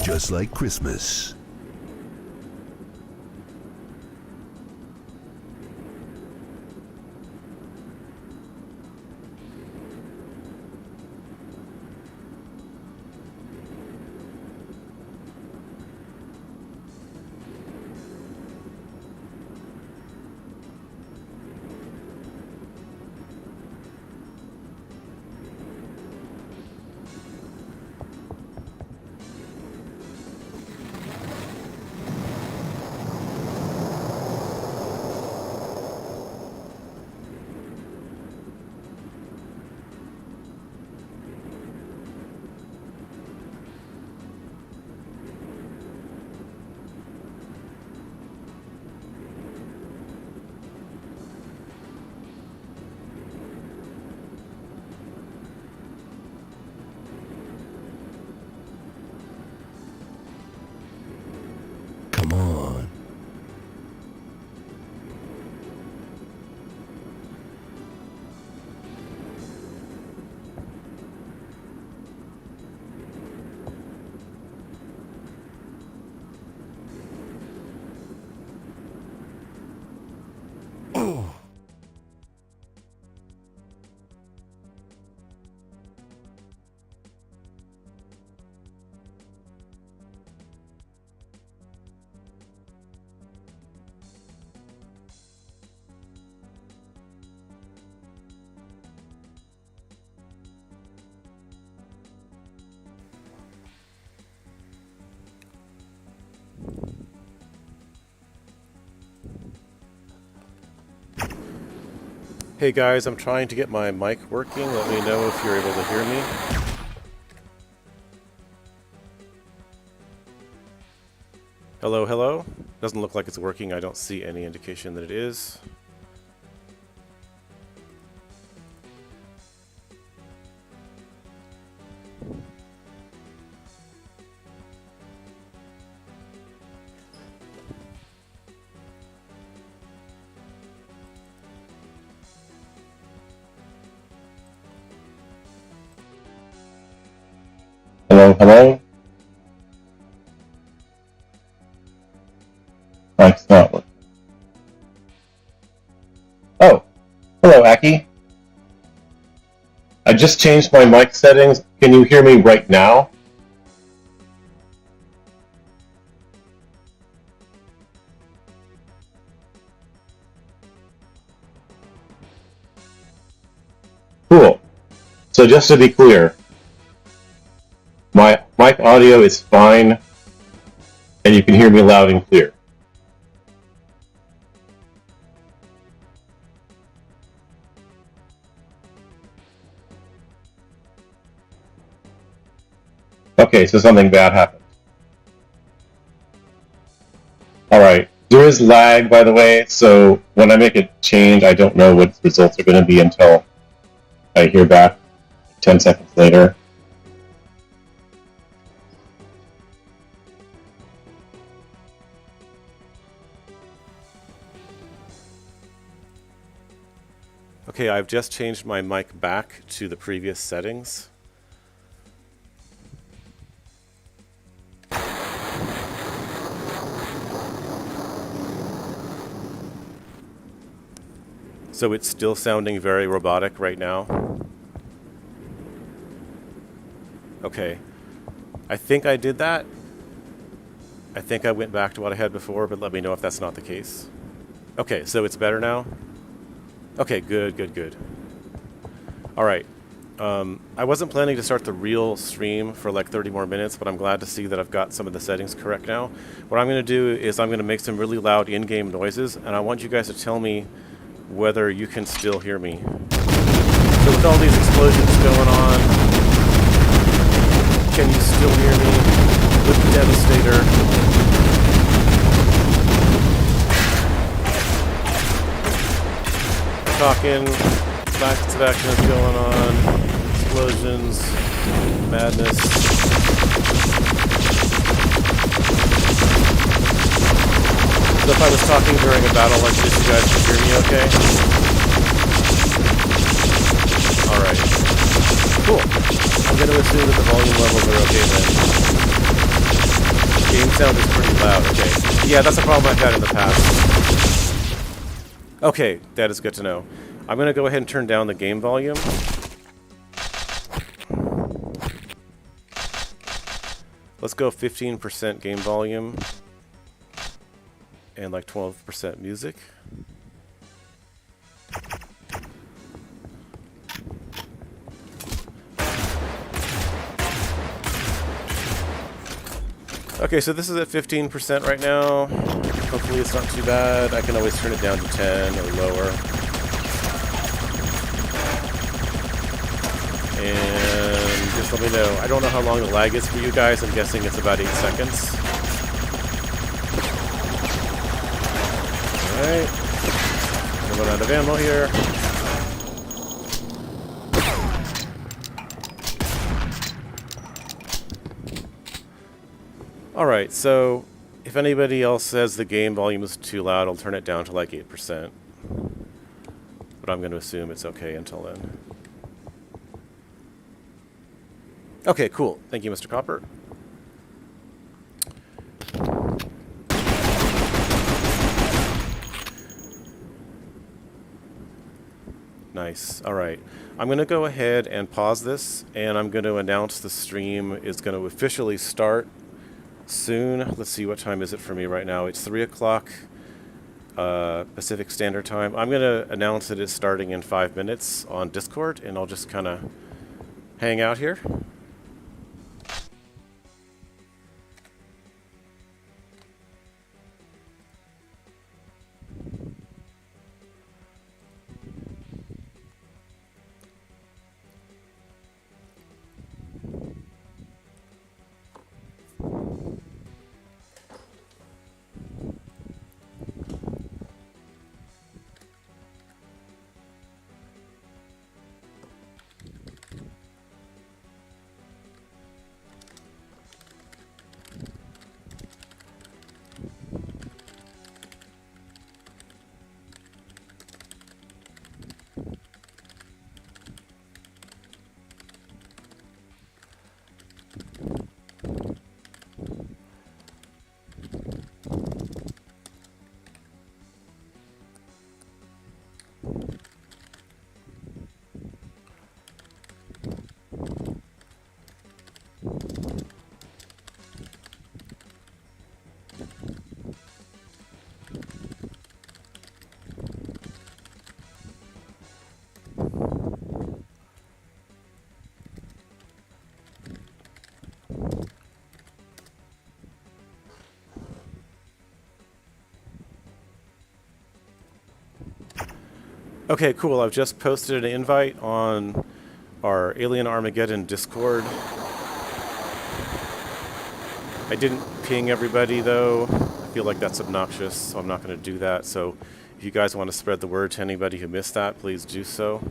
just like Christmas. Come on. Oh. Hey guys, I'm trying to get my mic working. Let me know if you're able to hear me. Hello, hello. Doesn't look like it's working. I don't see any indication that it is. Hello, hello. Mic's not working. Oh, hello, Aki. I just changed my mic settings. Can you hear me right now? Cool. So just to be clear, my mic audio is fine, and you can hear me loud and clear. Okay, so something bad happened. Alright, there is lag, by the way, so when I make a change, I don't know what the results are going to be until I hear back 10 seconds later. Okay, I've just changed my mic back to the previous settings. So it's still sounding very robotic right now. Okay, I think I did that. I think I went back to what I had before, but let me know if that's not the case. Okay, so it's better now? Okay, good, good, good. Alright, I wasn't planning to start the real stream for like 30 more minutes, but I'm glad to see that I've got some of the settings correct now. What I'm going to do is I'm going to make some really loud in-game noises, and I want you guys to tell me whether you can still hear me. So with all these explosions going on, can you still hear me with the Devastator? Talking, facts of action is going on, explosions, madness. So if I was talking during a battle like this, you guys could hear me okay? Alright. Cool. I'm going to assume that the volume levels are okay then. sound is pretty loud. Okay. Yeah, that's a problem I've had in the past. Okay, that is good to know. I'm going to go ahead and turn down the game volume. Let's go 15% game volume and like 12% music. Okay, so this is at 15% right now. Hopefully it's not too bad. I can always turn it down to 10 or lower. And just let me know. I don't know how long the lag is for you guys. I'm guessing it's about 8 seconds. Alright. I'm going out of ammo here. Alright, so if anybody else says the game volume is too loud, I'll turn it down to like 8%. But I'm going to assume it's okay until then. Okay, cool. Thank you, Mr. Copper. Nice. Alright. I'm going to go ahead and pause this, and I'm going to announce the stream is going to officially start soon. Let's see, what time is it for me right now? It's 3 o'clock Pacific Standard Time. I'm going to announce that it's starting in 5 minutes on Discord, and I'll just kind of hang out here. Okay, cool. I've just posted an invite on our Alien Armageddon Discord. I didn't ping everybody, though. I feel like that's obnoxious, so I'm not going to do that. So if you guys want to spread the word to anybody who missed that, please do so.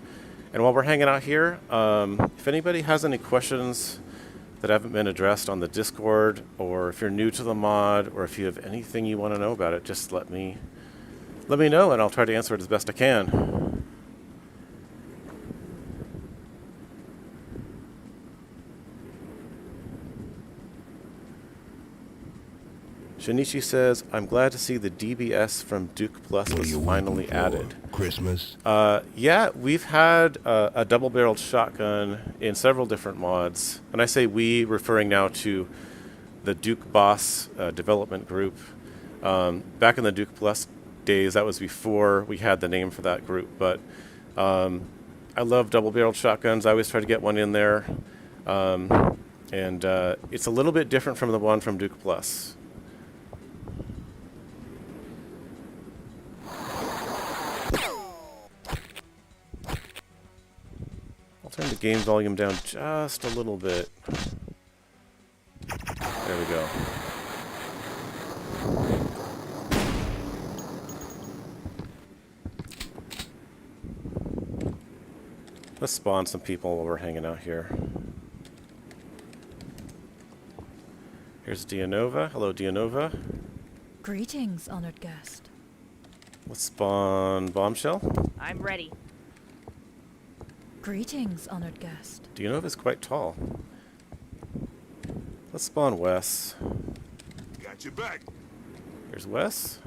And while we're hanging out here, if anybody has any questions that haven't been addressed on the Discord, or if you're new to the mod, or if you have anything you want to know about it, just let me know, and I'll try to answer it as best I can. Shinichi says, I'm glad to see the DBS from Duke Plus was finally added. Christmas? Yeah, we've had a double-barreled shotgun in several different mods. And I say we, referring now to the Duke Boss development group. Back in the Duke Plus days, that was before we had the name for that group. But I love double-barreled shotguns. I always try to get one in there. And it's a little bit different from the one from Duke Plus. Turn the game volume down just a little bit. There we go. Let's spawn some people while we're hanging out here. Here's Dianova. Hello, Dianova. Greetings, honored guest. Let's spawn Bombshell. I'm ready. Greetings, honored guest. Dianova's quite tall. Let's spawn Wes. Gotcha. Got your back. Here's Wes.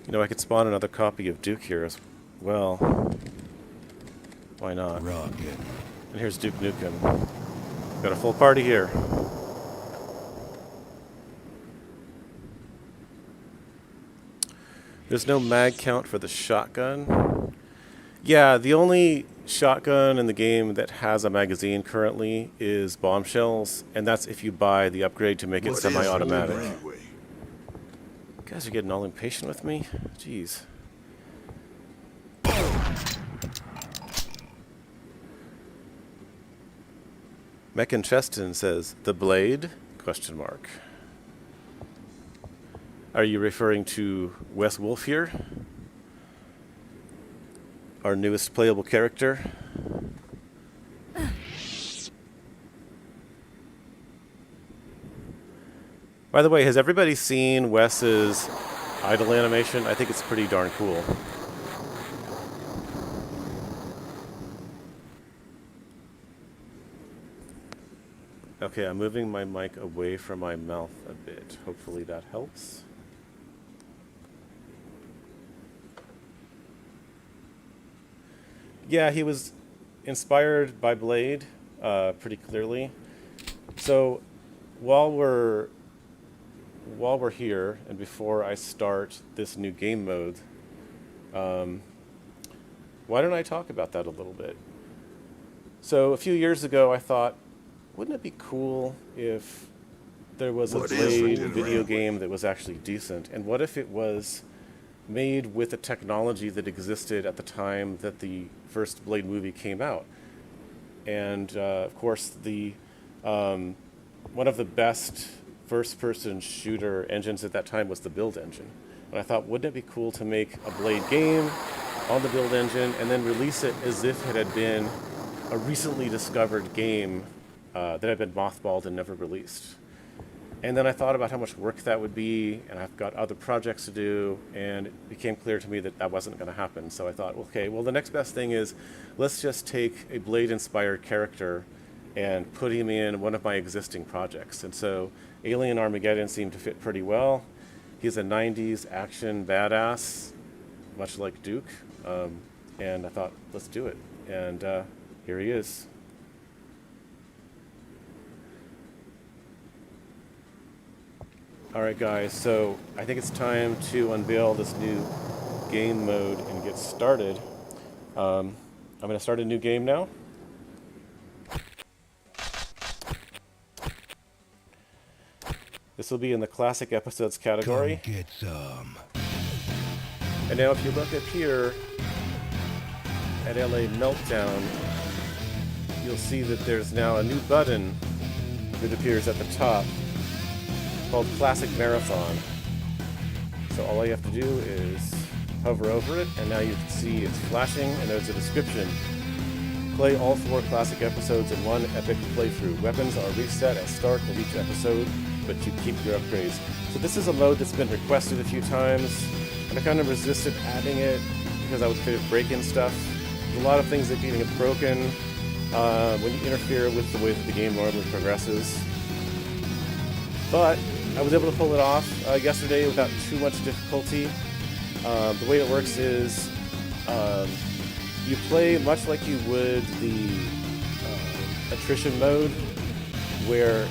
You know, I could spawn another copy of Duke here as well. Why not? Rocket. And here's Duke Nukem. Got a full party here. There's no mag count for the shotgun. Yeah, the only shotgun in the game that has a magazine currently is bombshells, and that's if you buy the upgrade to make it What is semi-automatic. it anyway? You guys are getting all impatient with me? Jeez. Meccan Cheston says, "The blade?" Question mark. Are you referring to Wes Wolf here? Our newest playable character? By the way, has everybody seen Wes's idle animation? I think it's pretty darn cool. Okay, I'm moving my mic away from my mouth a bit. Hopefully that helps. Yeah, he was inspired by Blade pretty clearly. So while we're here, and before I start this new game mode, why don't I talk about that a little bit? So a few years ago, I thought, wouldn't it be cool if there was a Blade video game that was actually decent? And what if it was made with the technology that existed at the time that the first Blade movie came out? And of course, the one of the best first-person shooter engines at that time was the Build engine. And I thought, wouldn't it be cool to make a Blade game on the Build engine and then release it as if it had been a recently discovered game that had been mothballed and never released. And then I thought about how much work that would be, and I've got other projects to do, and it became clear to me that that wasn't going to happen. So I thought, okay, well, the next best thing is let's just take a Blade-inspired character and put him in one of my existing projects. And so Alien Armageddon seemed to fit pretty well. He's a 90s action badass, much like Duke. And I thought, let's do it. And here he is. Alright guys, so I think it's time to unveil this new game mode and get started. I'm going to start a new game now. This will be in the classic episodes category. Come get some. And now if you look up here at LA Meltdown, you'll see that there's now a new button that appears at the top called Classic Marathon. So all you have to do is hover over it, and now you can see it's flashing, and there's a description. Play all 4 classic episodes in one epic playthrough. Weapons are reset at start of each episode, but you keep your upgrades. So this is a mode that's been requested a few times, and I kind of resisted adding it because I was afraid of breaking stuff. There's a lot of things that getting it broken when you interfere with the way that the game normally progresses. But I was able to pull it off yesterday without too much difficulty. The way it works is you play much like you would the attrition mode, where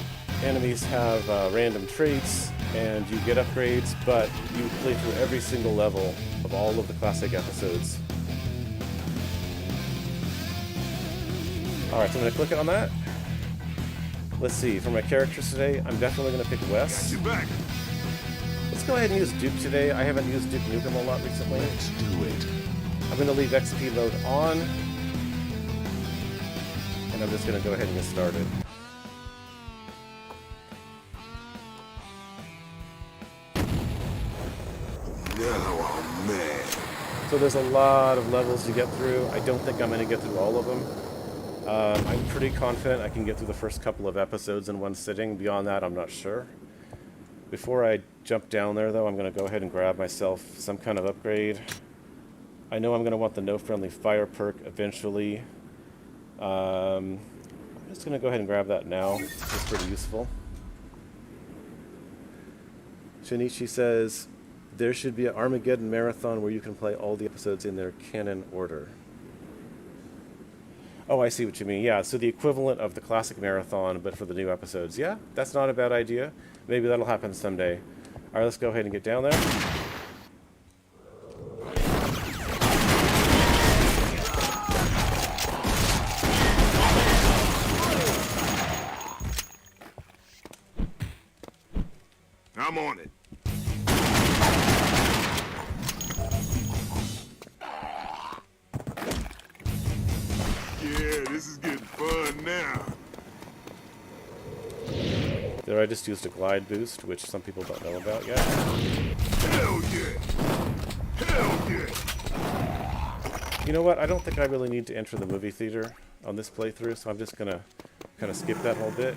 enemies have random traits and you get upgrades, but you play through every single level of all of the classic episodes. Alright, so I'm going to click on that. Let's see, for my characters today, I'm definitely going to pick Wes. Got your back. Let's go ahead and use Duke today. I haven't used Duke Nukem a lot recently. Let's do it. I'm going to leave XP mode on, and I'm just going to go ahead and get started. Now I'm mad. So there's a lot of levels to get through. I don't think I'm going to get through all of them. I'm pretty confident I can get through the first couple of episodes in one sitting. Beyond that, I'm not sure. Before I jump down there, though, I'm going to go ahead and grab myself some kind of upgrade. I know I'm going to want the No Friendly Fire perk eventually. I'm just going to go ahead and grab that now. It's pretty useful. Shinichi says, there should be an Armageddon marathon where you can play all the episodes in their canon order. Oh, I see what you mean. Yeah, so the equivalent of the classic marathon, but for the new episodes. Yeah, that's not a bad idea. Maybe that'll happen someday. All right, let's go ahead and get down there. I'm on it. Yeah, this is getting fun now. There, I just used a glide boost, which some people don't know about yet. Hell yeah! Hell yeah! You know what? I don't think I really need to enter the movie theater on this playthrough, so I'm just gonna kind of skip that whole bit.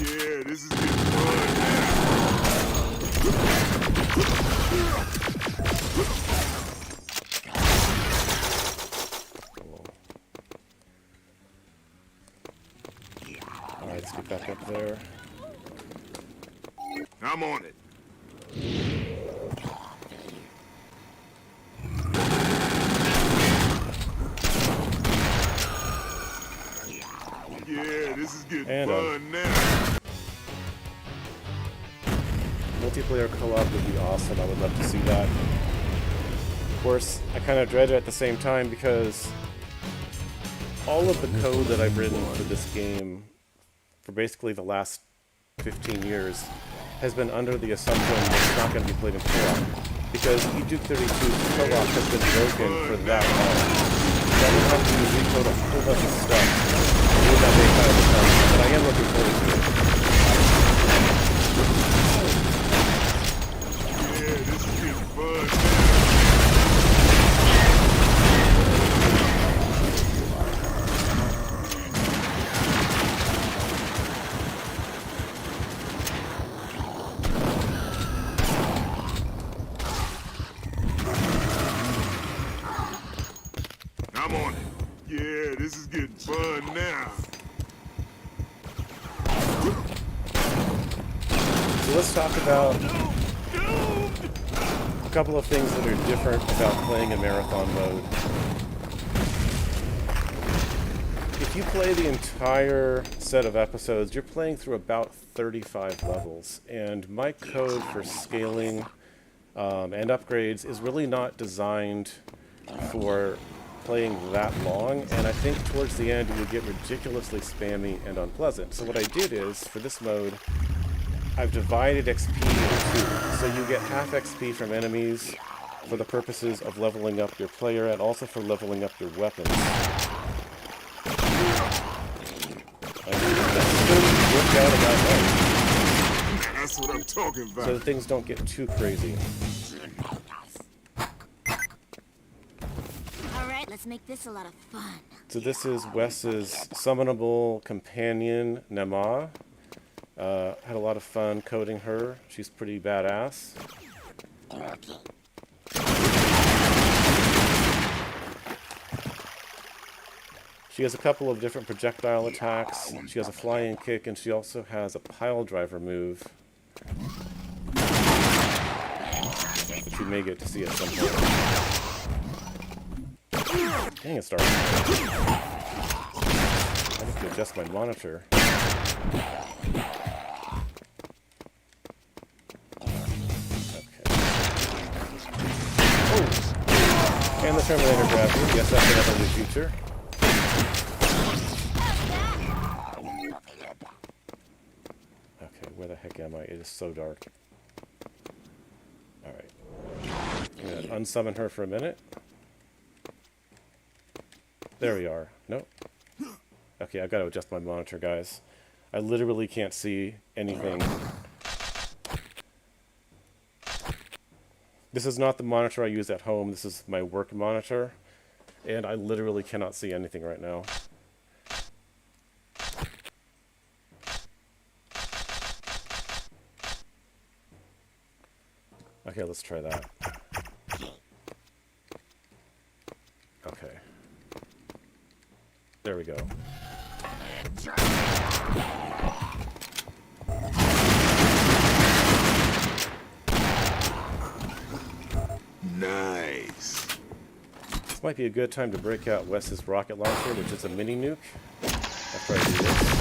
Yeah, this is getting fun now. Cool. Alright, let's get back up there. I'm on it. Yeah, this is getting And, fun now. Multiplayer co-op would be awesome. I would love to see that. Of course, I kind of dread it at the same time because all of the code that I've written for this game for basically the last 15 years has been under the assumption that it's not going to be played in co-op. Because Duke 32's co-op has been broken for that long. That would have to recode a whole bunch of stuff. It would not make kind of sense, but I am looking forward to it. Yeah, this is getting fun now. I'm on it. Yeah, this is getting fun now. So let's talk about a couple of things that are different about playing in marathon mode. If you play the entire set of episodes, you're playing through about 35 levels, and my code for scaling and upgrades is really not designed for playing that long, and I think towards the end it would get ridiculously spammy and unpleasant. So what I did is, for this mode, I've divided XP into two. So you get half XP from enemies for the purposes of leveling up your player and also for leveling up your weapons. I think that's worked out about right. That's what I'm talking about. So that things don't get too crazy. Alright, let's make this a lot of fun. So this is Wes's summonable companion, Nama. Had a lot of fun coding her. She's pretty badass. She has a couple of different projectile attacks. She has a flying kick, and she also has a pile driver move, which you may get to see at some point. Dang it, Star. I have to adjust my monitor. And the Terminator grabs you. Yes, that's another new feature. Okay, where the heck am I? It is so dark. Alright. I'm going to unsummon her for a minute. There we are. Nope. Okay, I've got to adjust my monitor, guys. I literally can't see anything. This is not the monitor I use at home. This is my work monitor. And I literally cannot see anything right now. Okay, let's try that. There we go. Nice. This might be a good time to break out Wes's rocket launcher, which is a mini nuke. After I do this.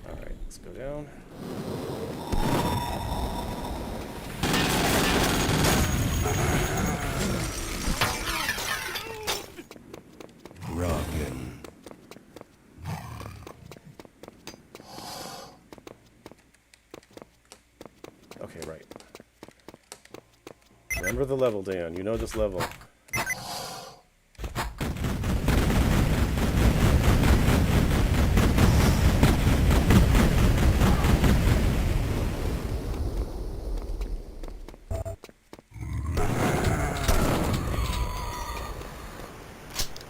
Alright, let's go down. Rockin'. Okay, right. Remember the level, Dan. You know this level.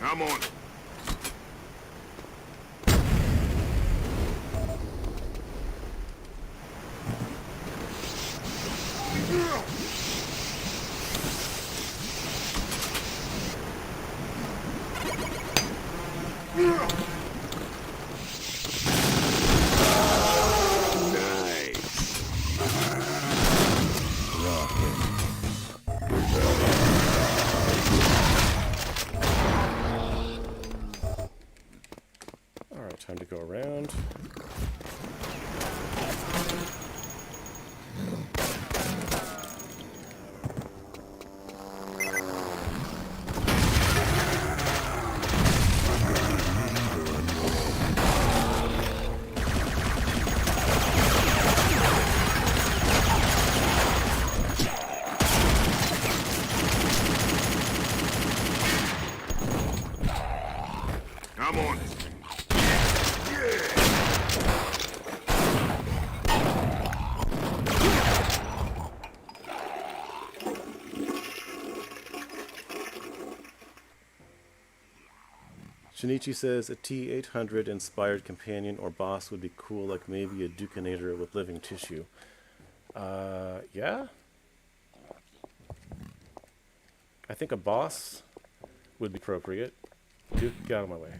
I'm on it. Alright, time to go around. I'm on it. Shinichi says a T-800 inspired companion or boss would be cool, like maybe a Dukinator with living tissue. Yeah? I think a boss would be appropriate. Duke, get out of my way.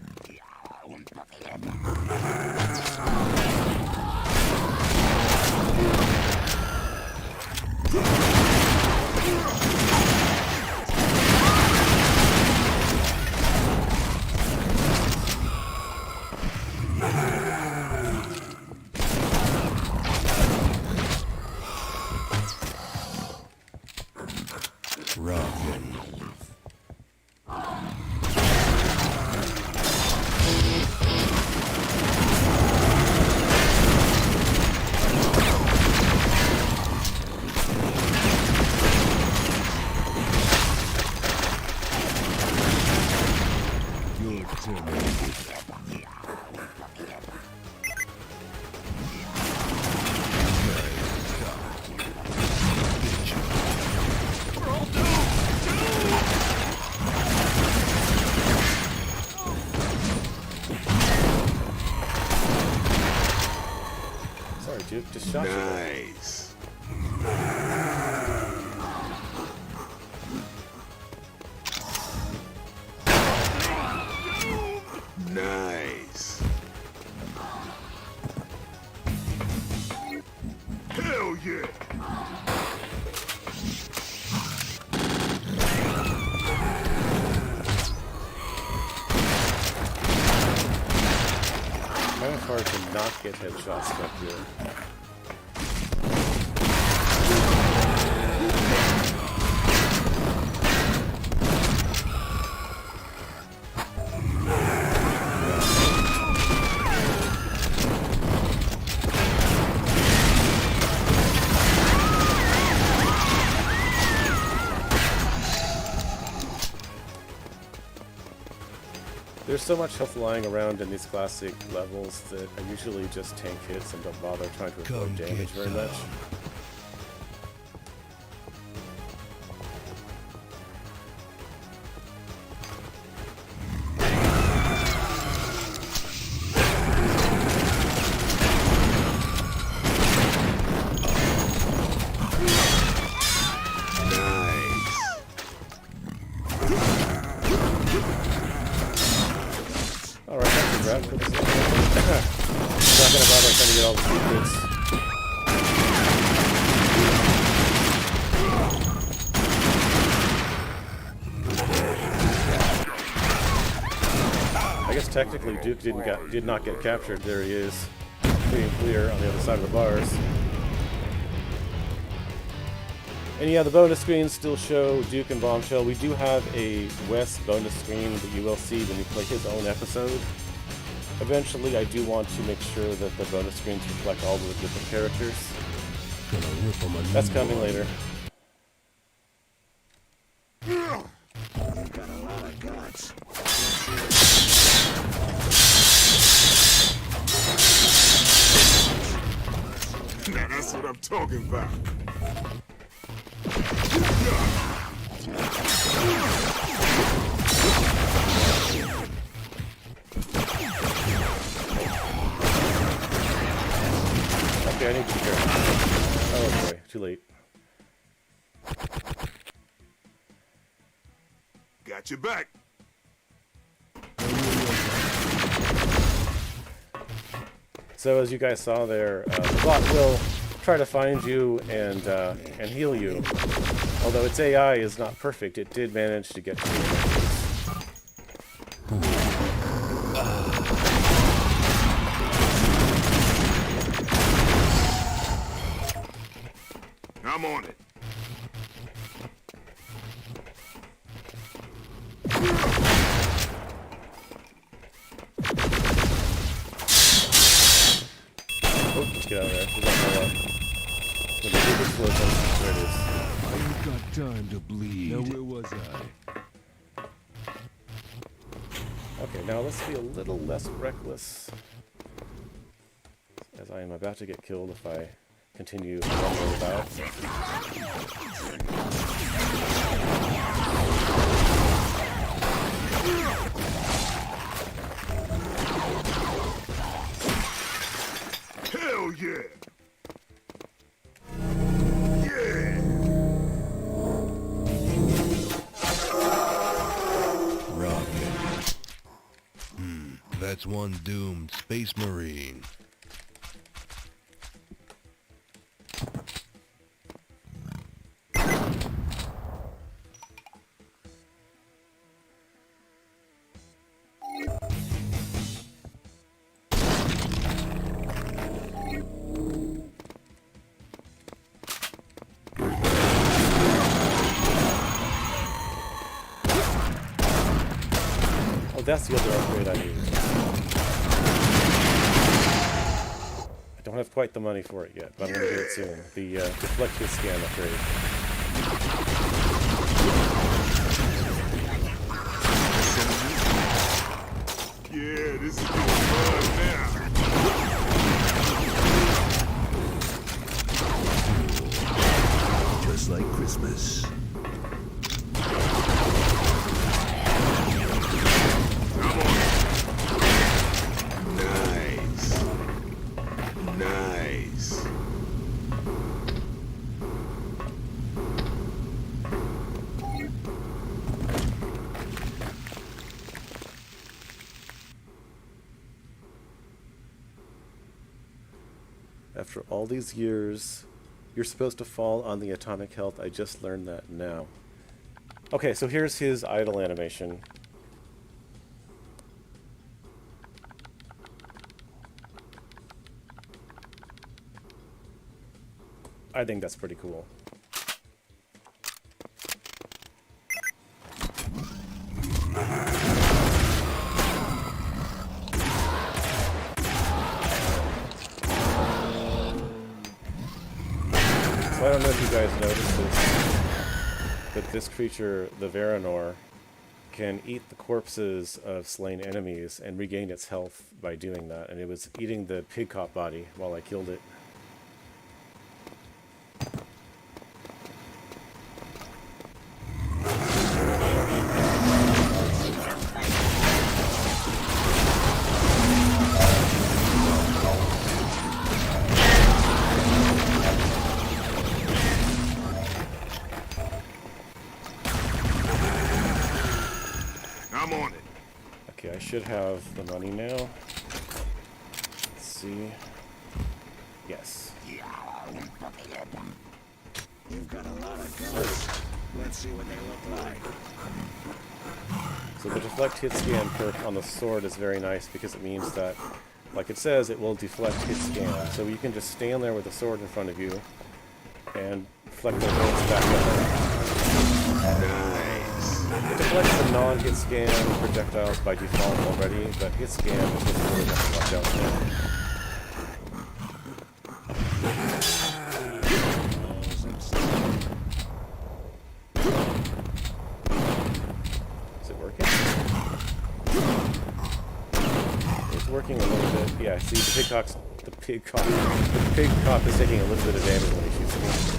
Rockin'. Your turn. Sorry, Duke, just shot you. Nice. Nice. Hell yeah. Kind of hard to not get headshots back here. There's so much health lying around in these classic levels that I usually just tank hits and don't bother trying to avoid damage very much. technically Duke did not get captured. There he is, free and clear on the other side of the bars. And yeah, the bonus screens still show Duke and Bombshell. We do have a Wes bonus screen that you will see when you play his own episode. Eventually, I do want to make sure that the bonus screens reflect all the different characters. That's coming later. Got a lot of guts. Now that's what I'm talking about. Okay, I need to be careful. Oh boy, too late. Got your back. So as you guys saw there, the bot will try to find you and heal you. Although its AI is not perfect, it did manage to get to you. I'm on it. Oh, let's get out of there. We got more up. It's gonna be a big explosion. There it is. I ain't got time to bleed. Now where was I? Okay, now let's be a little less reckless. As I am about to get killed if I continue wandering about. Hell yeah! Yeah! Rocket. That's one doomed space marine. Oh, that's the other upgrade I need. I don't have quite the money for it yet, but I'm going to get it soon. The deflective scan upgrade. Yeah, this is getting fun now. Just like Christmas. I'm on it. Nice. Nice. After all these years, you're supposed to fall on the atomic health. I just learned that now. Okay, so here's his idle animation. I think that's pretty cool. So I don't know if you guys noticed this, but this creature, the Varanor, can eat the corpses of slain enemies and regain its health by doing that. And it was eating the pig cop body while I killed it. I'm on it. Okay, I should have the money now. Let's see. Yes. You've got a lot of guts. Let's see what they look like. So the deflect hit scan perk on the sword is very nice because it means that, like it says, it will deflect hit scan. So you can just stand there with the sword in front of you and deflect the bullets back up. Nice. It deflects the non-hit scan projectiles by default already, but hit scan is just really have to watch out for. Is it working? It's working a little bit. Yeah, see the pig cop is taking a little bit of damage when he shoots me.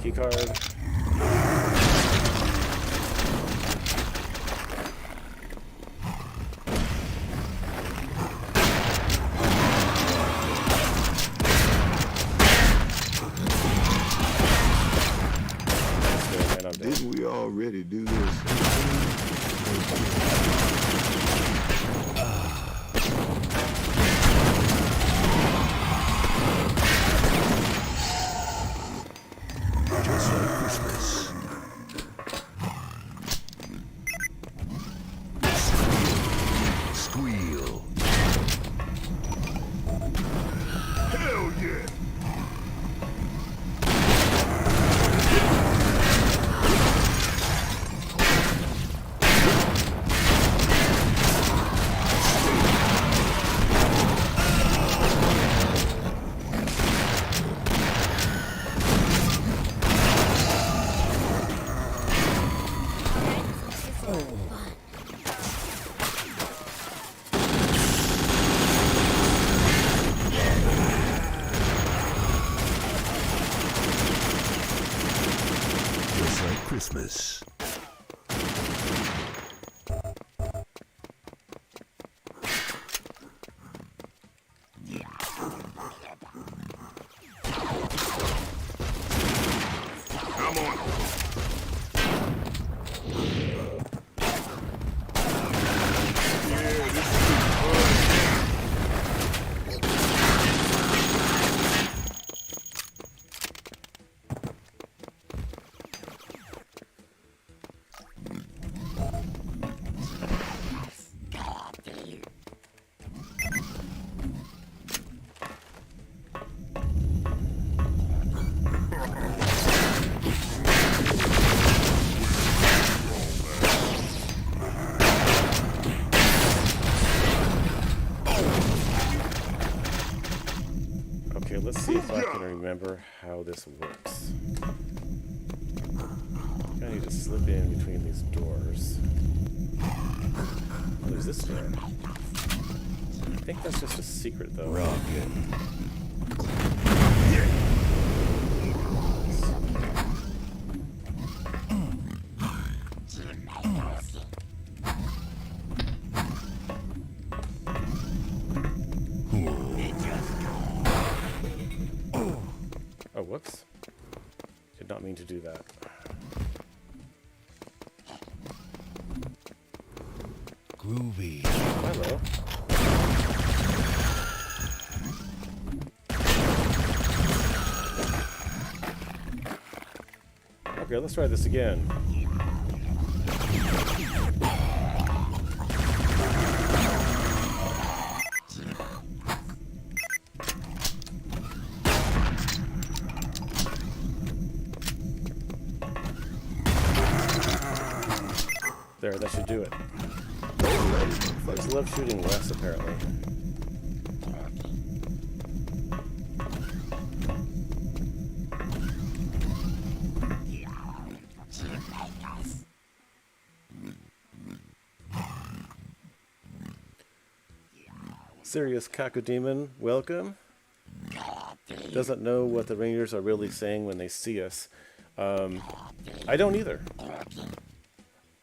Keycard. Didn't we already do this? Just like Christmas. Squeal. Hell yeah! Just like Christmas. Come on. Yeah, this is fun. Okay, let's see if I can remember how this works. I need to slip in between these doors. Oh, there's this door. I think that's just a secret, though. Rocket. Oh, whoops. Did not mean to do that. Groovy. Hello. Okay, let's try this again. There, that should do it. Folks love shooting Wes, apparently. Serious Cacodemon, welcome. Doesn't know what the Rangers are really saying when they see us. I don't either.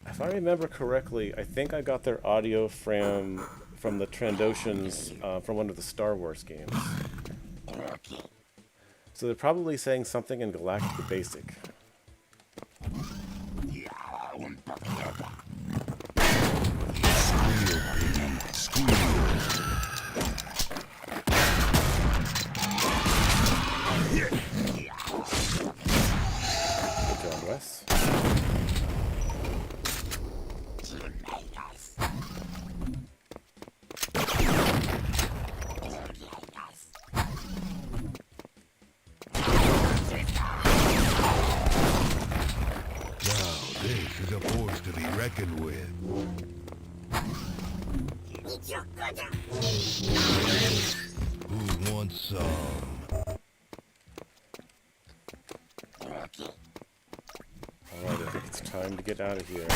If I remember correctly, I think I got their audio from the Trandoshans from one of the Star Wars games. So they're probably saying something in Galactica Basic. Squeal, piggy. Squeal. Good job, Wes. This is a force to be reckoned with. Who wants some? Alright, I think it's time to get out of here.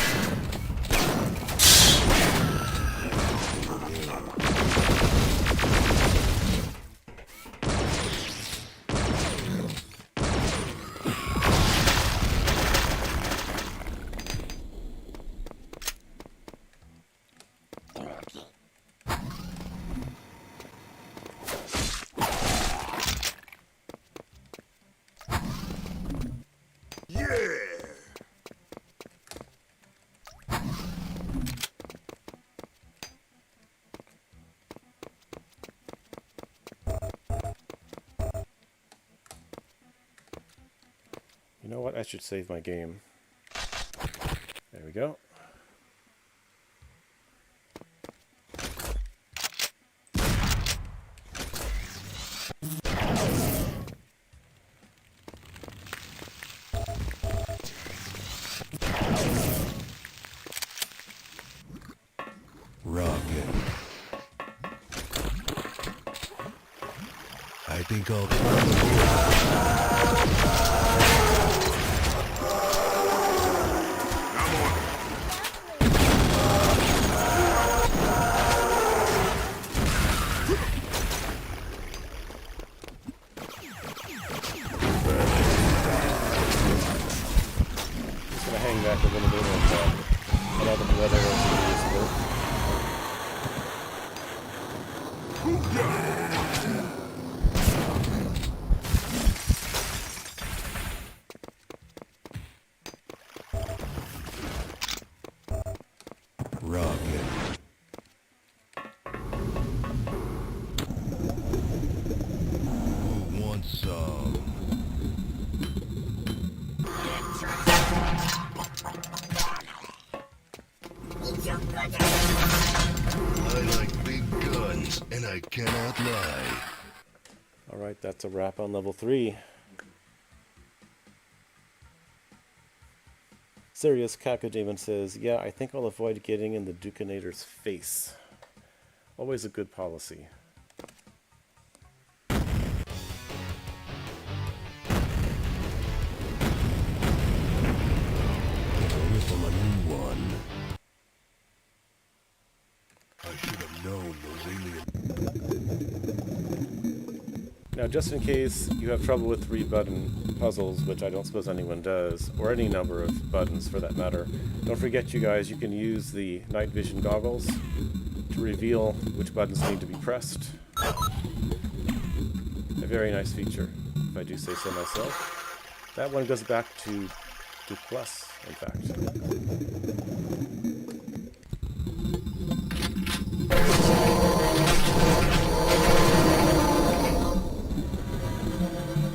You know what? I should save my game. There we go. Rocket. I think I'll... Just gonna hang back a little bit and let all the blood arrows do this work. Rocket. Who wants some? I like big guns, and I cannot lie. Alright, that's a wrap on level 3. Sirius Kakademon says, yeah, I think I'll avoid getting in the Dukinator's face. Always a good policy. Only from a new one. I should have known those alien... Now, just in case you have trouble with 3-button puzzles, which I don't suppose anyone does, or any number of buttons for that matter, don't forget, you guys, you can use the night vision goggles to reveal which buttons need to be pressed. A very nice feature, if I do say so myself. That one goes back to Duke Plus, in fact.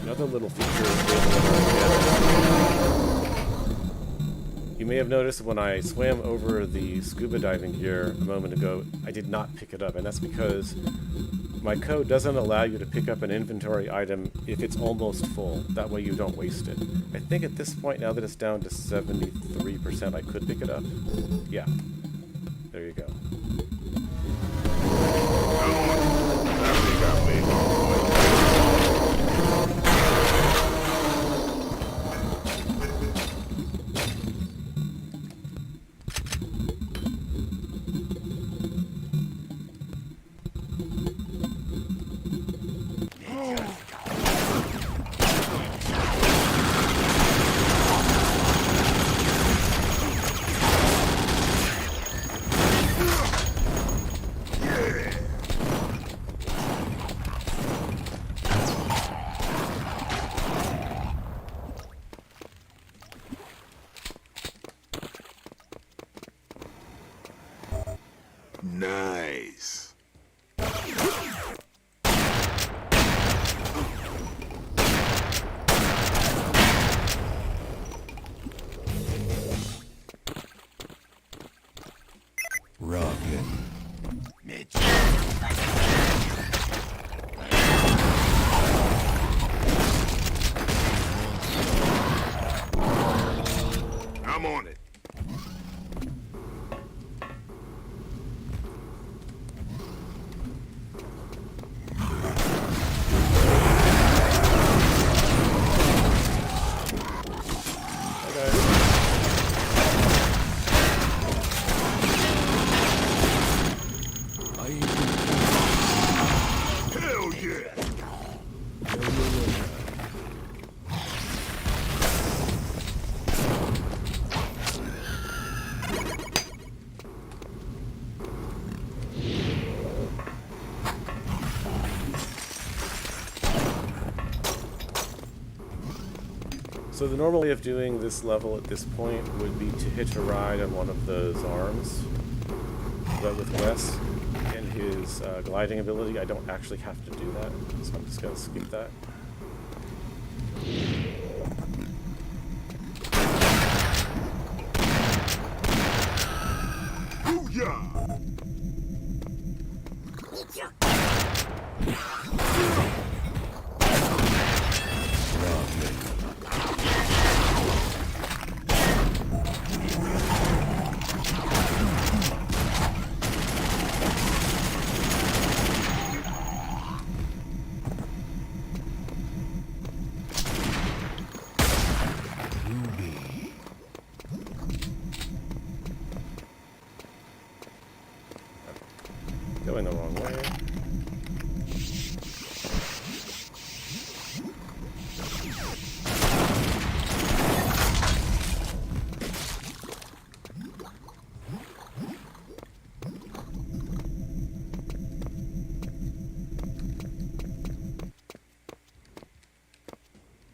Another little feature you may have noticed when I swam over the scuba diving gear a moment ago, I did not pick it up, and that's because my code doesn't allow you to pick up an inventory item if it's almost full. That way you don't waste it. I think at this point, now that it's down to 73%, I could pick it up. Yeah. There you go. Nice. Rocket. I'm on it. I ain't gonna Hell yeah. Now where was I? So the normal way of doing this level at this point would be to hitch a ride on one of those arms. But with Wes and his gliding ability, I don't actually have to do that. So I'm just going to skip that. Booyah. Going the wrong way.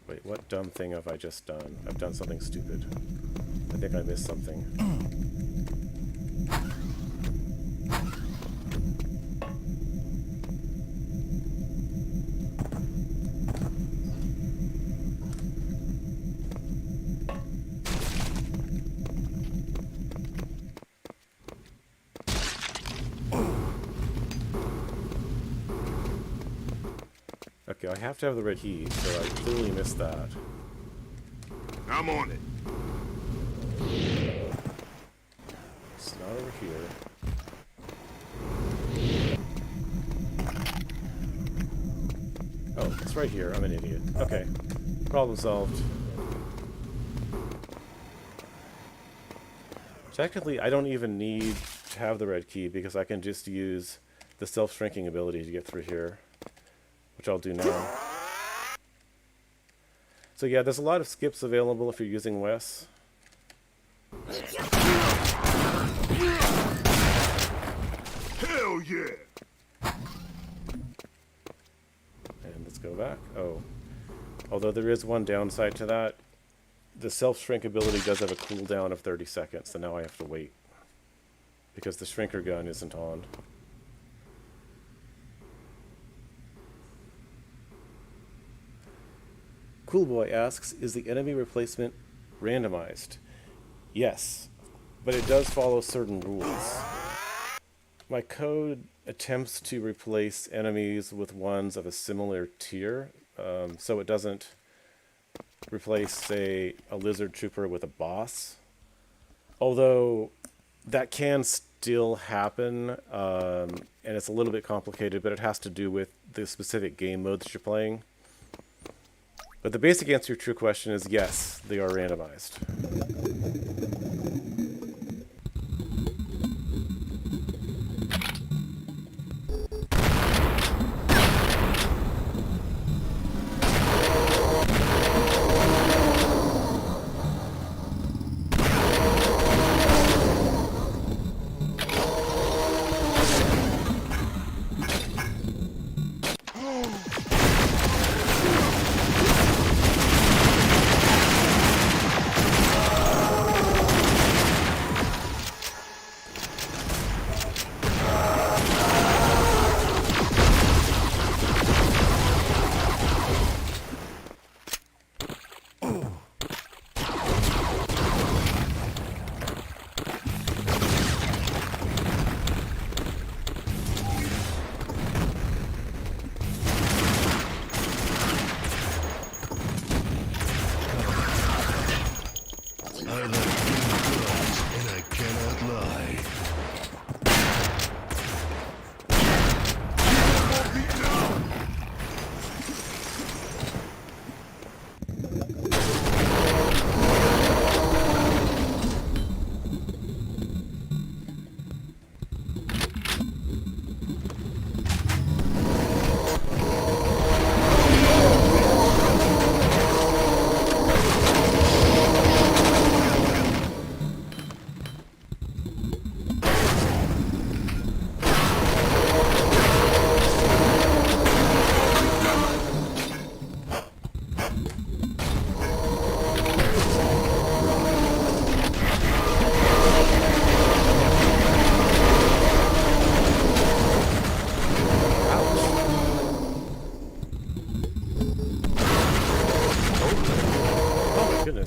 Wait, what dumb thing have I just done? I've done something stupid. I think I missed something. Okay, I have to have the red key, so I clearly missed that. I'm on it. It's not over here. Oh, it's right here. I'm an idiot. Okay. Problem solved. Technically, I don't even need to have the red key because I can just use the self-shrinking ability to get through here, which I'll do now. So yeah, there's a lot of skips available if you're using Wes. Hell yeah. And let's go back. Oh. Although there is one downside to that. The self-shrink ability does have a cooldown of 30 seconds, so now I have to wait. Because the shrinker gun isn't on. Coolboy asks, is the enemy replacement randomized? Yes, but it does follow certain rules. My code attempts to replace enemies with ones of a similar tier, so it doesn't replace, say, a lizard trooper with a boss. Although that can still happen, and it's a little bit complicated, but it has to do with the specific game mode that you're playing. But the basic answer to your true question is yes, they are randomized.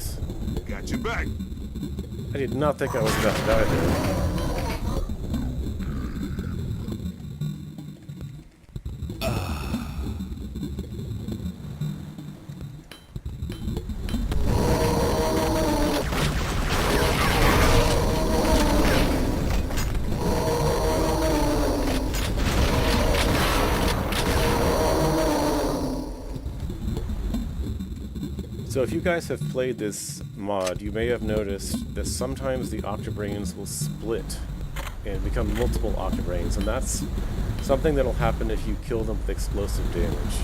guys. Got your back. I did not think I was about to die there. So if you guys have played this mod, you may have noticed that sometimes the Octobrains will split and become multiple Octobrains, and that's something that'll happen if you kill them with explosive damage.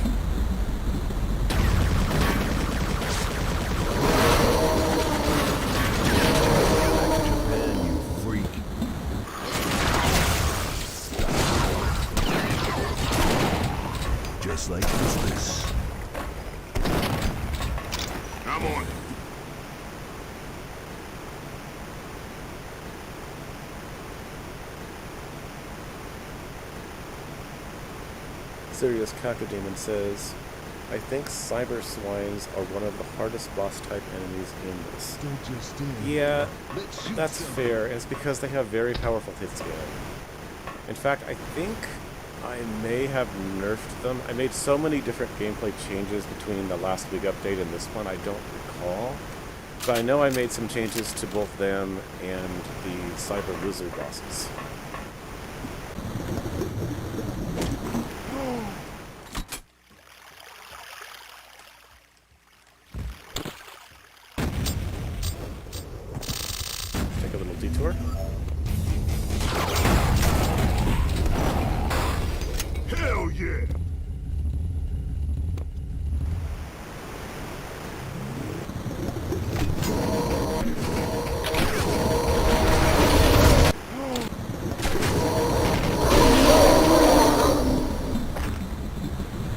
Japan, you freak. Just like Christmas. I'm on it. Sirius Kakademon says, I think cyber swines are one of the hardest boss type enemies in this. Don't just stand. Yeah, Let's shoot that's some. fair, and it's because they have very powerful hit scan. In fact, I think I may have nerfed them. I made so many different gameplay changes between the last week update and this one, I don't recall. But I know I made some changes to both them and the cyber lizard bosses. Take a little detour. Hell yeah.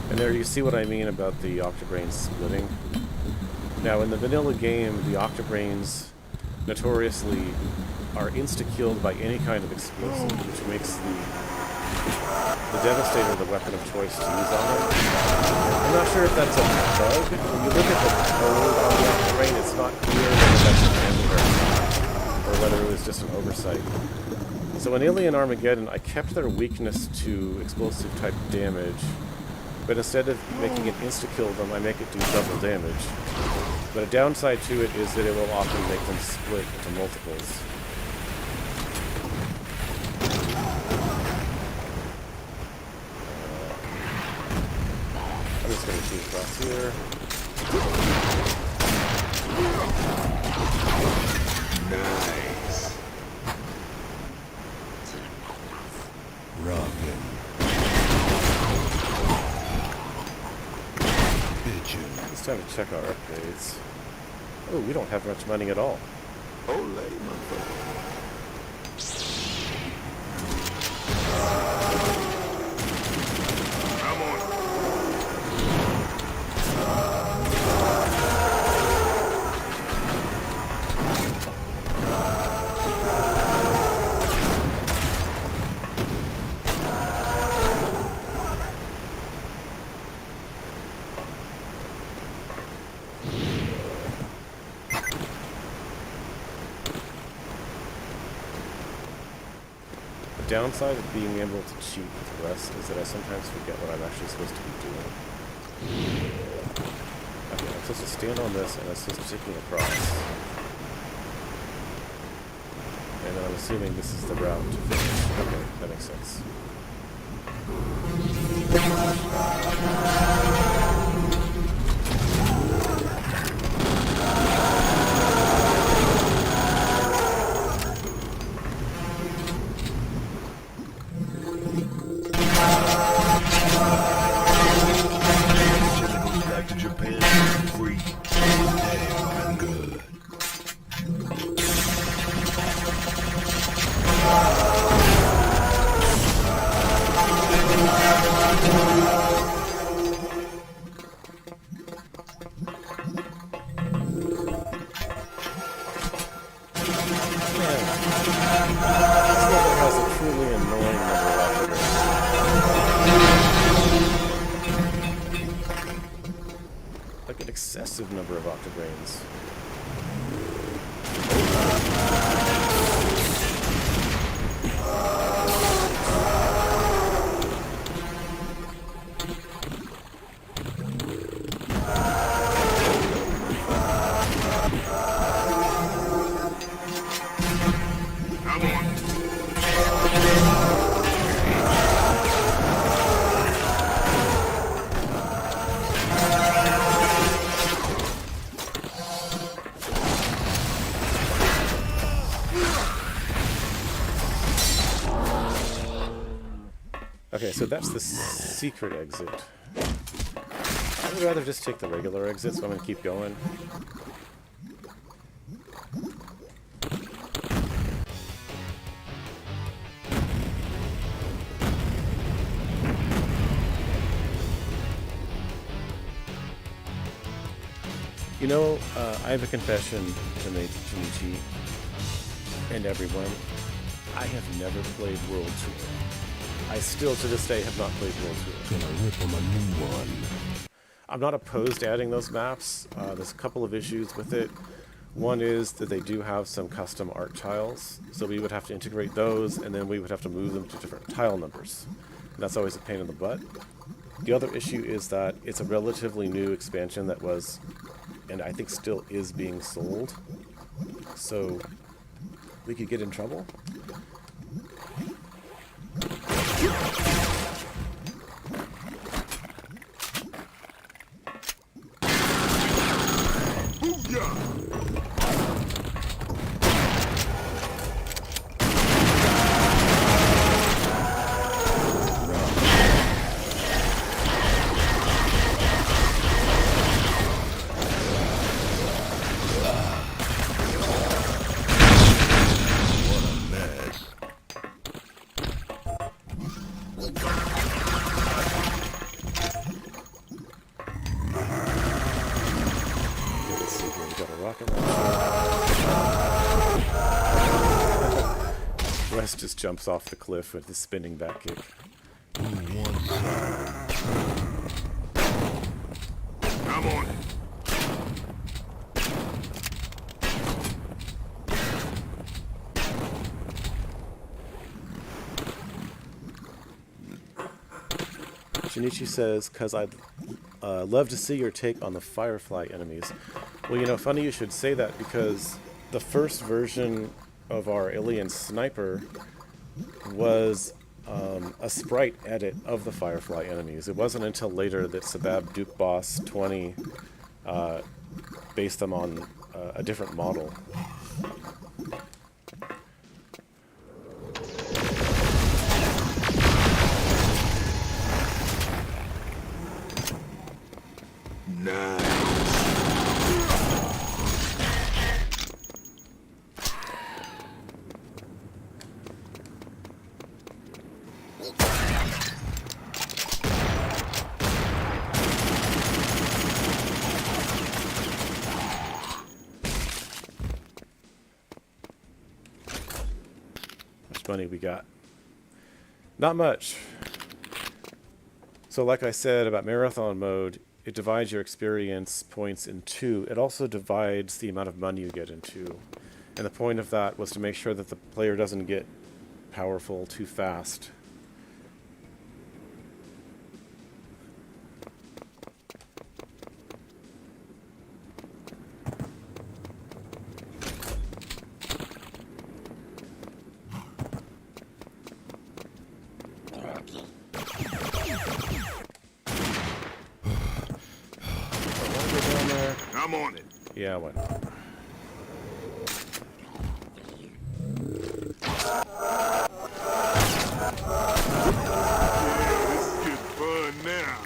And there you see what I mean about the Octobrains splitting. Now in the vanilla game, the Octobrains notoriously are insta-killed by any kind of explosive, which makes the Devastator the weapon of choice to use on them. I'm not sure if that's a bug. When you look at the code on the Octobrain, it's not clear whether that's an error or whether it was just an oversight. So in Alien Armageddon, I kept their weakness to explosive type damage, but instead of making it insta-kill them, I make it do double damage. But a downside to it is that it will often make them split into multiples. I'm just going to shoot across here. Nice. Rockin'. Bitchin'. It's time to check our upgrades. Oh, we don't have much money at all. Olay, motherfucker. I'm on it. The downside of being able to cheat with Rust is that I sometimes forget what I'm actually supposed to be doing. Okay, I'm supposed to stand on this and I'm supposed to take me across. And then I'm assuming this is the route to finish. Okay, that makes sense. Back to Japan, you freak. Damn good. Has a truly annoying number of octobrains. Like an excessive number of octobrains. Okay, so that's the secret exit. I would rather just take the regular exit, so I'm gonna keep going. You know, I have a confession to make to Michi and everyone. I have never played World Tour. I still, to this day, have not played World Tour. Gonna rip him a new one. I'm not opposed to adding those maps. There's a couple of issues with it. One is that they do have some custom art tiles, so we would have to integrate those, and then we would have to move them to different tile numbers. And that's always a pain in the butt. The other issue is that it's a relatively new expansion that was, and I think still is, being sold. So we could get in trouble. Wes just jumps off the cliff with his spinning back kick. I'm on it. Shinichi says, "'Cause I'd love to see your take on the Firefly enemies." Well, you know, funny you should say that, because the first version of our alien sniper was a sprite edit of the Firefly enemies. It wasn't until later that Sabab Duke Boss 20 based them on a different model. Money we got. Not much. So like I said about marathon mode, it divides your experience points in two. It also divides the amount of money you get in two. And the point of that was to make sure that the player doesn't get powerful too fast. I'm on it. Yeah, what? Yeah, this is getting fun now.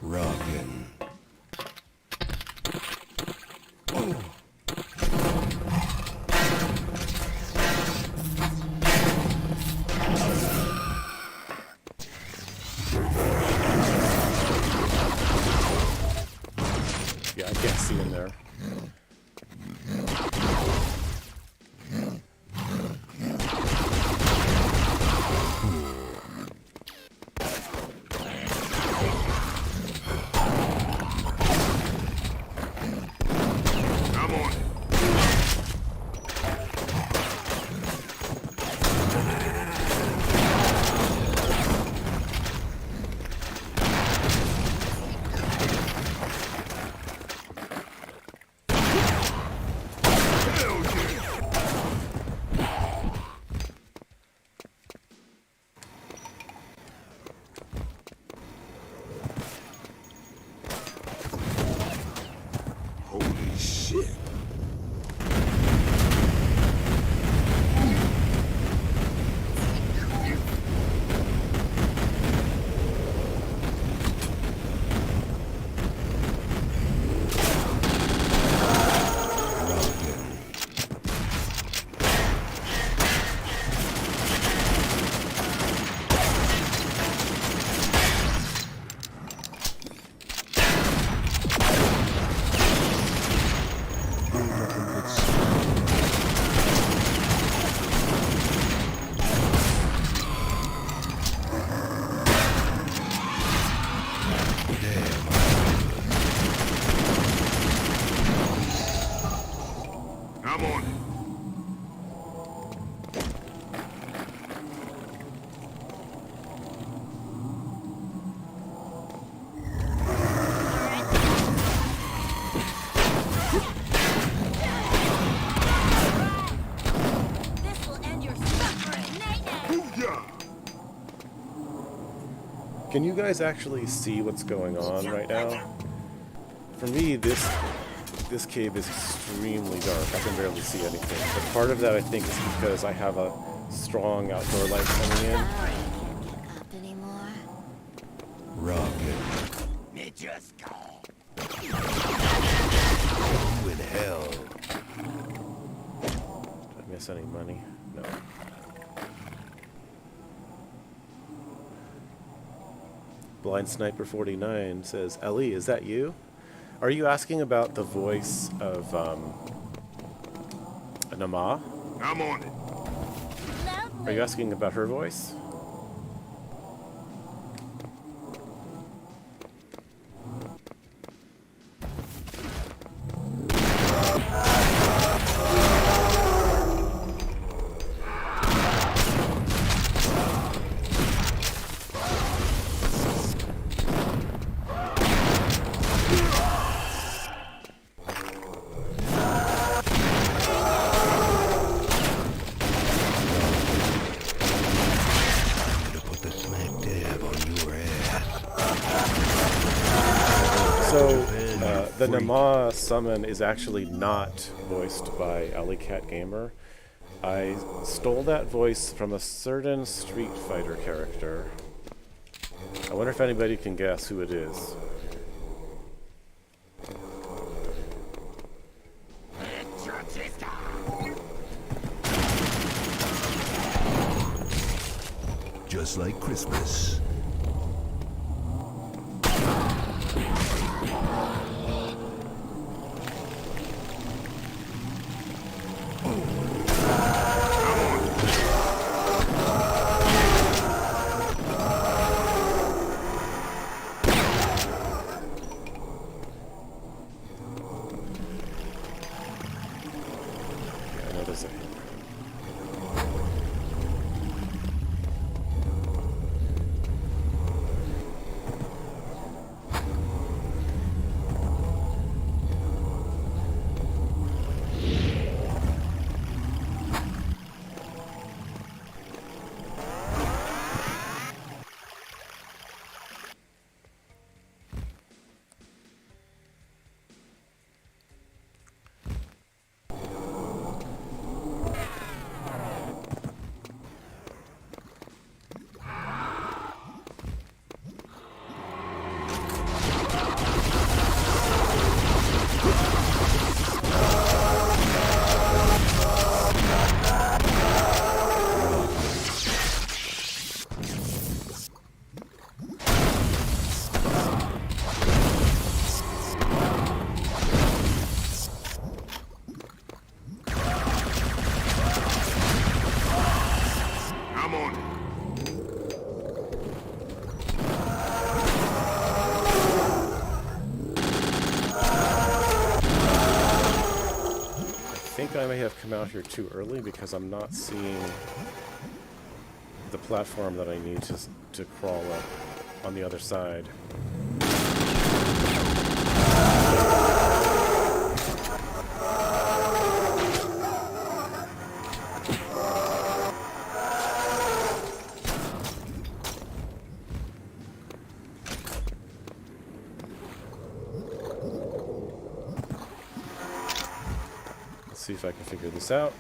Rockin'. Yeah, I can't see in there. I'm on it. I'm on it. This will end your suffering. Nay-nay. Booyah! Can you guys actually see what's going on right now? For me, this cave is extremely dark. I can barely see anything. But part of that, I think, is because I have a strong outdoor light coming in. Sorry, I can't get up anymore. Rocket. Me just go. With hell. Did I miss any money? No. Blind Sniper 49 says, Ellie, is that you? Are you asking about the voice of Nama? I'm on it. Are you asking about her voice? To put the smack dab on your ass. So, the Nama summon is actually not voiced by Alley Cat Gamer. I stole that voice from a certain Street Fighter character. I wonder if anybody can guess who it is. Just like Christmas. Yeah, I know there's a... I'm on it. I think I may have come out here too early because I'm not seeing the platform that I need to crawl up on the other side. Let's see if I can figure this out.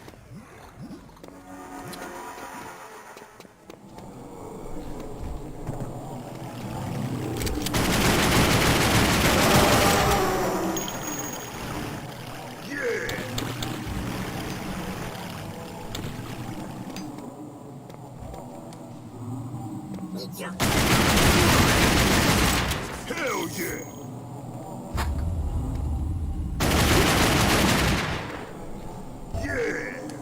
Hell yeah! Yeah!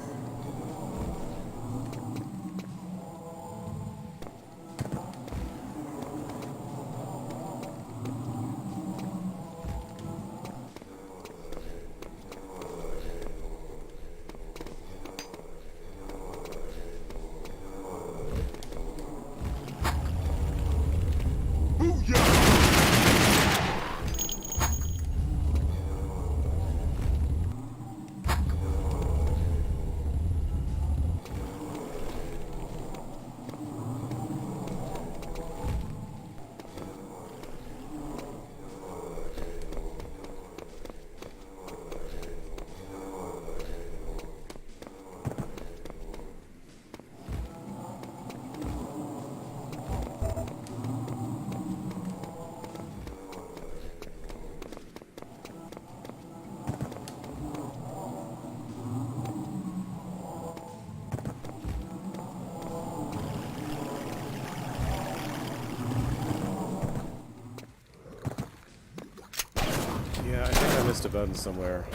Yeah, I think I missed a button somewhere.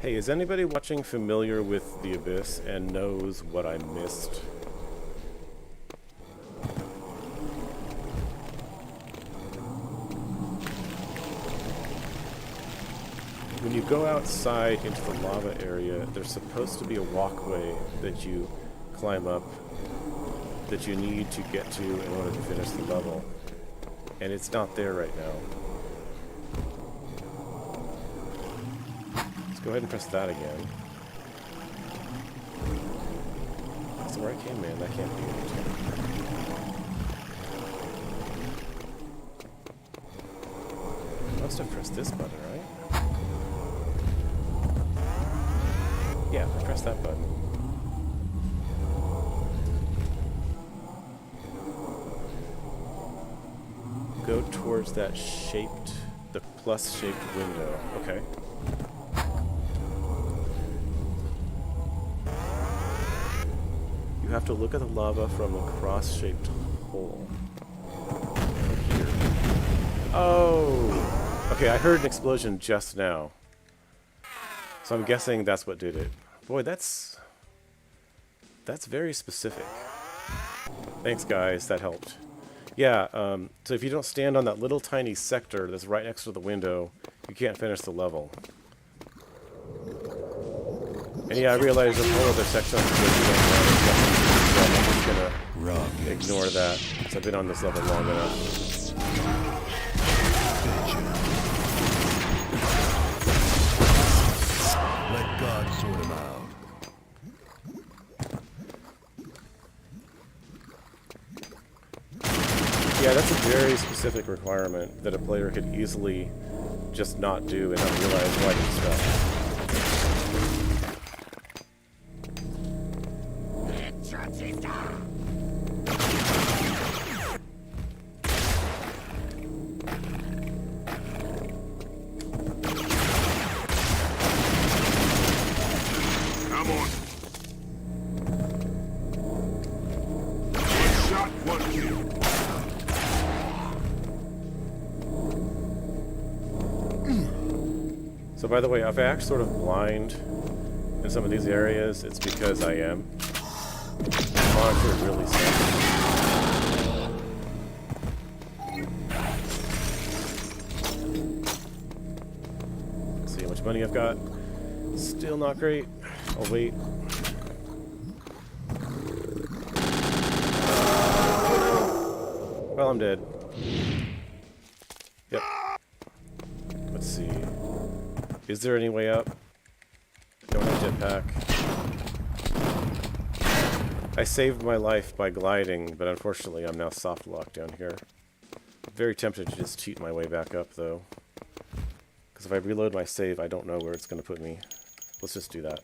Hey, is anybody watching familiar with The Abyss and knows what I missed? When you go outside into the lava area, there's supposed to be a walkway that you climb up that you need to get to in order to finish the level. And it's not there right now. Go ahead and press that again. That's where I came in. That can't be it. I must have pressed this button, right? Yeah, I pressed that button. Go towards that shaped, the plus-shaped window. Okay. You have to look at the lava from the cross-shaped hole. Here. Oh! Okay, I heard an explosion just now. So I'm guessing that's what did it. Boy, that's very specific. Thanks, guys. That helped. Yeah, so if you don't stand on that little tiny sector that's right next to the window, you can't finish the level. And yeah, I realize there's whole other sections that you don't want. So I'm just gonna ignore that, because I've been on this level long enough. Let God sort him out. Yeah, that's a very specific requirement that a player could easily just not do and not realize why it's stuck. Come on. One shot, one kill. So by the way, if I act sort of blind in some of these areas, it's because I am. The monitor really sucks. Let's see how much money I've got. Still not great. I'll wait. Well, I'm dead. Yep. Let's see. Is there any way up? Don't have jetpack. I saved my life by gliding, but unfortunately I'm now soft locked down here. Very tempted to just cheat my way back up, though. Because if I reload my save, I don't know where it's going to put me. Let's just do that.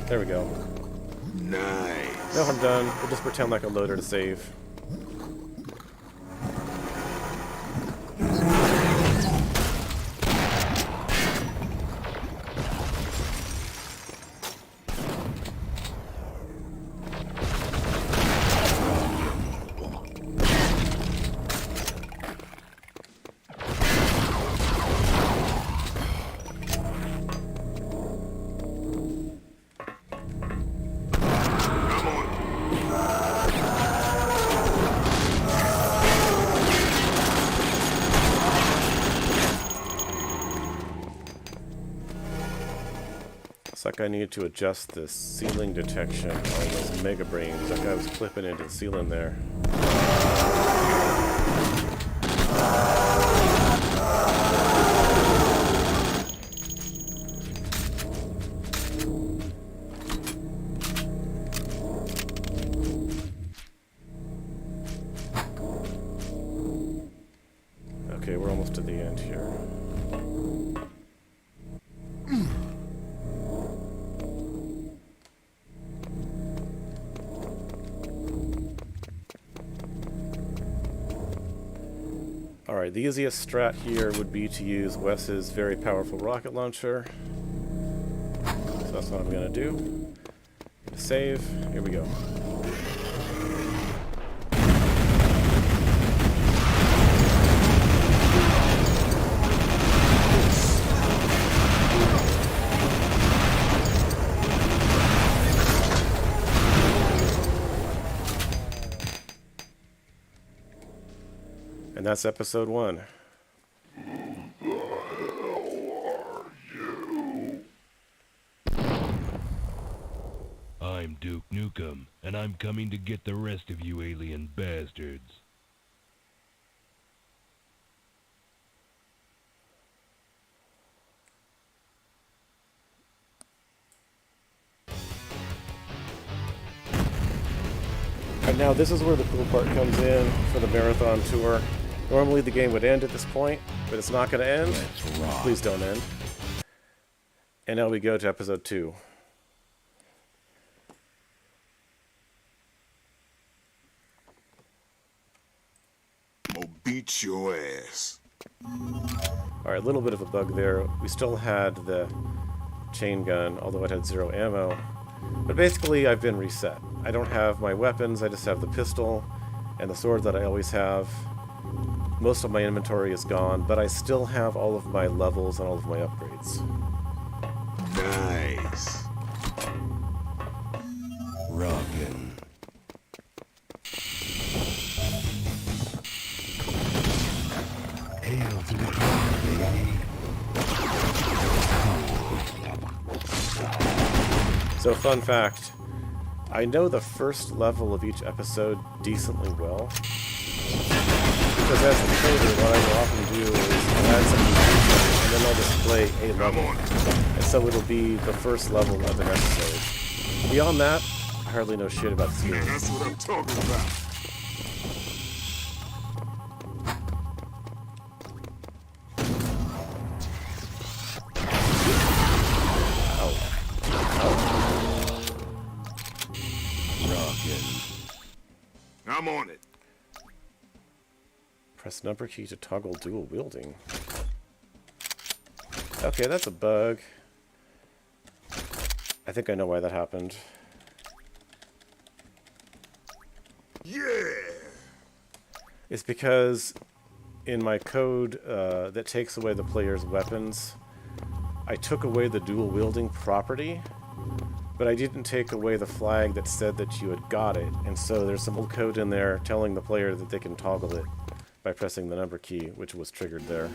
There we go. Nice. No, I'm done. We'll just pretend like a loader to save. like I need to adjust the ceiling detection on those mega brains. That guy was clipping into the ceiling there. Okay, we're almost to the end here. Alright, the easiest strat here would be to use Wes's very powerful rocket launcher. So that's what I'm going to do. Save. Here we go. And that's episode 1. I'm Duke Nukem, and I'm coming to get the rest of you alien bastards. And now this is where the cool part comes in for the marathon tour. Normally the game would end at this point, but it's not going to end. Please don't end. And now we go to episode 2. I'll beat your ass. Alright, a little bit of a bug there. We still had the chain gun, although it had 0 ammo. But basically I've been reset. I don't have my weapons, I just have the pistol and the sword that I always have. Most of my inventory is gone, but I still have all of my levels and all of my upgrades. Nice. Rockin'. Hail to the king, baby. So fun fact, I know the first level of each episode decently well. Because as the trader, what I will often do is add some and then I'll just play a level. And so it'll be the first level of an episode. Beyond that, I hardly know shit about the Man, series. that's what I'm talking about. I'm on it. Press number key to toggle dual wielding. Okay, that's a bug. I think I know why that happened. Yeah. It's because in my code that takes away the player's weapons, I took away the dual wielding property, but I didn't take away the flag that said that you had got it, and so there's some old code in there telling the player that they can toggle it by pressing the number key, which was triggered there.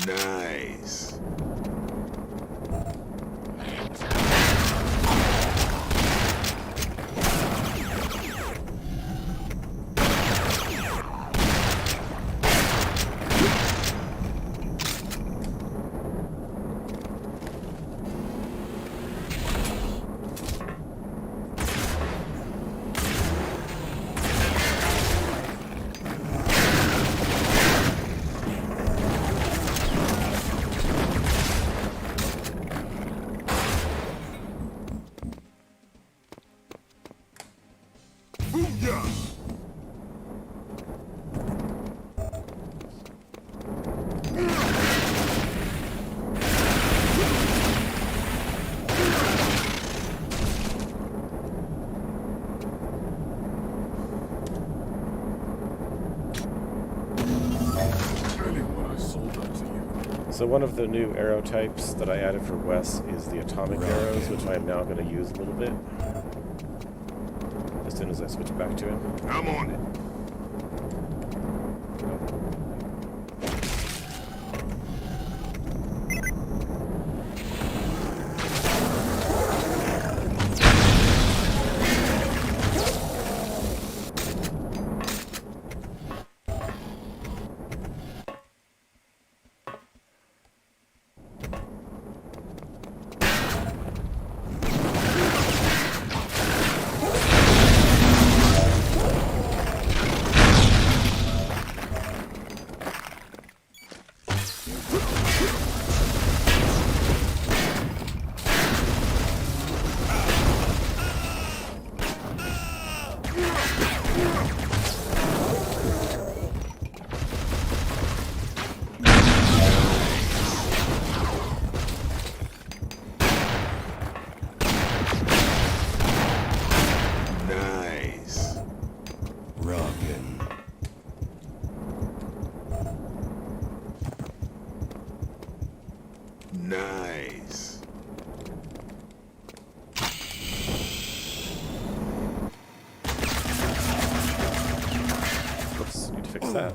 Nice. So one of the new arrow types that I added for Wes is the atomic arrows, which I am now going to use a little bit. As soon as I switch back to him. I'm on it. Nice. Rockin'. Nice. Oops, need to fix that.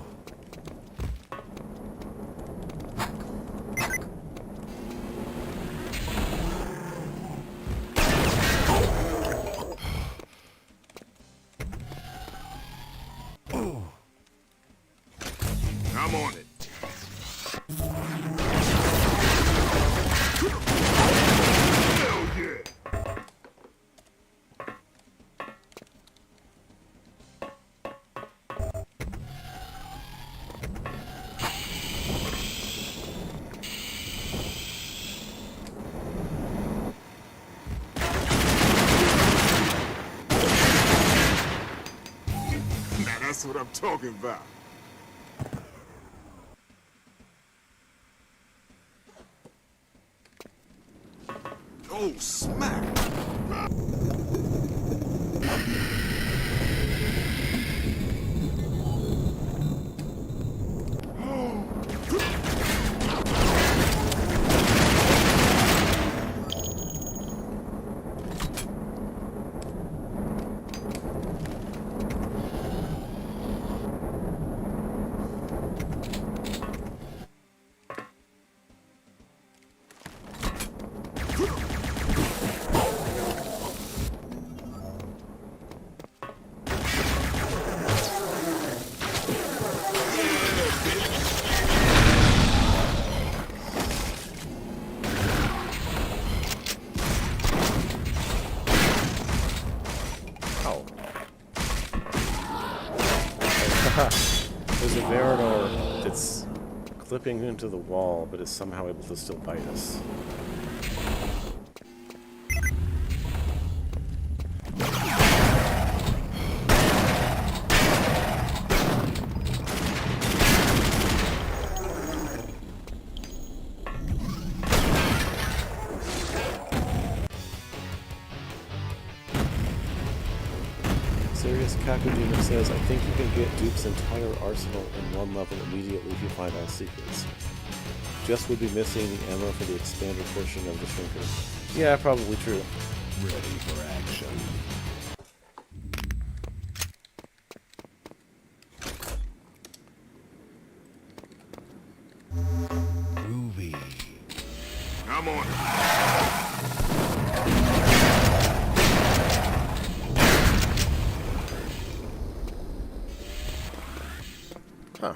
I'm on it. Hell yeah. Now that's what I'm talking about. Oh, smack! Ow. There's a Veranor that's clipping into the wall, but is somehow able to still bite us. Serious Kakudina says, I think you can get Duke's entire arsenal in one level immediately if you find all secrets. Just would be missing the ammo for the expander portion of the shrinker. Yeah, probably true. Ready for action. Groovy. I'm on it. Huh.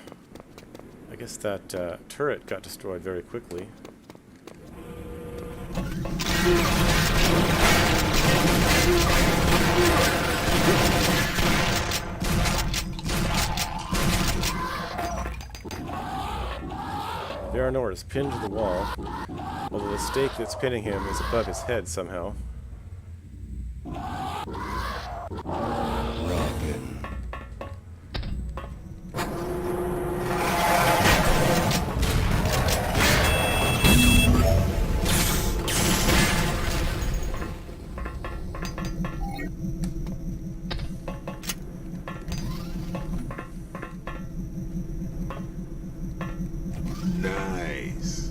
I guess that turret got destroyed very quickly. Veranor is pinned to the wall, although the stake that's pinning him is above his head somehow. Rockin'. Nice.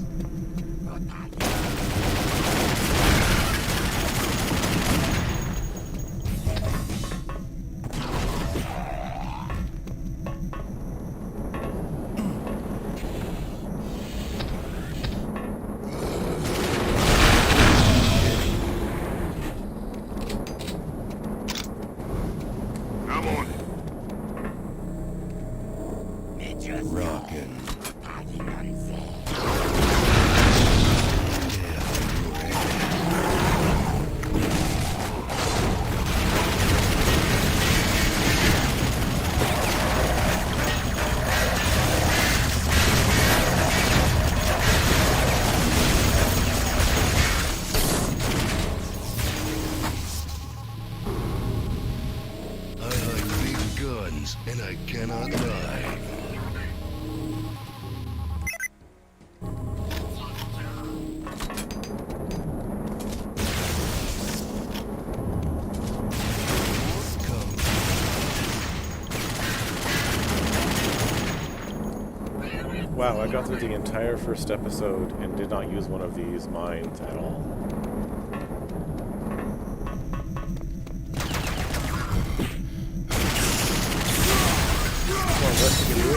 Wow, I got through the entire first episode and did not use one of these mines at all. Come on, Wes, you can do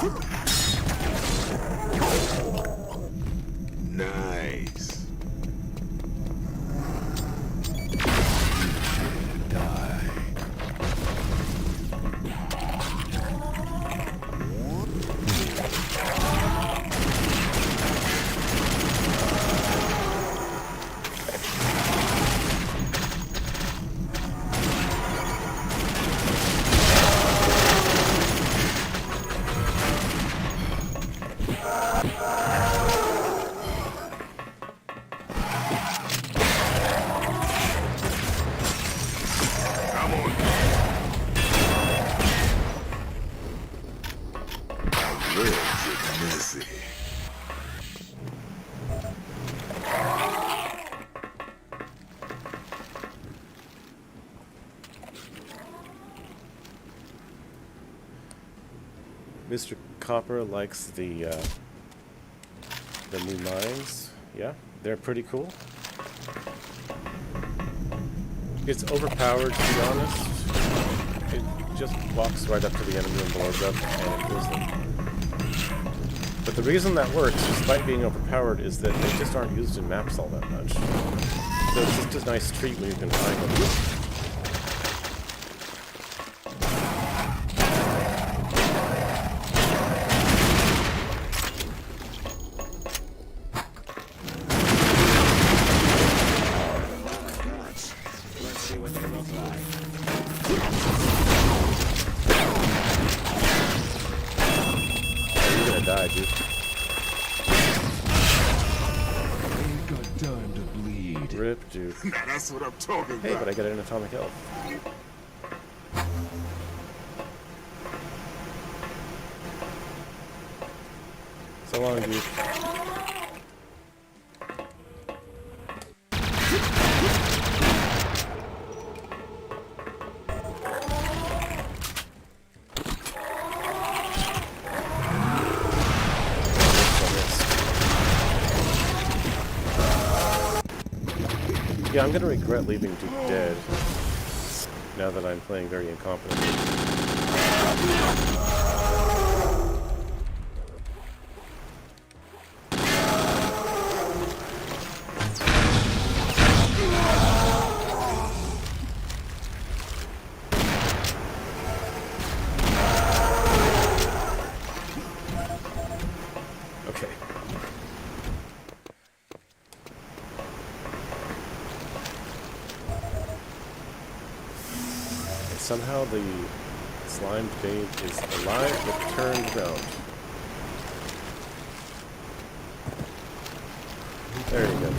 it. Nice. Mr. Copper likes the new mines. Yeah, they're pretty cool. It's overpowered, to be honest. It just walks right up to the enemy and blows up, and it kills them. But the reason that works, despite being overpowered, is that they just aren't used in maps all that much. So it's just a nice treat when you can find them. Die, dude. Ain't got time to bleed. Rip, dude. Now that's what I'm talking Hey, about. but I got an atomic health. So long, dude. Yeah, I'm gonna regret leaving Duke dead, now that I'm playing very incompetently. Okay. Somehow the slimed babe is alive but turned around. There you go.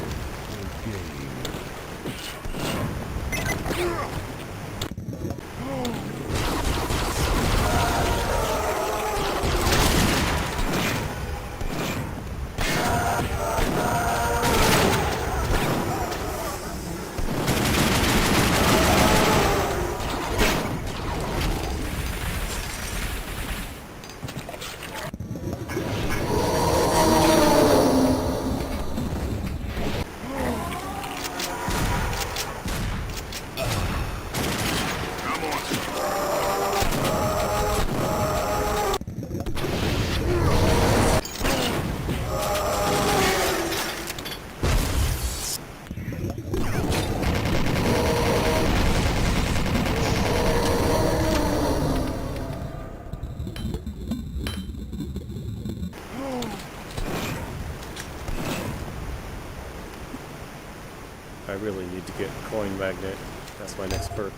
I really need to get Coin Magnet. That's my next perk.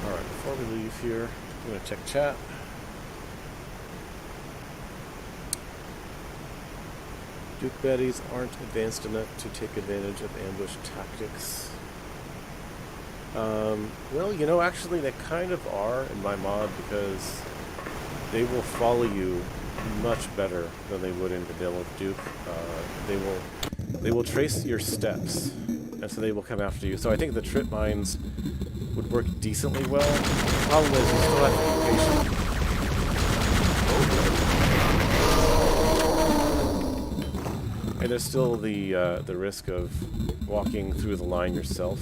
Alright, before we leave here, I'm going to check chat. Duke baddies aren't advanced enough to take advantage of ambush tactics. Well, you know, actually they kind of are in my mod because they will follow you much better than they would in vanilla with Duke. They will trace your steps, and so they will come after you. So I think the trip mines would work decently well. The problem is you still have to be patient. And there's still the risk of walking through the line yourself.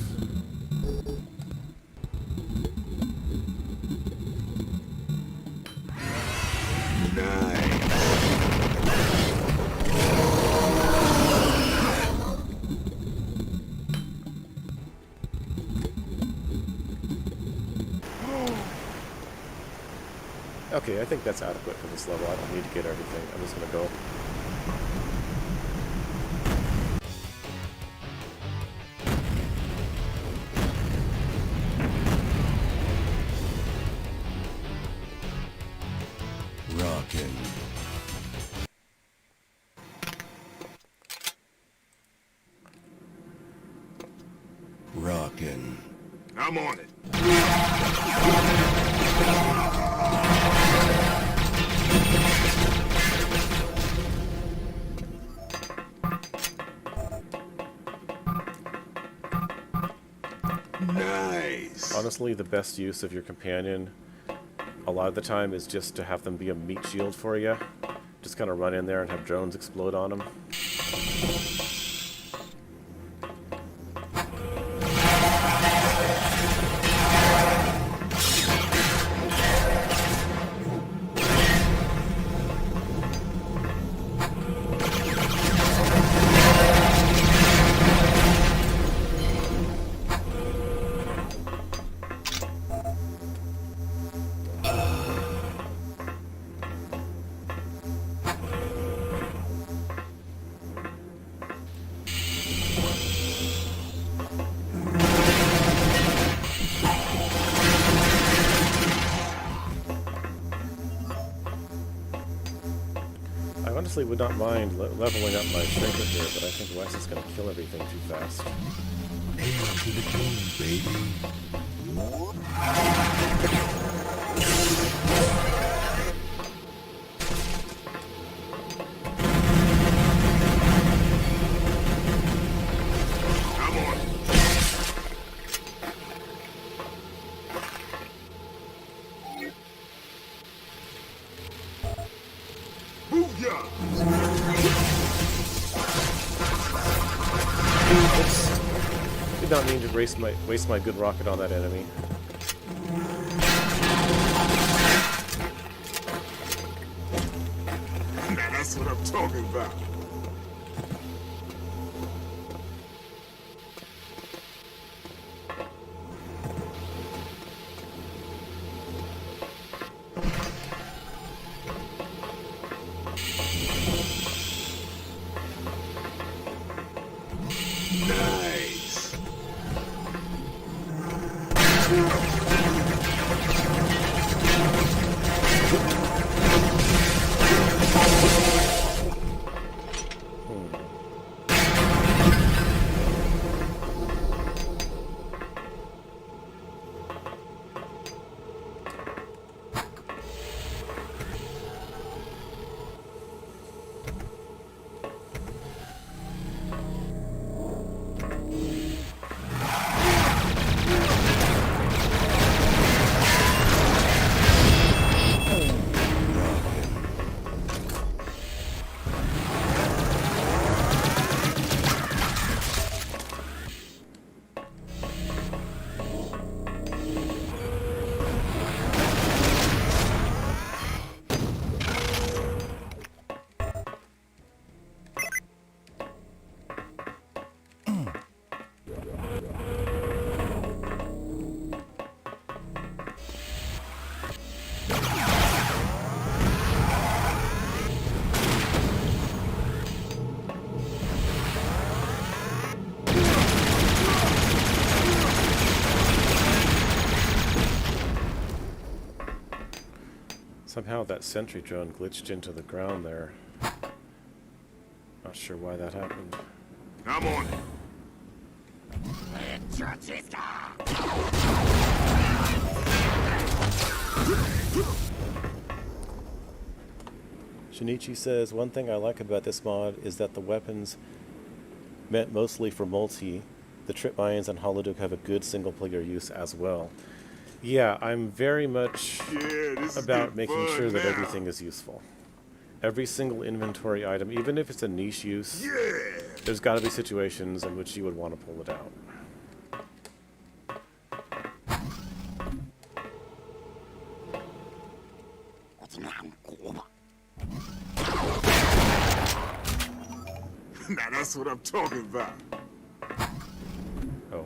Okay, I think that's adequate for this level. I don't need to get everything. I'm just gonna go. Rockin'. Rockin'. I'm on it. Nice. Honestly, the best use of your companion a lot of the time is just to have them be a meat shield for you. Just kind of run in there and have drones explode on them. I honestly would not mind leveling up my shrinker here, but I think Wes is going to kill everything too fast. Hail to the king, baby. I'm on it. Booyah! Oops. Did not mean to waste my good rocket on that enemy. Now that's what I'm talking about. Nice. Somehow that sentry drone glitched into the ground there. Not sure why that happened. I'm on it. Shinichi says, one thing I like about this mod is that the weapons meant mostly for multi, the trip mines and holoduke have a good single player use as well. Yeah, I'm very much about making sure that everything is useful. Every single inventory item, even if it's a niche use, there's got to be situations in which you would want to pull it out. Now that's what I'm talking about. Oh.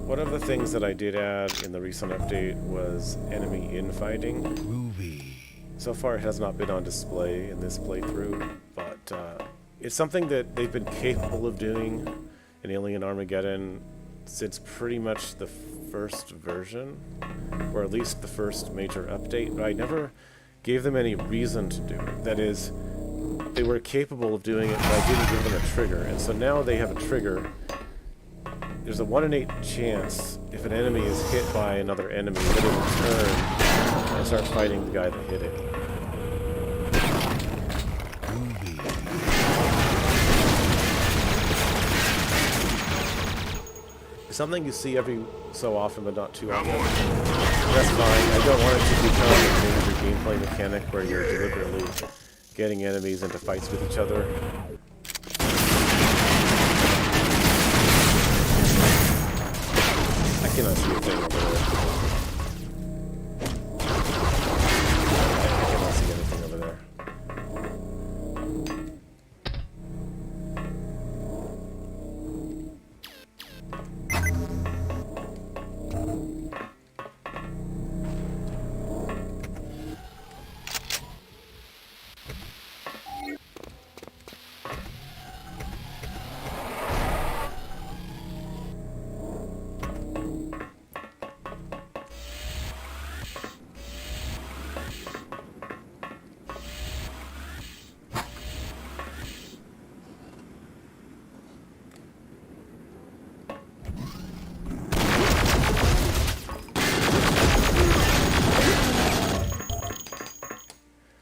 One of the things that I did add in the recent update was enemy infighting. Groovy. So far it has not been on display in this playthrough, but it's something that they've been capable of doing in Alien Armageddon since pretty much the first version, or at least the first major update, but I never gave them any reason to do it. That is, they were capable of doing it, but I didn't give them a trigger, and so now they have a trigger. There's a 1 in 8 chance if an enemy is hit by another enemy that it will turn and start fighting the guy that hit it. It's something you see every so often, but not too often. That's fine. I don't want it to become a major gameplay mechanic where you're deliberately getting enemies into fights with each other. I cannot see a thing over there. I cannot see anything over there.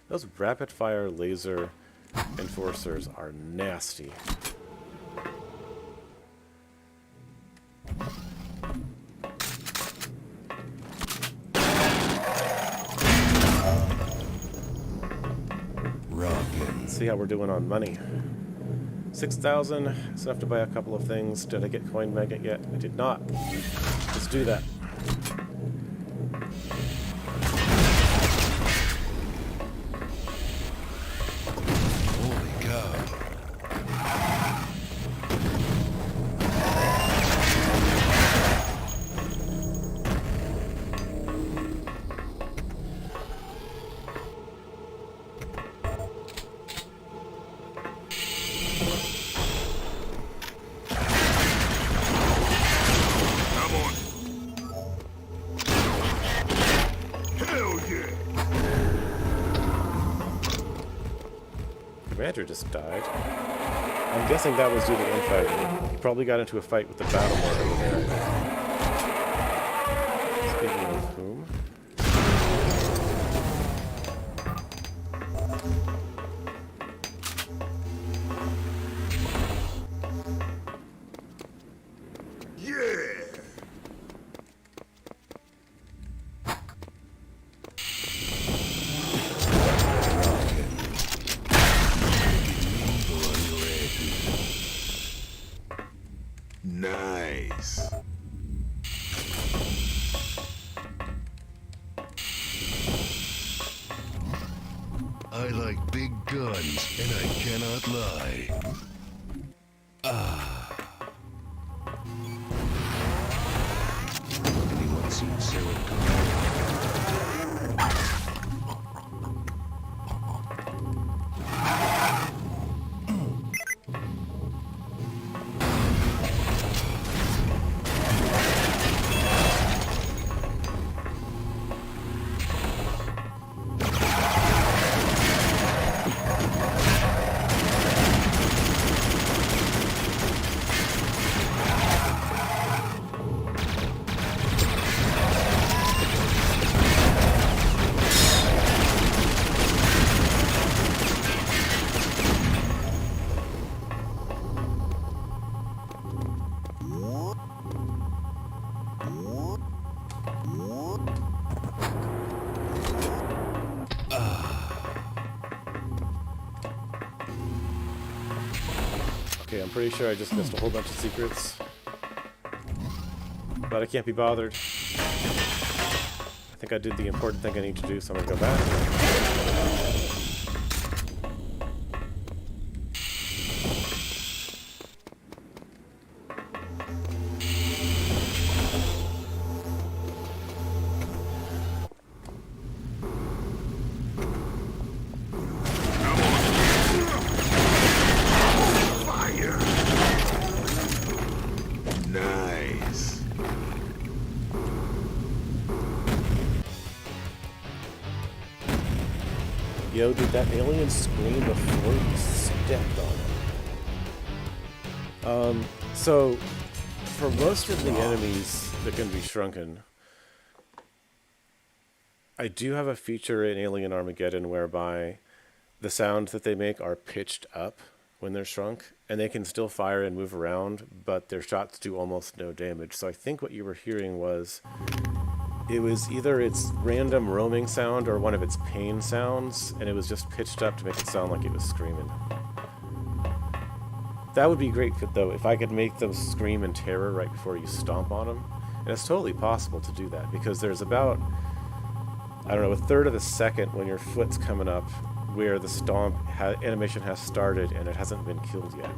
Those rapid-fire laser enforcers are nasty. Rockin'. Let's see how we're doing on money. 6,000. It's enough to buy a couple of things. Did I get coin magnet yet? I did not. Let's do that. Commander just died. I'm guessing that was due to infighting. He probably got into a fight with the battle lord over there. Speaking of whom? Nice. I like big guns, and I cannot lie. Anyone seen Sarah Connor? pretty sure I just missed a whole bunch of secrets. But I can't be bothered. I think I did the important thing I need to do, so I'm gonna go back. Fire! Nice. Yo, did that alien scream before you stepped on it? So, for most of the enemies that can be shrunken, I do have a feature in Alien Armageddon whereby the sounds that they make are pitched up when they're shrunk, and they can still fire and move around, but their shots do almost no damage. So I think what you were hearing was, it was either its random roaming sound or one of its pain sounds, and it was just pitched up to make it sound like it was screaming. That would be great, though, if I could make them scream in terror right before you stomp on them. And it's totally possible to do that, because there's about, I don't know, a third of a second when your foot's coming up where the stomp animation has started and it hasn't been killed yet.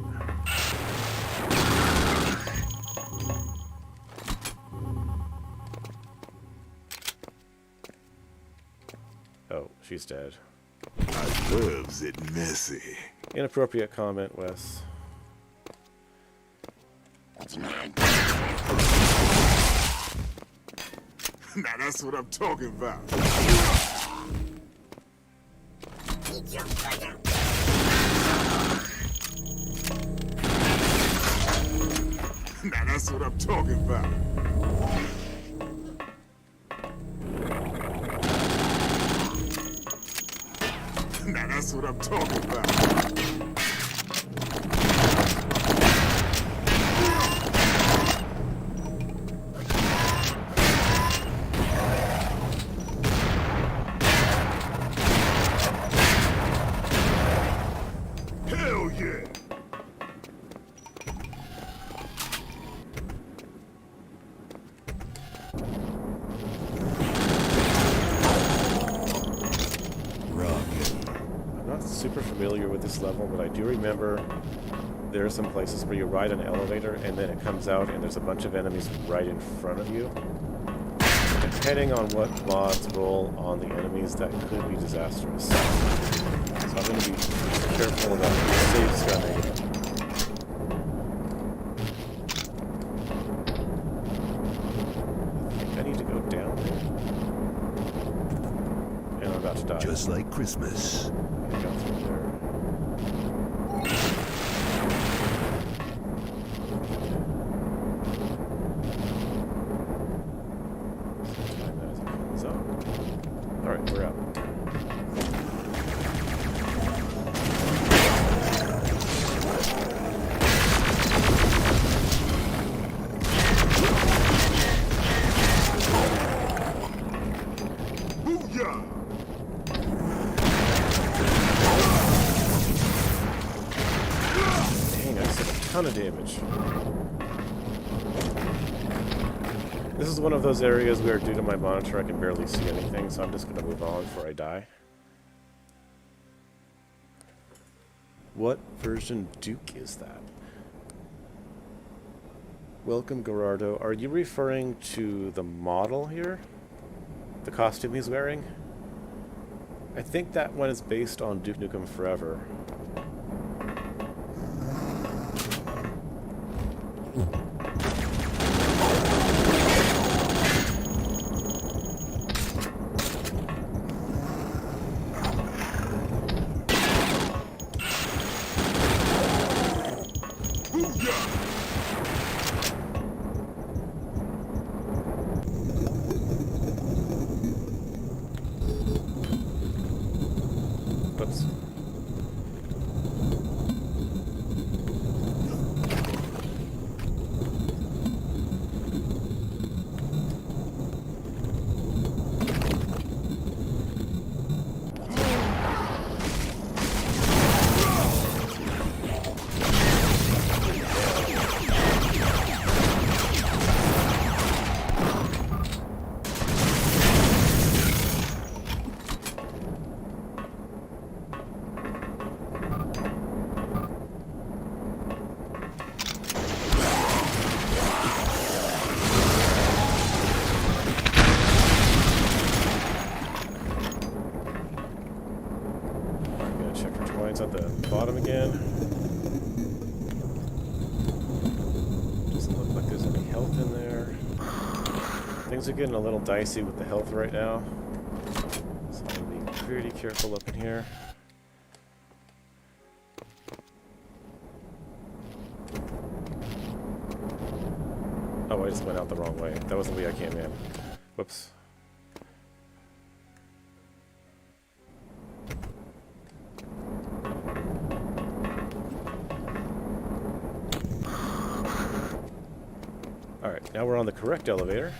Oh, she's dead. I loves it messy. Inappropriate comment, Wes. Now that's what I'm talking about. Now that's what I'm talking about. Now that's what I'm talking about. Hell yeah! I'm not super familiar with this level, but I do remember there are some places where you ride an elevator and then it comes out and there's a bunch of enemies right in front of you. Depending on what mods roll on the enemies, that could be disastrous. So I'm going to be careful about safe scumming. I think I need to go down there. And I'm about to die. Just like Christmas. I got through there. Time that as it comes up. Alright, we're out. Booyah! Dang, I just did a ton of damage. This is one of those areas where, due to my monitor, I can barely see anything, so I'm just going to move on before I die. What version Duke is that? Welcome, Gerardo. Are you referring to the model here? The costume he's wearing? I think that one is based on Duke Nukem Forever. Oops. the bottom again. Doesn't look like there's any health in there. Things are getting a little dicey with the health right now. So I'm going to be pretty careful up in here. Oh, I just went out the wrong way. That was the way I came in. Whoops. Alright, now we're on the correct elevator.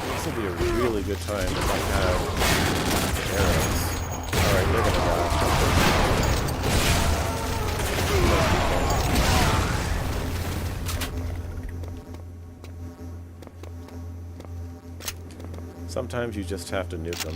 This will be a really good time if I have arrows. Alright, they're gonna die. Sometimes you just have to nuke them.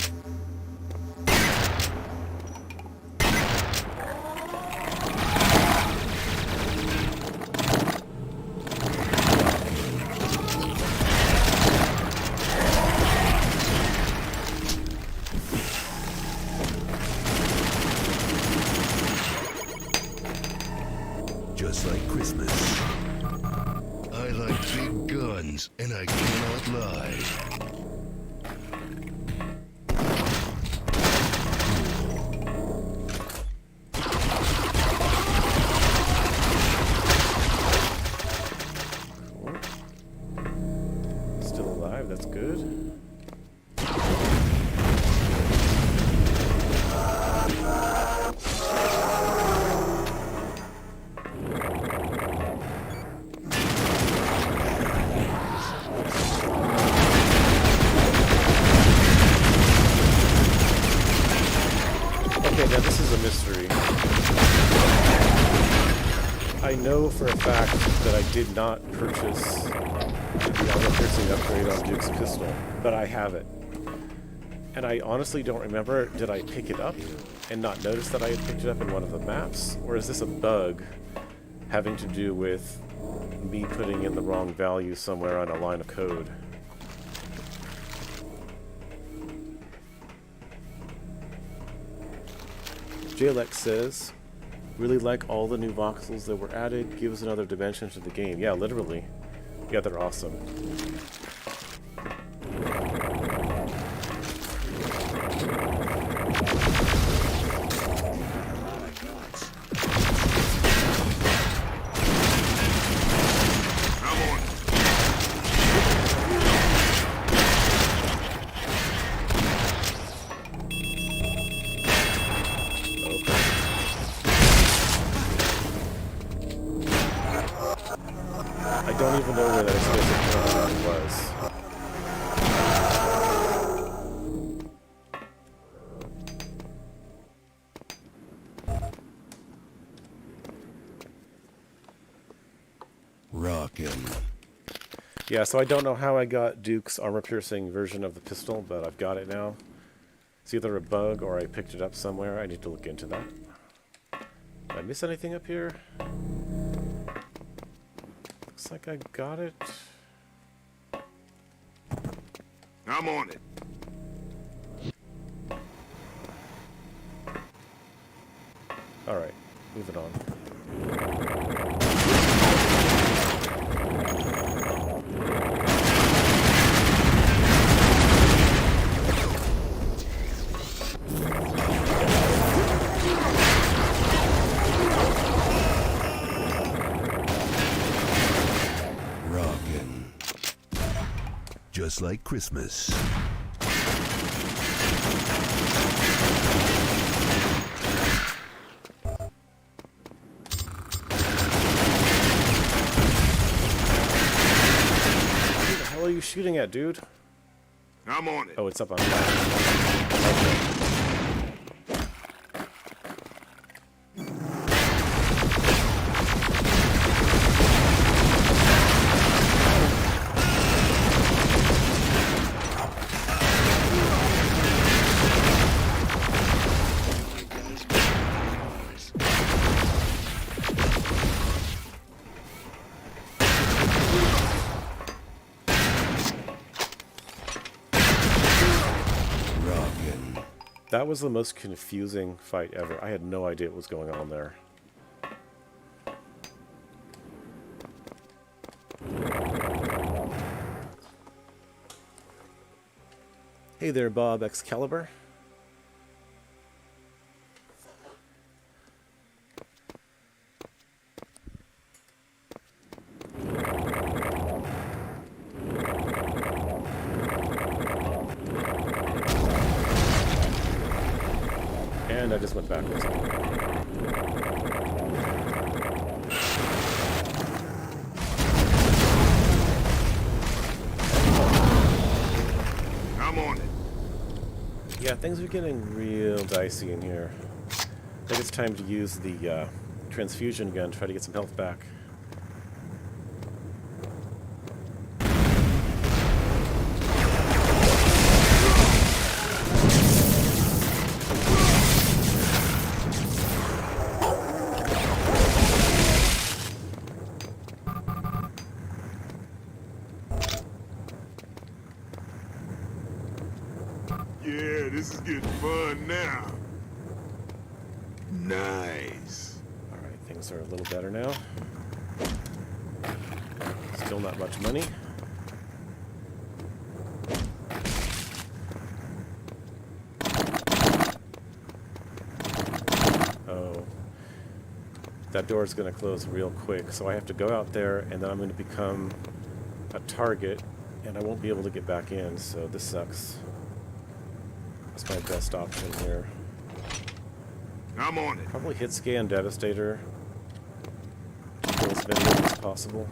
Just like Christmas. I like big guns, and I cannot lie. Still alive, that's good. Okay, now this is a mystery. I know for a fact that I did not purchase the armor-piercing upgrade on Duke's pistol, but I have it. And I honestly don't remember, did I pick it up and not notice that I had picked it up in one of the maps? Or is this a bug having to do with me putting in the wrong value somewhere on a line of code? JLX says, really like all the new voxels that were added, gives another dimension to the game. Yeah, literally. Yeah, they're awesome. I don't even know where that explosive grenade was. Rockin'. Yeah, so I don't know how I got Duke's armor-piercing version of the pistol, but I've got it now. It's either a bug or I picked it up somewhere. I need to look into that. Did I miss anything up here? Looks like I got it. I'm on it. Alright, moving on. Rockin'. Just like Christmas. Who the hell are you shooting at, dude? I'm on it. Oh, it's up on top. Okay. That was the most confusing fight ever. I had no idea what was going on there. Hey there, Bob Excalibur. And I just went backwards. I'm on it. Yeah, things are getting real dicey in here. I think it's time to use the transfusion gun, try to get some health back. Yeah, this is getting fun now. Nice. Alright, things are a little better now. Still not much money. Oh. That door is going to close real quick, so I have to go out there, and then I'm going to become a target, and I won't be able to get back in, so this sucks. That's my best option here. I'm on it. Probably hit scan Devastator. Kill as many of them as possible.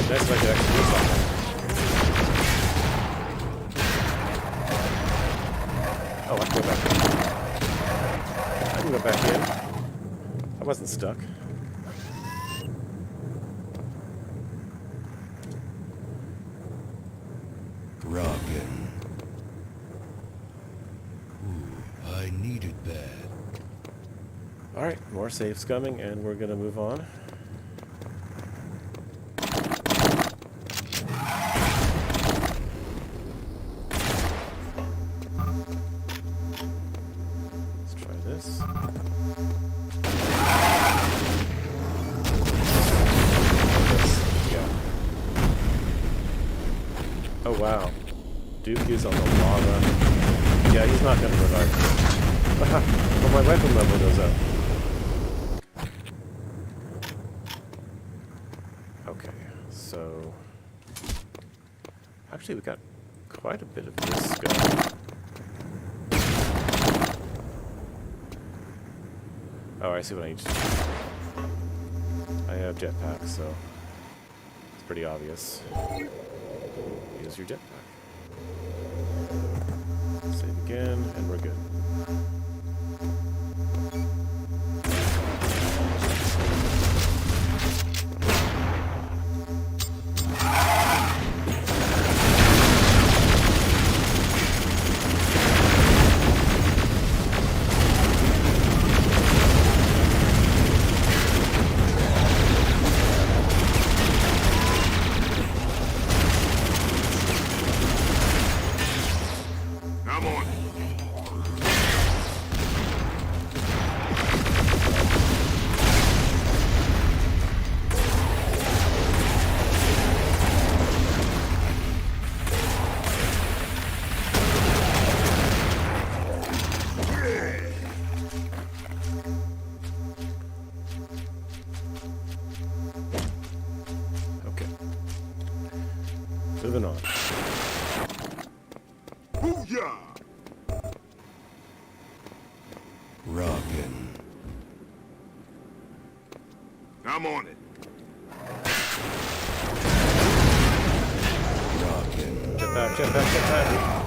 Nice if I could actually do something. Oh, I can go back in. I can go back in. I wasn't stuck. Rockin'. Ooh, I need it bad. Alright, more saves coming, and we're gonna move on. Let's try this. Yeah. Oh wow. Dooku's on the lava. Yeah, he's not gonna revive me. Well, my weapon level goes up. Okay, so... Actually, we got quite a bit of this going. Oh, I see what I need to do. I have jetpacks, so it's pretty obvious. Use your jetpack. Save again, and we're good. I'm on it. Okay. Moving on. Booyah! Rockin'. I'm on it. Rockin'. Jetpack, jetpack, jetpack.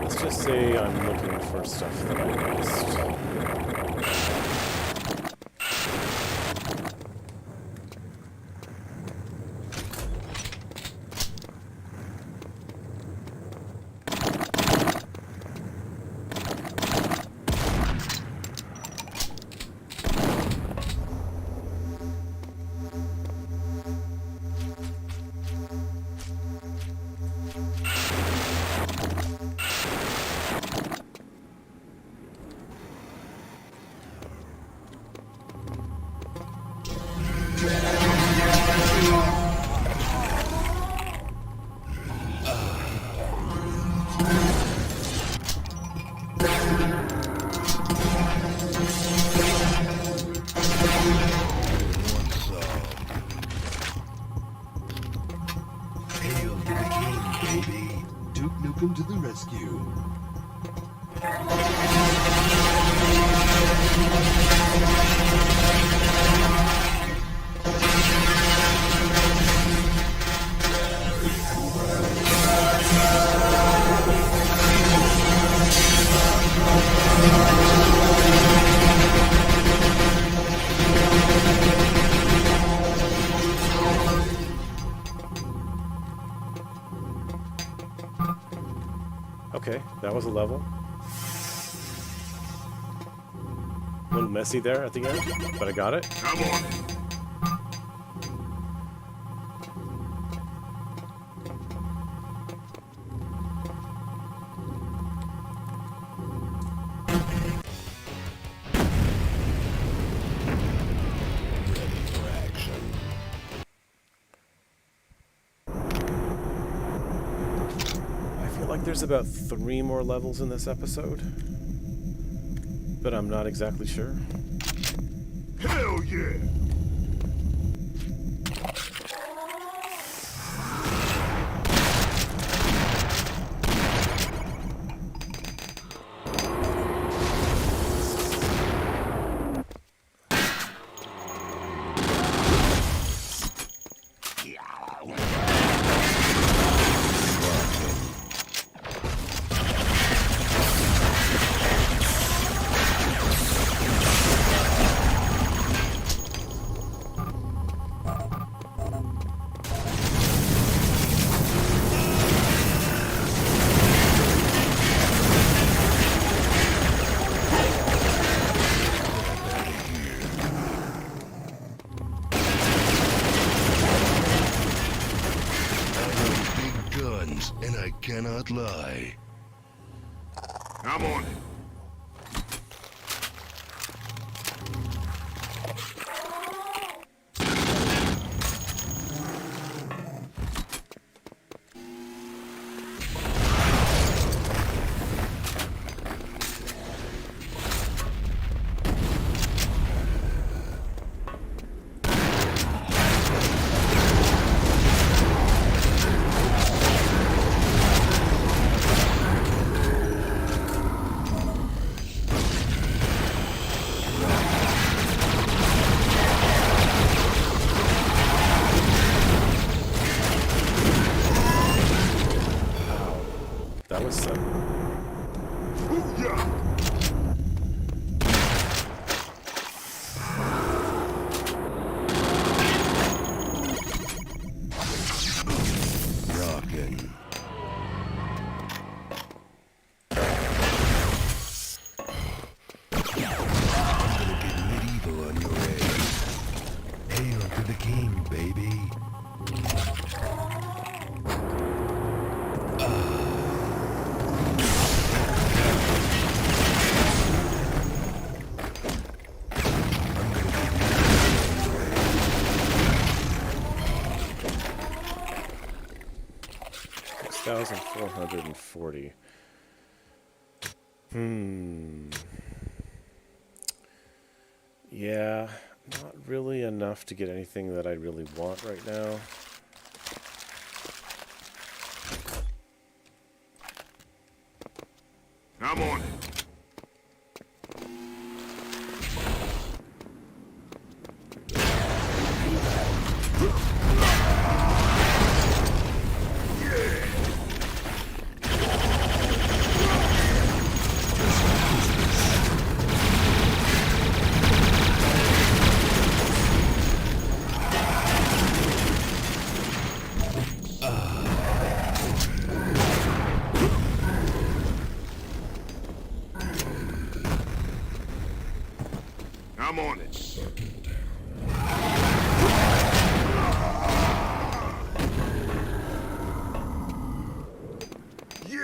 Let's just say I'm looking for stuff that I missed. Hail to the king, baby. Danukem to the rescue. Okay, that was a level. A little messy there at the end, but I got it. I'm on it. Ready for action. I feel like there's about 3 more levels in this episode, but I'm not exactly sure. Hell yeah! And I cannot lie. I'm on it. That was some. Booyah! Rockin'. I'm gonna get medieval on your ass. Hail to the king, baby. $1,440. Yeah, not really enough to get anything that I really want right now. I'm on it. I'm on it. Yeah!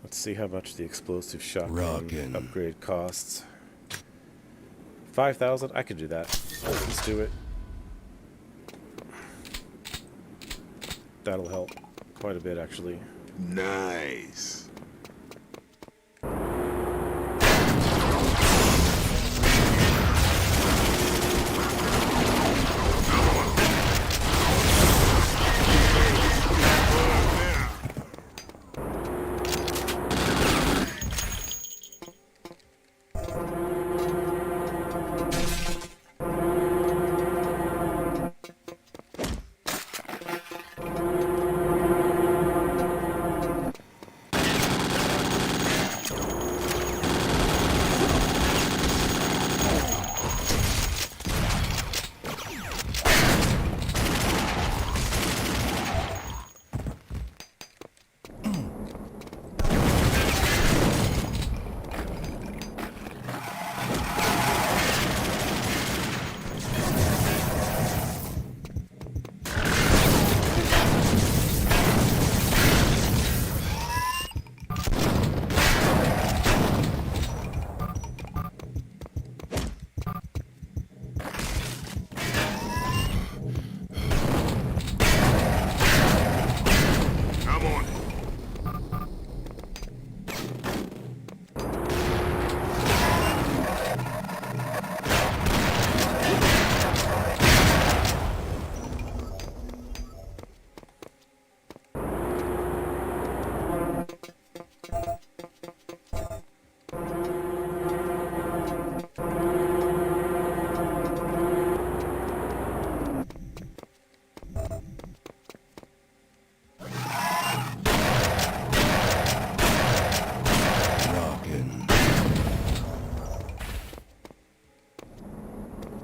Let's see how much the explosive shotgun Rockin'. upgrade costs. 5,000? I could do that. Let's do it. That'll help quite a bit, actually. Nice.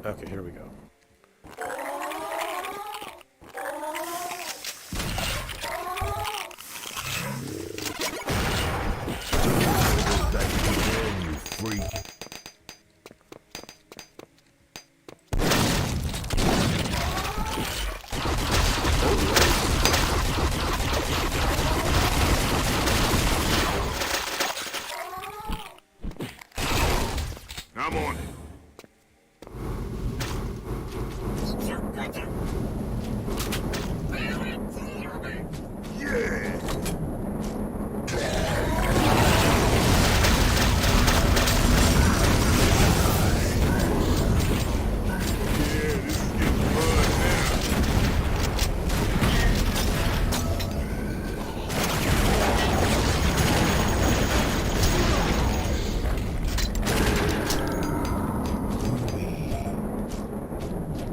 Okay, here we go. You freak. I'm on it. Yeah!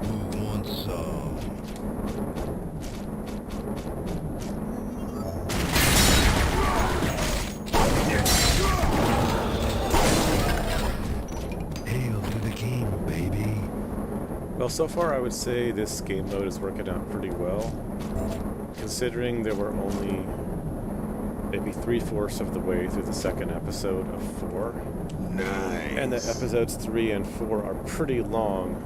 Who wants some? Hail to the king, baby. Well, so far I would say this game mode is working out pretty well, considering there were only maybe 3/4 of the way through the second episode of 4, Nice. and that episodes 3 and 4 are pretty long.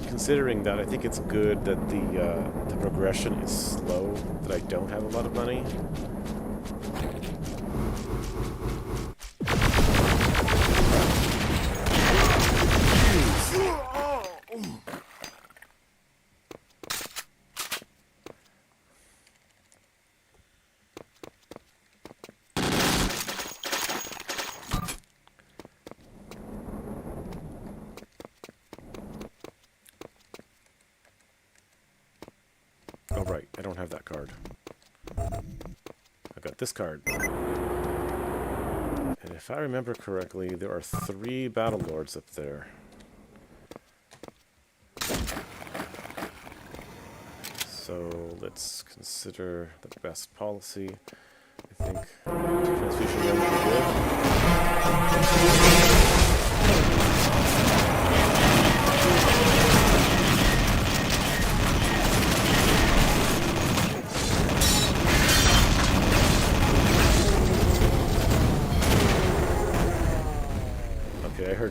Considering that, I think it's good that the progression is slow, that I don't have a lot of money. Oh right, I don't have that card. I've got this card. And if I remember correctly, there are 3 Battle Lords up there. So let's consider the best policy. I think transfusion run would be good.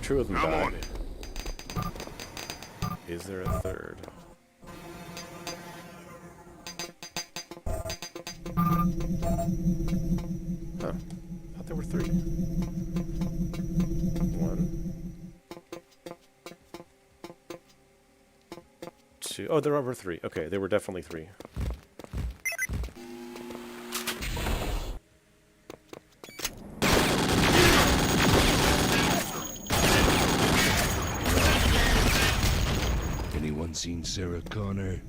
two of them I'm back. on it. Is there a third? Huh. I thought there were three. One. Two. Oh, there were three. Okay, there were definitely three. Anyone seen Sarah Connor?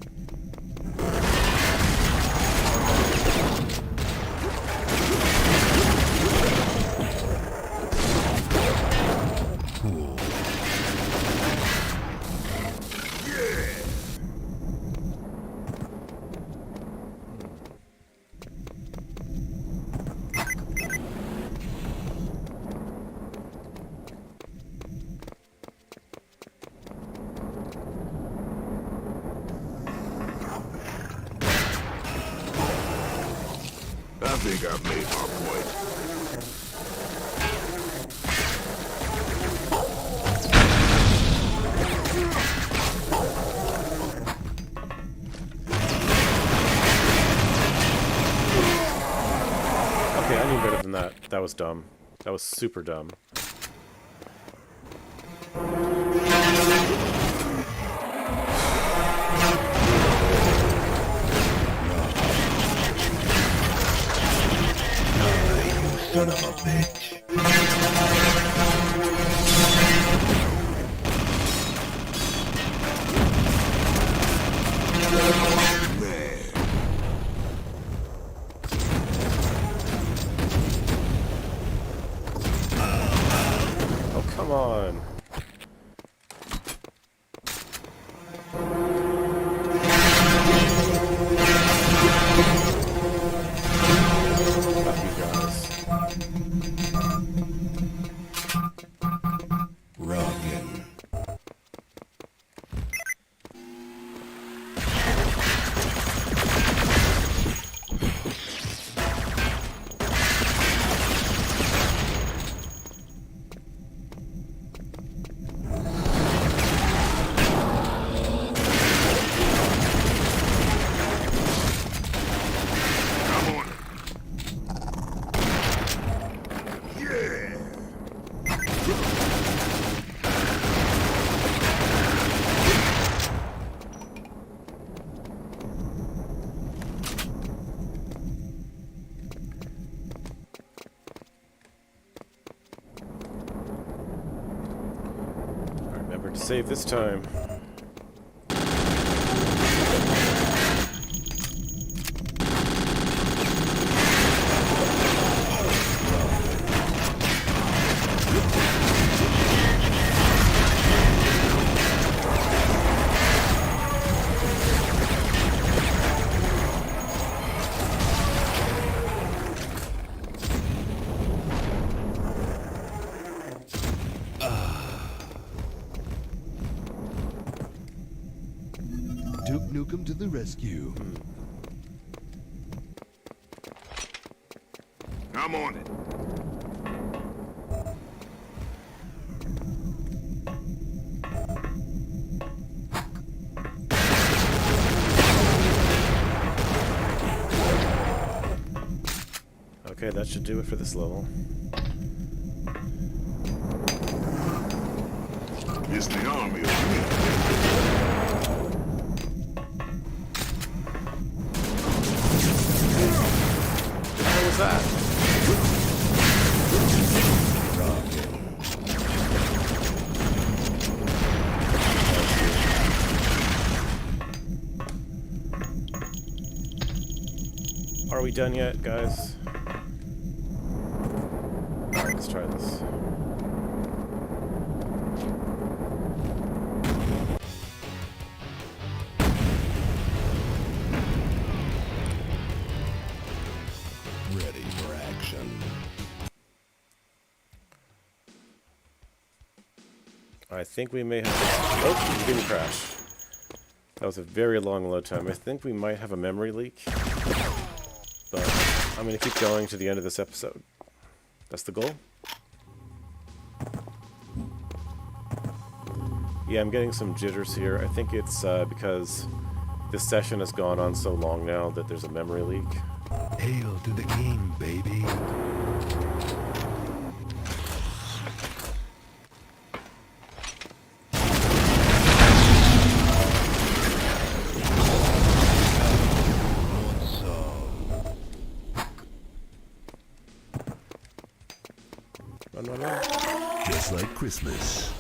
Cool. I think I've made my point. Okay, I knew better than that. That was dumb. That was super dumb. Son of a bitch. Oh, come on. Fuck you guys. Rockin'. I'm on it. Yeah. I remember to save this time. Duke Nukem to the rescue. I'm on it. Okay, that should do it for this level. It's the army of men. What the hell was that? Are we done yet, guys? Alright, let's try this. Ready for action. I think we may have... Oh, didn't crash. That was a very long load time. I think we might have a memory leak. But I'm going to keep going to the end of this episode. That's the goal. Yeah, I'm getting some jitters here. I think it's because this session has gone on so long now that there's a memory leak. Hail to the king, baby. Run, run, run. Just like Christmas.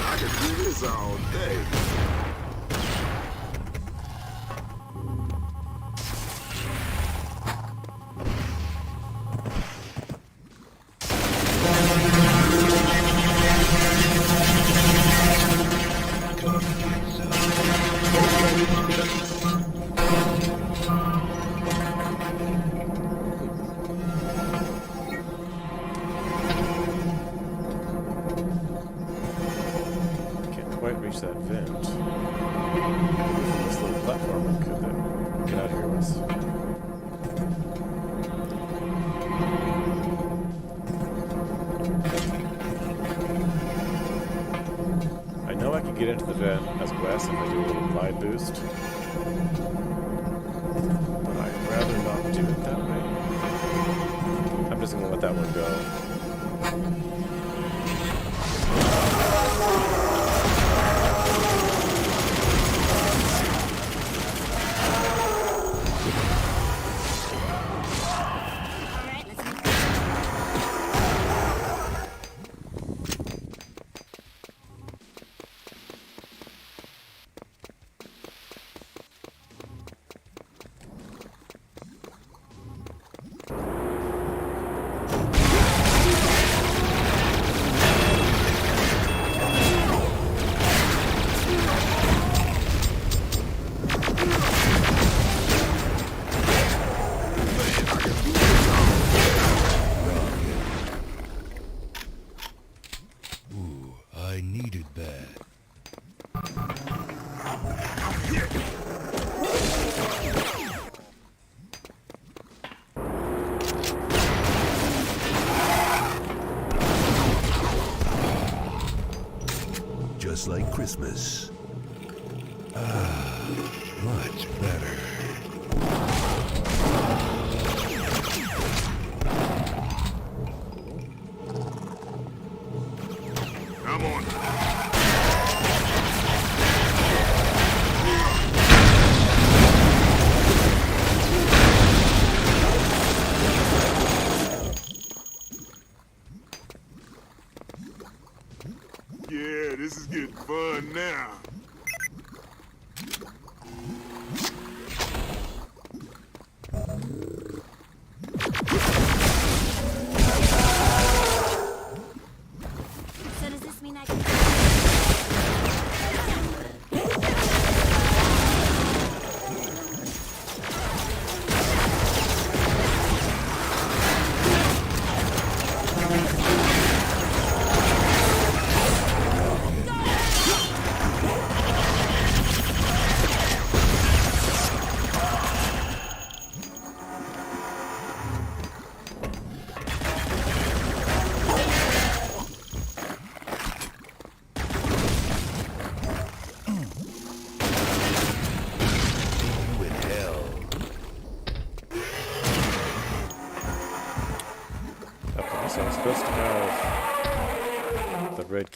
I could do this all day. Can't quite reach that vent. This little platform could get out here with us. I know I can get into the vent as Wes if I do a little glide boost. But I'd rather not do it that way. I'm just gonna let that one go. Alright, let's make Ooh, I needed that. Just like Christmas. Ah, much better. Come on. Yeah, this is getting fun now. So does this mean I can...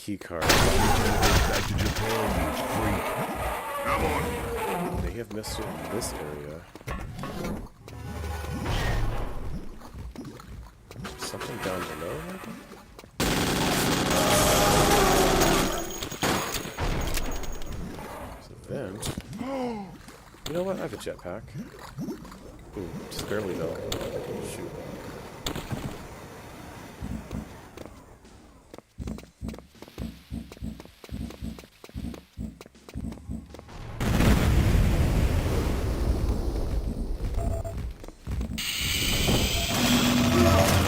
key card. Back to Japan, you freak. Come on. They have missed it in this area. Something down below, maybe? So then... You know what? I have a jetpack. Ooh, just barely though. Shoot.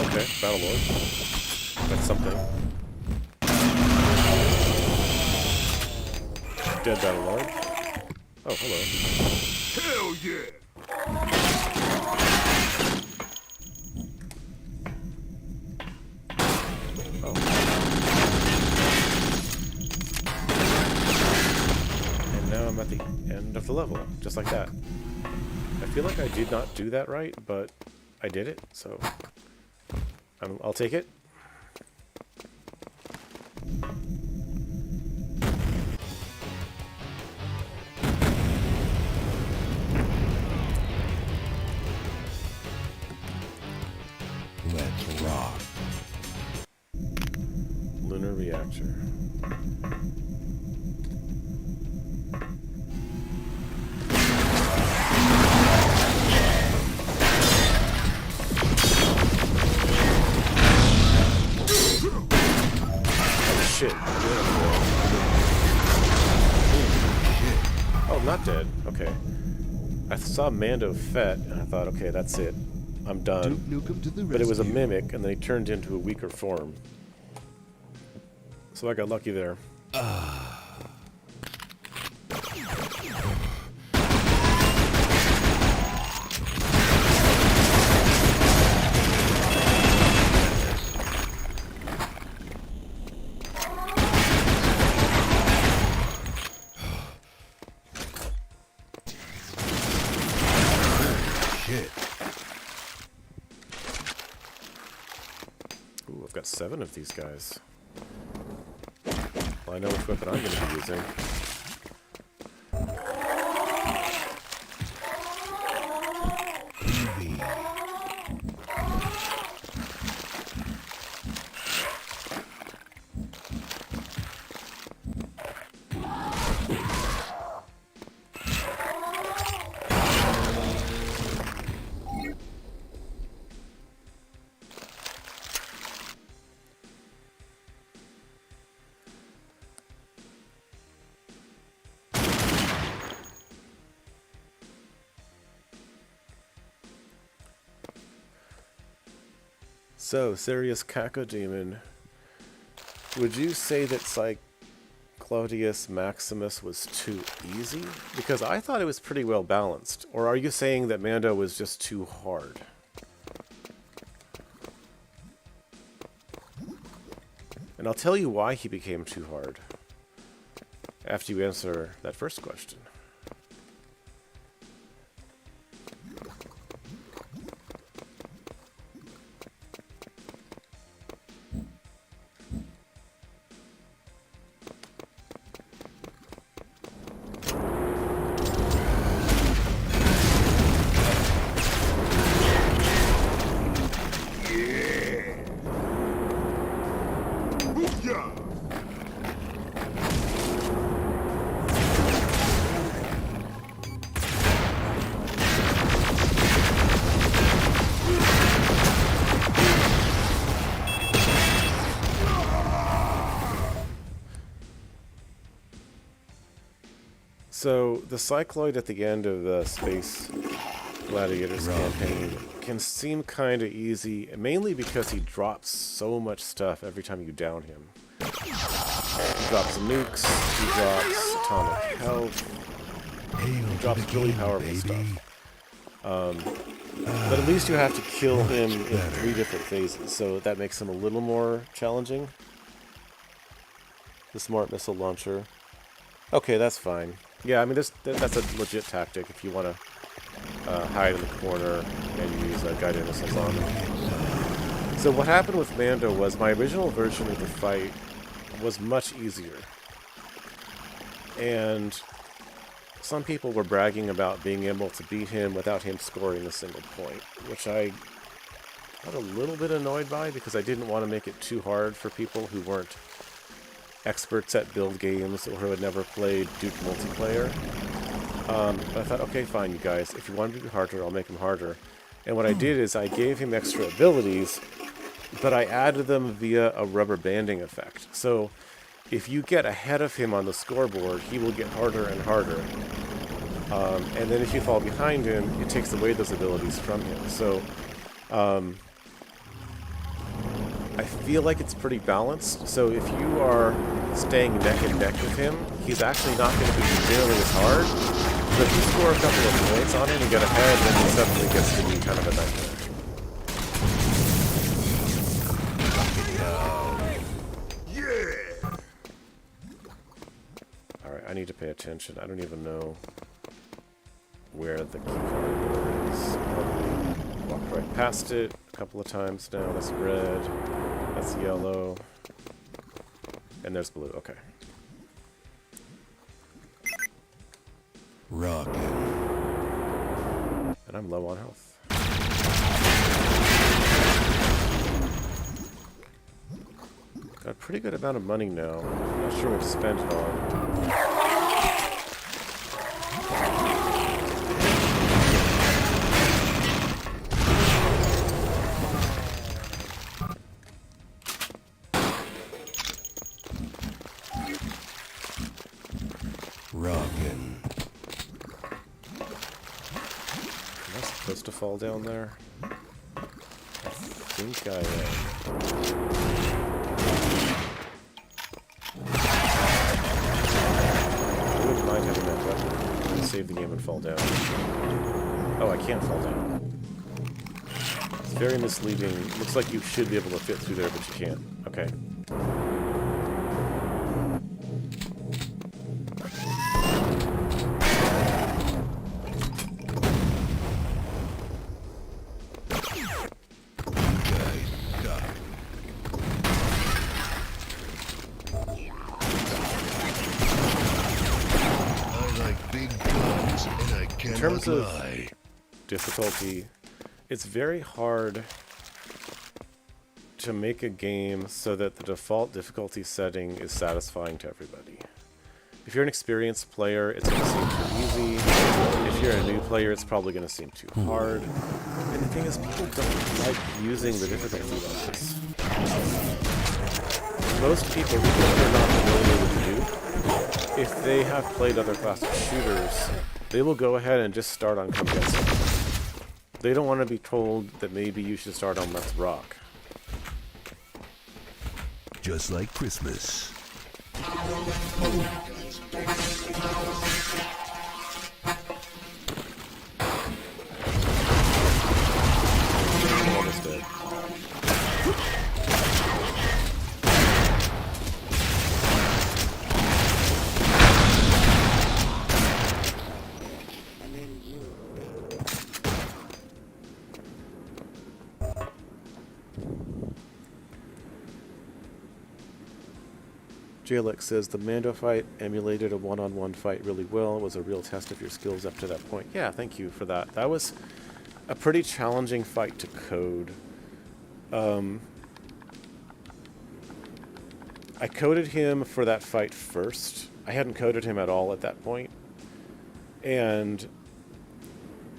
Okay, Battle Lord. That's something. Dead Battle Lord. Oh, hello. Hell yeah. Oh. And now I'm at the end of the level, just like that. I feel like I did not do that right, but I did it, so I'll take it. Let's rock. Lunar reactor. Oh shit. Oh, not dead. Okay. I saw Mando Fett and I thought, okay, that's it. I'm done. Danukem to the rescue. But it was a mimic, and then he turned into a weaker form. So I got lucky there. Shit. Ooh, I've got 7 of these guys. Well, I know which weapon I'm going to be using. So, Sirius Cacodemon, would you say that Cyclodius Maximus was too easy? Because I thought it was pretty well balanced. Or are you saying that Mando was just too hard? And I'll tell you why he became too hard after you answer that first question. Yeah. So, the Cycloid at the end of the Space Gladiators campaign can seem kind of easy, mainly because he drops so much stuff every time you down him. He drops nukes, he drops atomic health, he drops really powerful stuff. But at least you have to kill him in 3 different phases, so that makes him a little more challenging. The Smart Missile Launcher. Okay, that's fine. Yeah, I mean, that's a legit tactic if you want to hide in the corner and use guided missiles on them. So what happened with Mando was my original version of the fight was much easier. And some people were bragging about being able to beat him without him scoring a single point, which I got a little bit annoyed by because I didn't want to make it too hard for people who weren't experts at build games or who had never played Duke multiplayer. But I thought, okay, fine, you guys. If you want him to be harder, I'll make him harder. And what I did is I gave him extra abilities, but I added them via a rubber banding effect. So if you get ahead of him on the scoreboard, he will get harder and harder. And then if you fall behind him, it takes away those abilities from him. So I feel like it's pretty balanced. So if you are staying neck and neck with him, he's actually not going to be nearly as hard. But if you score a couple of points on him and get ahead, then he suddenly gets to be kind of a nightmare. Alright, I need to pay attention. I don't even know where the key card is. Probably walked right past it a couple of times now. That's red. That's yellow. And there's blue. Okay. Rockin'. And I'm low on health. Got a pretty good amount of money now. Not sure what to spend it on. Rockin'. Am I supposed to fall down there? I think I am. I wouldn't mind having that weapon. I'm gonna save the game and fall down. Oh, I can't fall down. It's very misleading. Looks like you should be able to fit through there, but you can't. Okay. In terms of difficulty, it's very hard to make a game so that the default difficulty setting is satisfying to everybody. If you're an experienced player, it's going to seem too easy. If you're a new player, it's probably going to seem too hard. And the thing is, people don't like using the difficulty levels. Most people, even if they're not familiar with Duke, if they have played other classic shooters, they will go ahead and just start on Come Get Some. They don't want to be told that maybe you should start on Let's Rock. Just like Christmas. I'm almost dead. JLX says, the Mando fight emulated a one-on-one fight really well. It was a real test of your skills up to that point. Yeah, thank you for that. That was a pretty challenging fight to code. I coded him for that fight first. I hadn't coded him at all at that point. And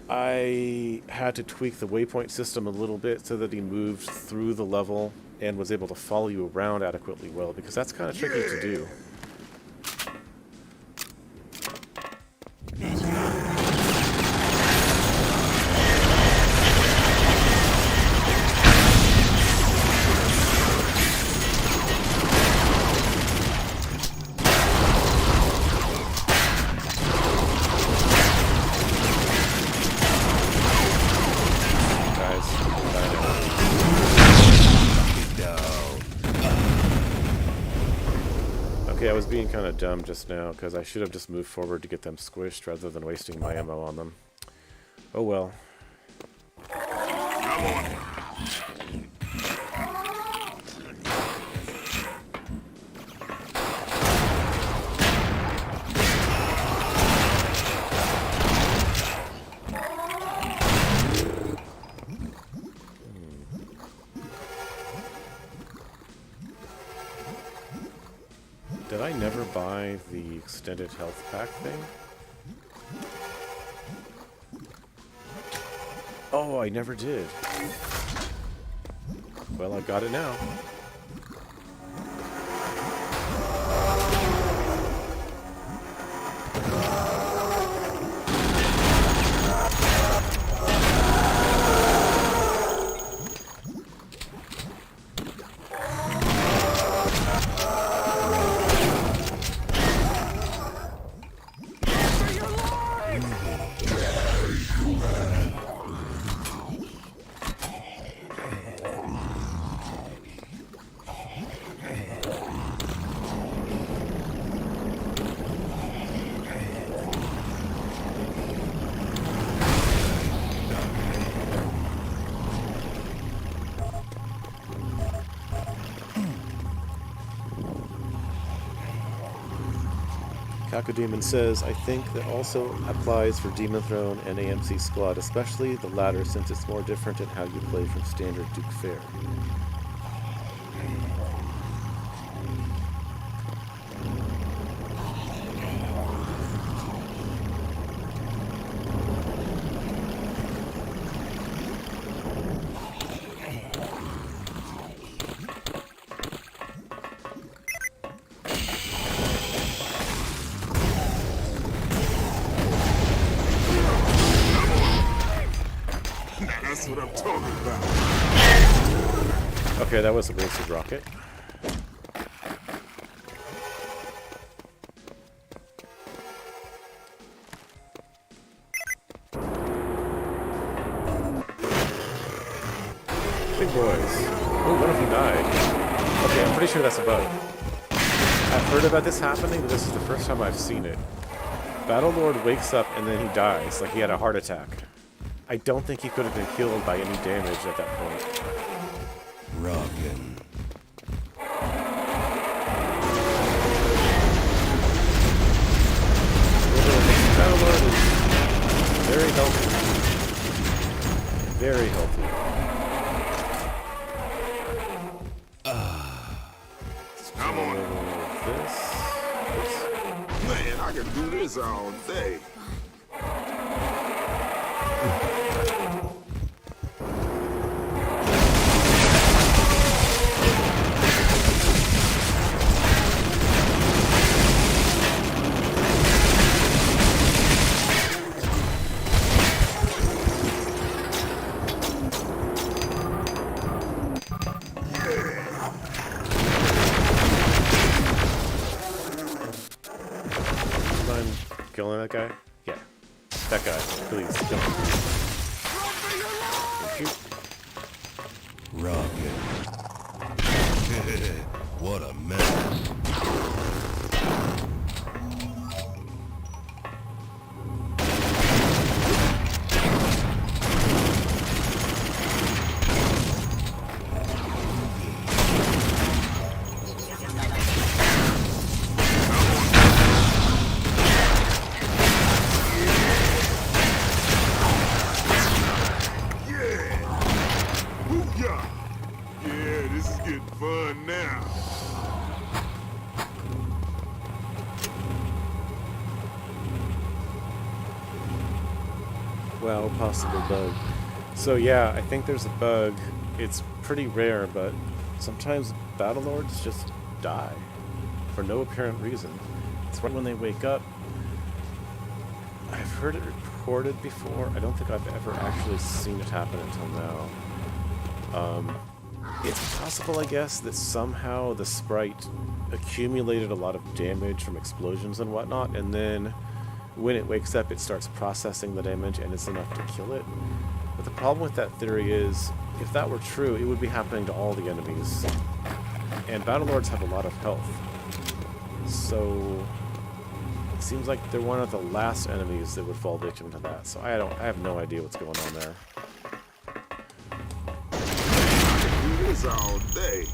I had to tweak the waypoint system a little bit so that he moved through the level and was able to follow you around adequately well, because that's kind of tricky to do. Okay, I was being kind of dumb just now, because I should have just moved forward to get them squished rather than wasting my ammo on them. Oh well. Come on. buy the extended health pack thing? Oh, I never did. Well, I got it now. Demon says, I think that also applies for Demon Throne and AMC Squad, especially the latter since it's more different in how you play from standard Duke Fare. That's what I'm talking about. Okay, that was a wasted rocket. Big boys. Oh, one of them died. Okay, I'm pretty sure that's a bug. I've heard about this happening, but this is the first time I've seen it. Battlelord wakes up and then he dies, like he had a heart attack. I don't think he could have been killed by any damage at that point. Rockin'. Battlelord is very healthy. Very healthy. Come on. This. Man, I can do this all day. Killing that guy? Yeah. That guy. Please, kill him. Thank you. Rockin'. What a mess. Yeah, this is getting fun now. Well, possible bug. So yeah, I think there's a bug. It's pretty rare, but sometimes Battlelords just die for no apparent reason. It's right when they wake up. I've heard it reported before. I don't think I've ever actually seen it happen until now. It's possible, I guess, that somehow the sprite accumulated a lot of damage from explosions and whatnot, and then when it wakes up, it starts processing the damage, and it's enough to kill it. But the problem with that theory is, if that were true, it would be happening to all the enemies. And Battlelords have a lot of health. So it seems like they're one of the last enemies that would fall victim to that. So I have no idea what's going on there. Do this all day.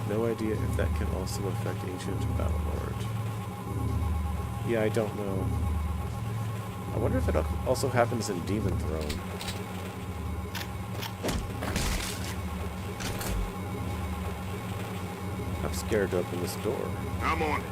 No idea if can also affect Ancient Battlelord. Yeah, I don't know. I wonder if it also happens in Demon Throne. I'm scared to open this door. I'm on it.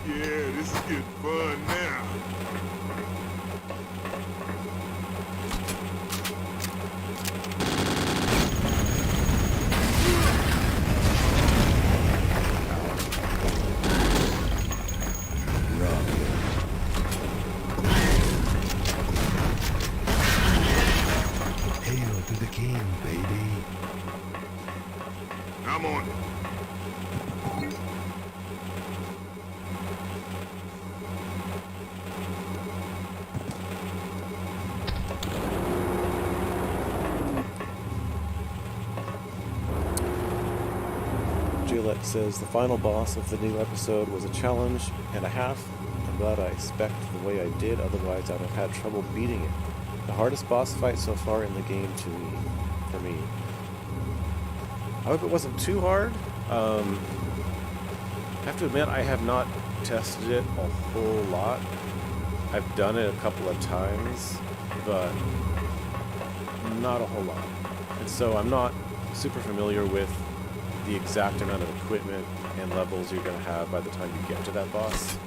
Yeah, this is getting fun now. Hail to the king, baby. I'm on it. Juliet says, the final boss of the new episode was a challenge and a half. I'm glad I spec'd the way I did, otherwise I'd have had trouble beating it. The hardest boss fight so far in the game for me. I hope it wasn't too hard. I have to admit, I have not tested it a whole lot. I've done it a couple of times, but not a whole lot. And so I'm not super familiar with the exact amount of equipment and levels you're going to have by the time you get to that boss.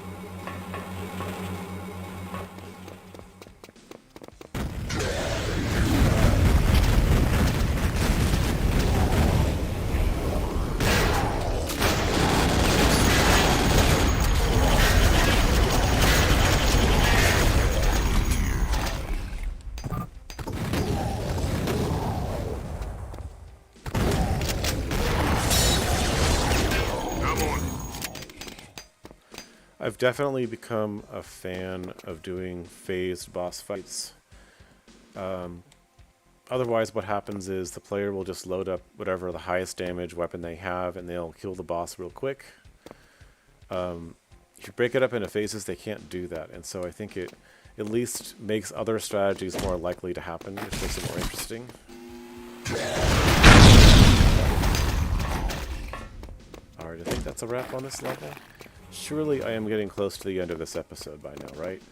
I've definitely become a fan of doing phased boss fights. Otherwise, what happens is the player will just load up whatever the highest damage weapon they have, and they'll kill the boss real quick. If you break it up into phases, they can't do that, and so I think it at least makes other strategies more likely to happen, which makes it more interesting. Alright, I think that's a wrap on this level. Surely I am getting close to the end of this episode by now, right?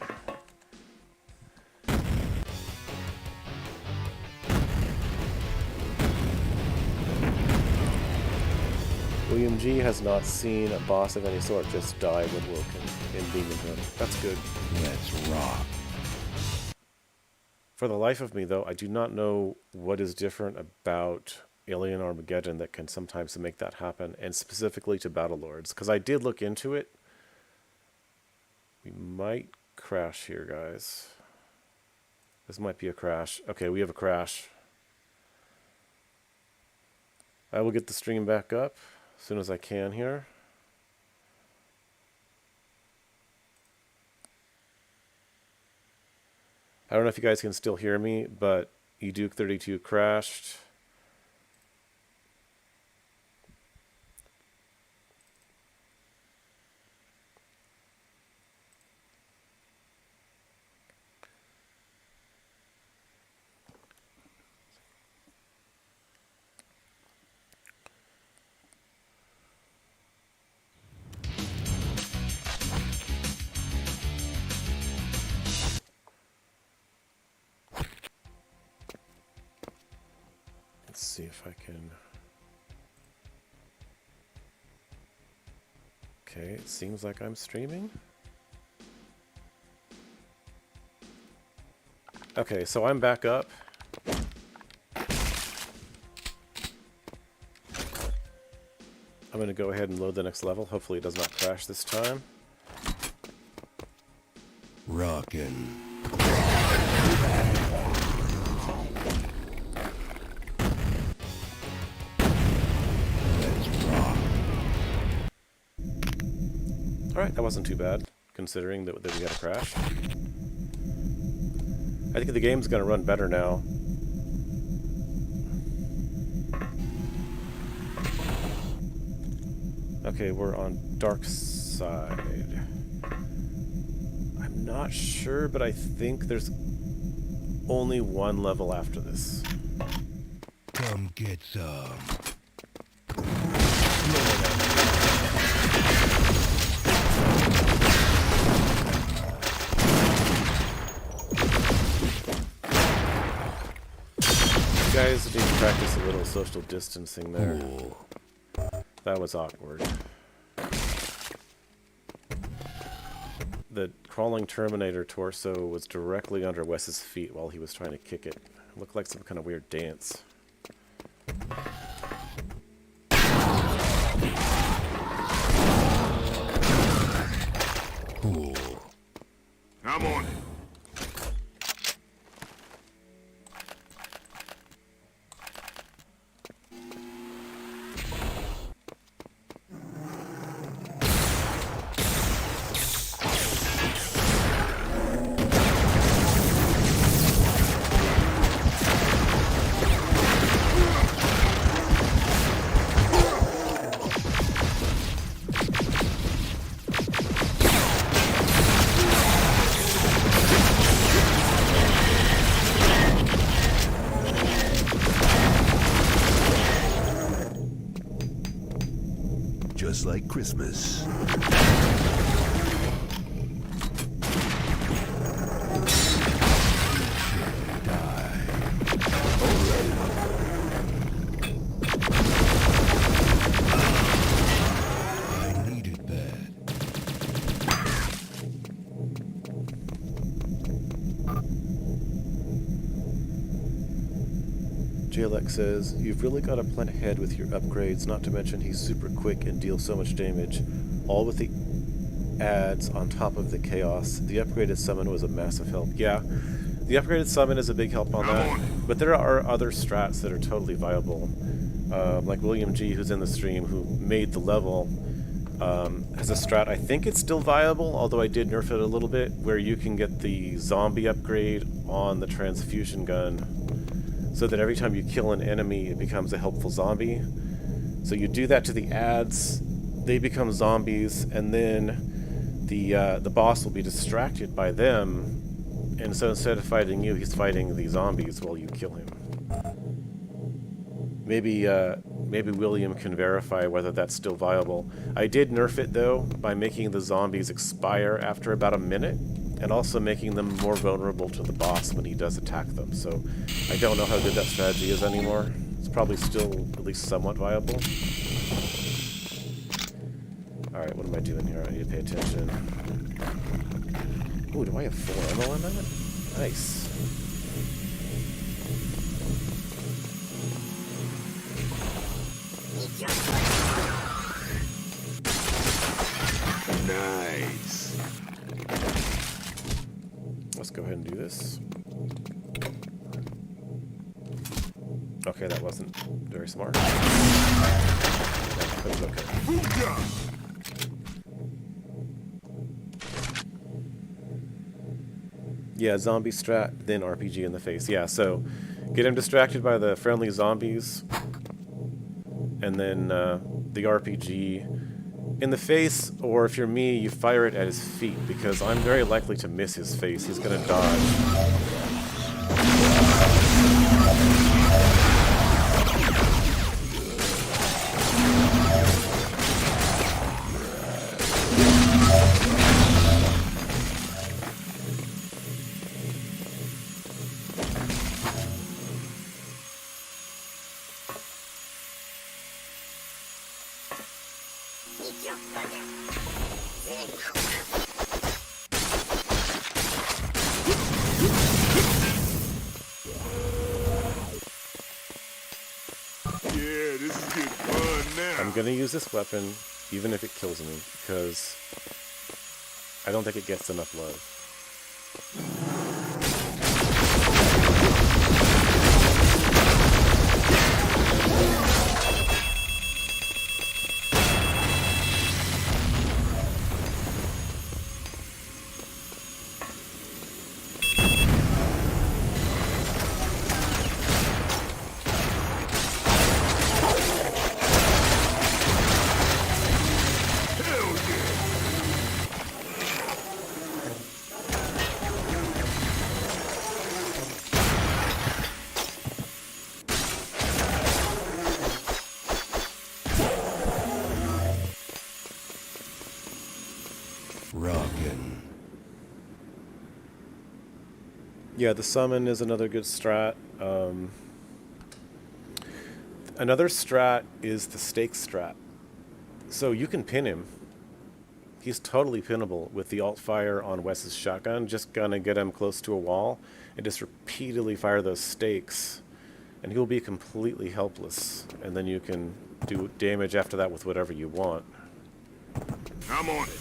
William G has not seen a boss of any sort just die when woken in Demon Throne. That's good. Let's rock. For the life of me, though, I do not know what is different about Alien Armageddon that can sometimes make that happen, and specifically to Battlelords, because I did look into it. We might crash here, guys. This might be a crash. Okay, we have a crash. I will get the stream back up as soon as I can here. I don't know if you guys can still hear me, but eDuke32 crashed. Let's see if I can... Okay, it seems like I'm streaming. Okay, so I'm back up. I'm going to go ahead and load the next level. Hopefully it does not crash this time. Rockin'. Alright, that wasn't too bad, considering that we had a crash. I think the game's gonna run better now. Okay, we're on dark side. I'm not sure, but I think there's only one level after this. Come get some. You guys need to practice a little social distancing there. Cool. That was awkward. The crawling Terminator torso was directly under Wes's feet while he was trying to kick it. It looked like some kind of weird dance. Cool. I'm on it. Just like Christmas. I needed that. JLX says, you've really got to plan ahead with your upgrades, not to mention he's super quick and deals so much damage, all with the adds on top of the chaos. The upgraded summon was a massive help. Yeah, the upgraded summon is a big help on that, but there are other strats that are totally viable. Like William G, who's in the stream, who made the level, has a strat, I think it's still viable, although I did nerf it a little bit, where you can get the zombie upgrade on the transfusion gun, so that every time you kill an enemy, it becomes a helpful zombie. So you do that to the ads, they become zombies, and then the boss will be distracted by them, and so instead of fighting you, he's fighting the zombies while you kill him. Maybe William can verify whether that's still viable. I did nerf it though by making the zombies expire after about a minute, and also making them more vulnerable to the boss when he does attack them. So I don't know how good that strategy is anymore. It's probably still at least somewhat viable. Alright, what am I doing here? I need to pay attention. Ooh, do I have 4 ammo on that? Nice. Nice. Let's go ahead and do this. Okay, that wasn't very smart. That was okay. Booyah! Yeah, zombie strat, then RPG in the face. Yeah, so get him distracted by the friendly zombies, and then the RPG in the face, or if you're me, you fire it at his feet, because I'm very likely to miss his face. He's gonna dodge. Yeah, this is getting fun now. I'm gonna use this weapon, even if it kills me, because I don't think it gets enough love. Yeah, the summon is another good strat. Another strat is the stake strat. So you can pin him. He's totally pinnable with the alt fire on Wes's shotgun. Just gonna get him close to a wall and just repeatedly fire those stakes, and he'll be completely helpless. And then you can do damage after that with whatever you want. I'm on it.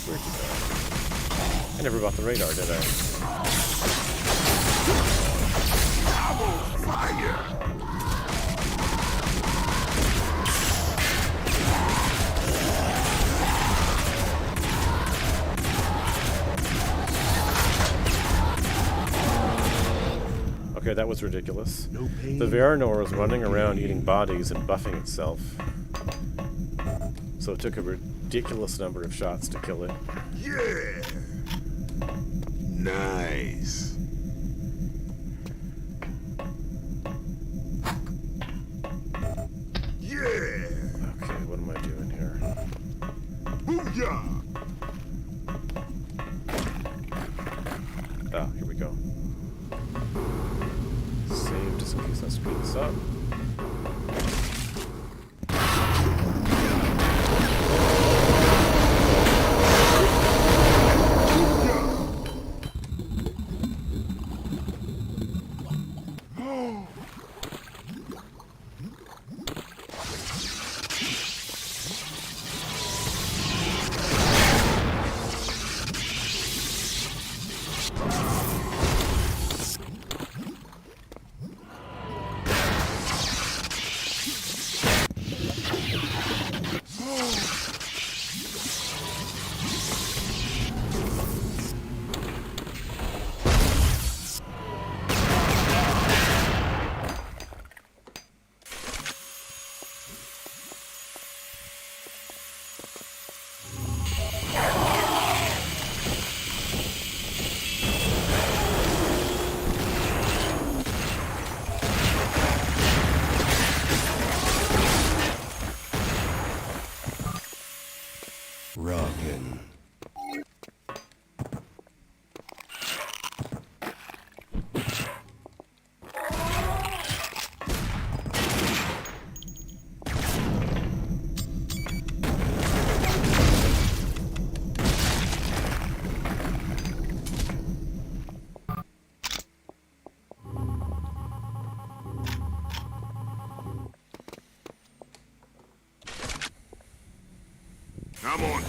Where'd you go? I never bought the radar, did I? Fire! Okay, that was ridiculous. No pain. The Veranor was running around eating bodies and buffing itself. So it took a ridiculous number of shots to kill it. Yeah! Nice. Yeah! Okay, what am I doing here? Booyah! Ah, here we go. Save just in case I screw this up. Rockin'. I'm on it.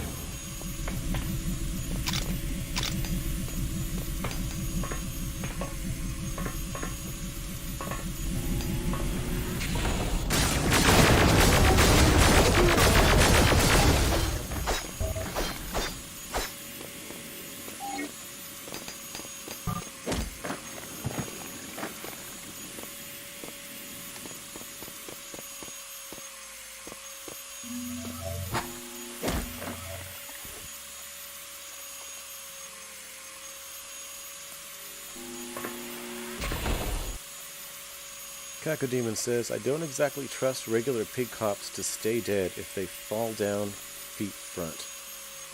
Cacodemon says, I don't exactly trust regular pig cops to stay dead if they fall down feet front.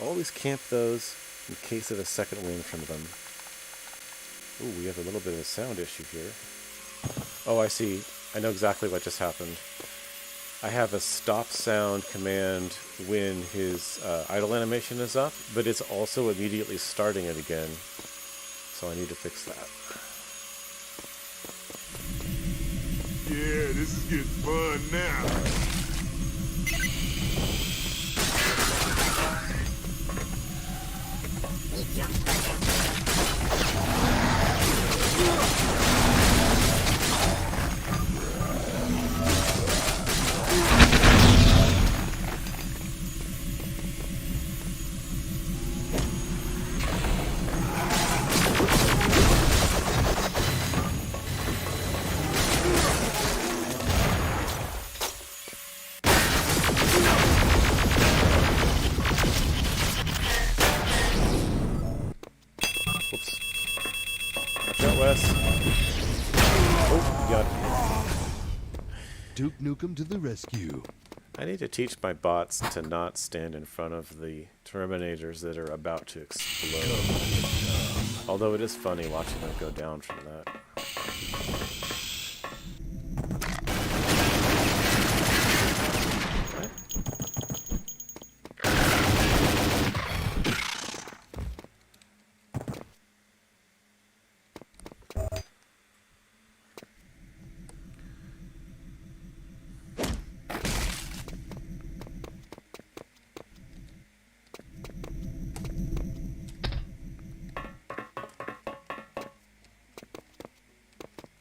Always camp those in case of a second wind from them. Ooh, we have a little bit of a sound issue here. Oh, I see. I know exactly what just happened. I have a stop sound command when his idle animation is up, but it's also immediately starting it again. So I need to fix that. Yeah, this is getting fun now. Yes. Oh, God. Duke Nukem to the rescue. I need to teach my bots to not stand in front of the Terminators that are about to explode. Although it is funny watching them go down from that.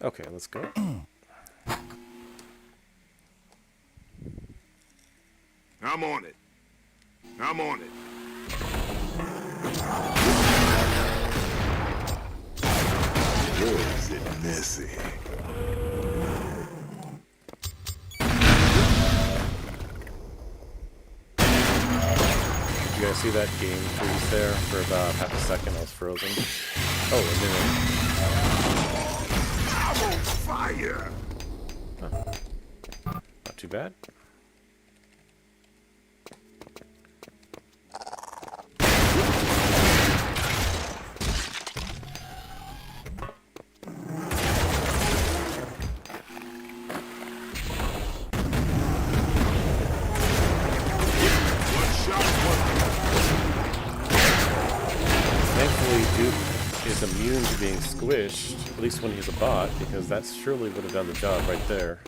Okay, let's go. I'm on it. I'm on it. Is it messy? You guys see that game freeze there for about half a second? I was frozen. Oh, a minute. I'm on fire! Not too bad. Thankfully, Duke is immune to being squished, at least when he's a bot, because that surely would have done the job right there.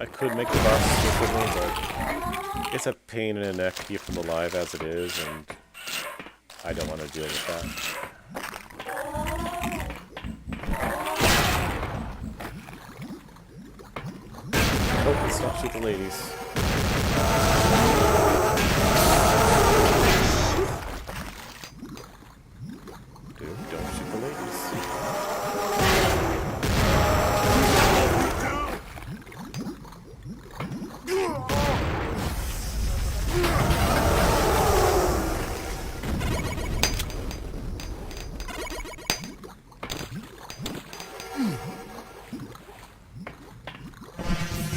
I could make the boss stick with me, but it's a pain in the neck to keep them alive as it is, and I don't want to deal with that. Oh, let's not shoot the ladies. Dude, don't shoot the ladies.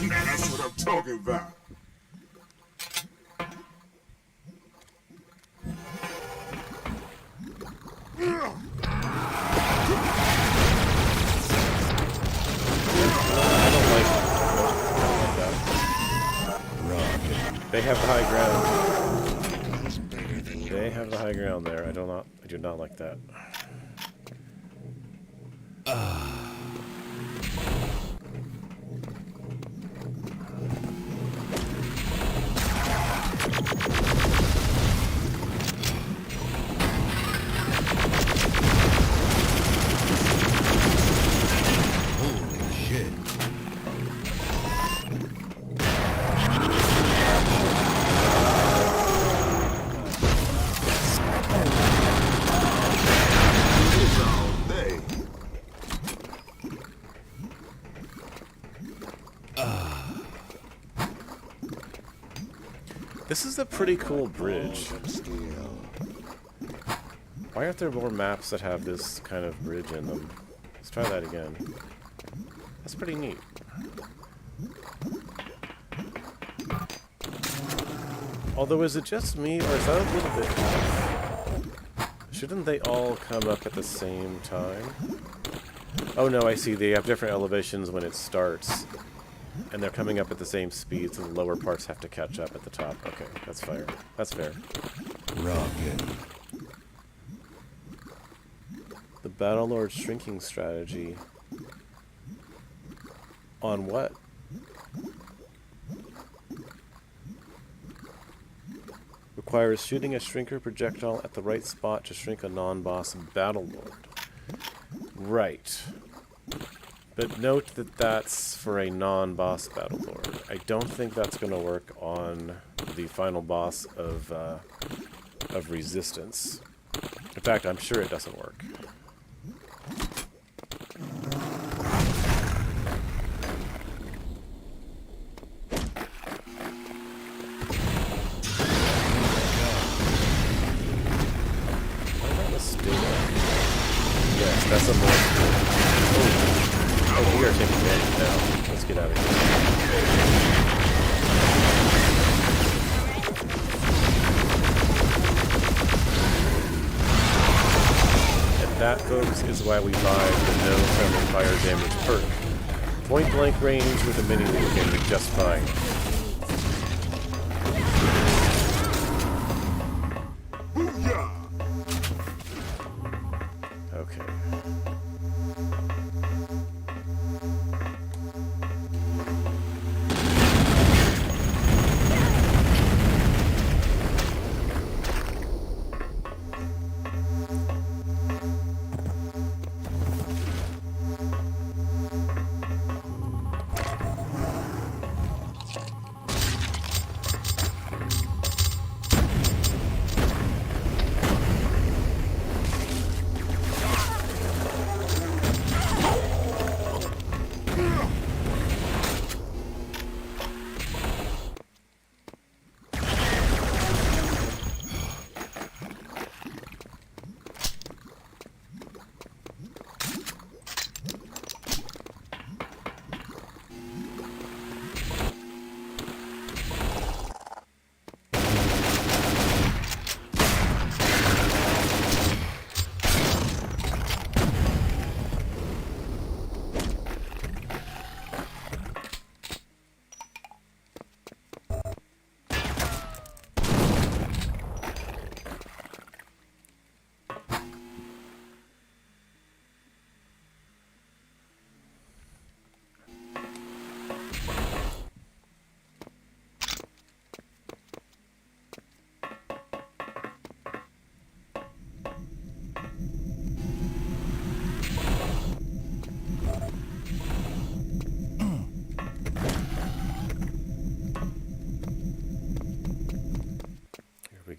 That's what I'm talking about. They have the high ground. They have the high ground there. I do not like that. Holy shit. This is a pretty cool bridge. Why aren't there more maps that have this kind of bridge in them? Let's try that again. That's pretty neat. Although, is it just me, or is that a little bit off? Shouldn't they all come up at the same time? Oh no, I see. They have different elevations when it starts. And they're coming up at the same speed, so the lower parts have to catch up at the top. Okay, that's fair. That's fair. Rocket. The Battlelord shrinking strategy. On what? Requires shooting a shrinker projectile at the right spot to shrink a non-boss Battlelord. Right. But note that that's for a non-boss Battlelord. I don't think that's going to work on the final boss of Resistance. In fact, I'm sure it doesn't work. Yes, that's a more... Oh, we are taking damage now. Let's get out of here. And that, folks, is why we buy the no friendly fire damage perk. Point blank range with a mini nuke can be just fine. Okay.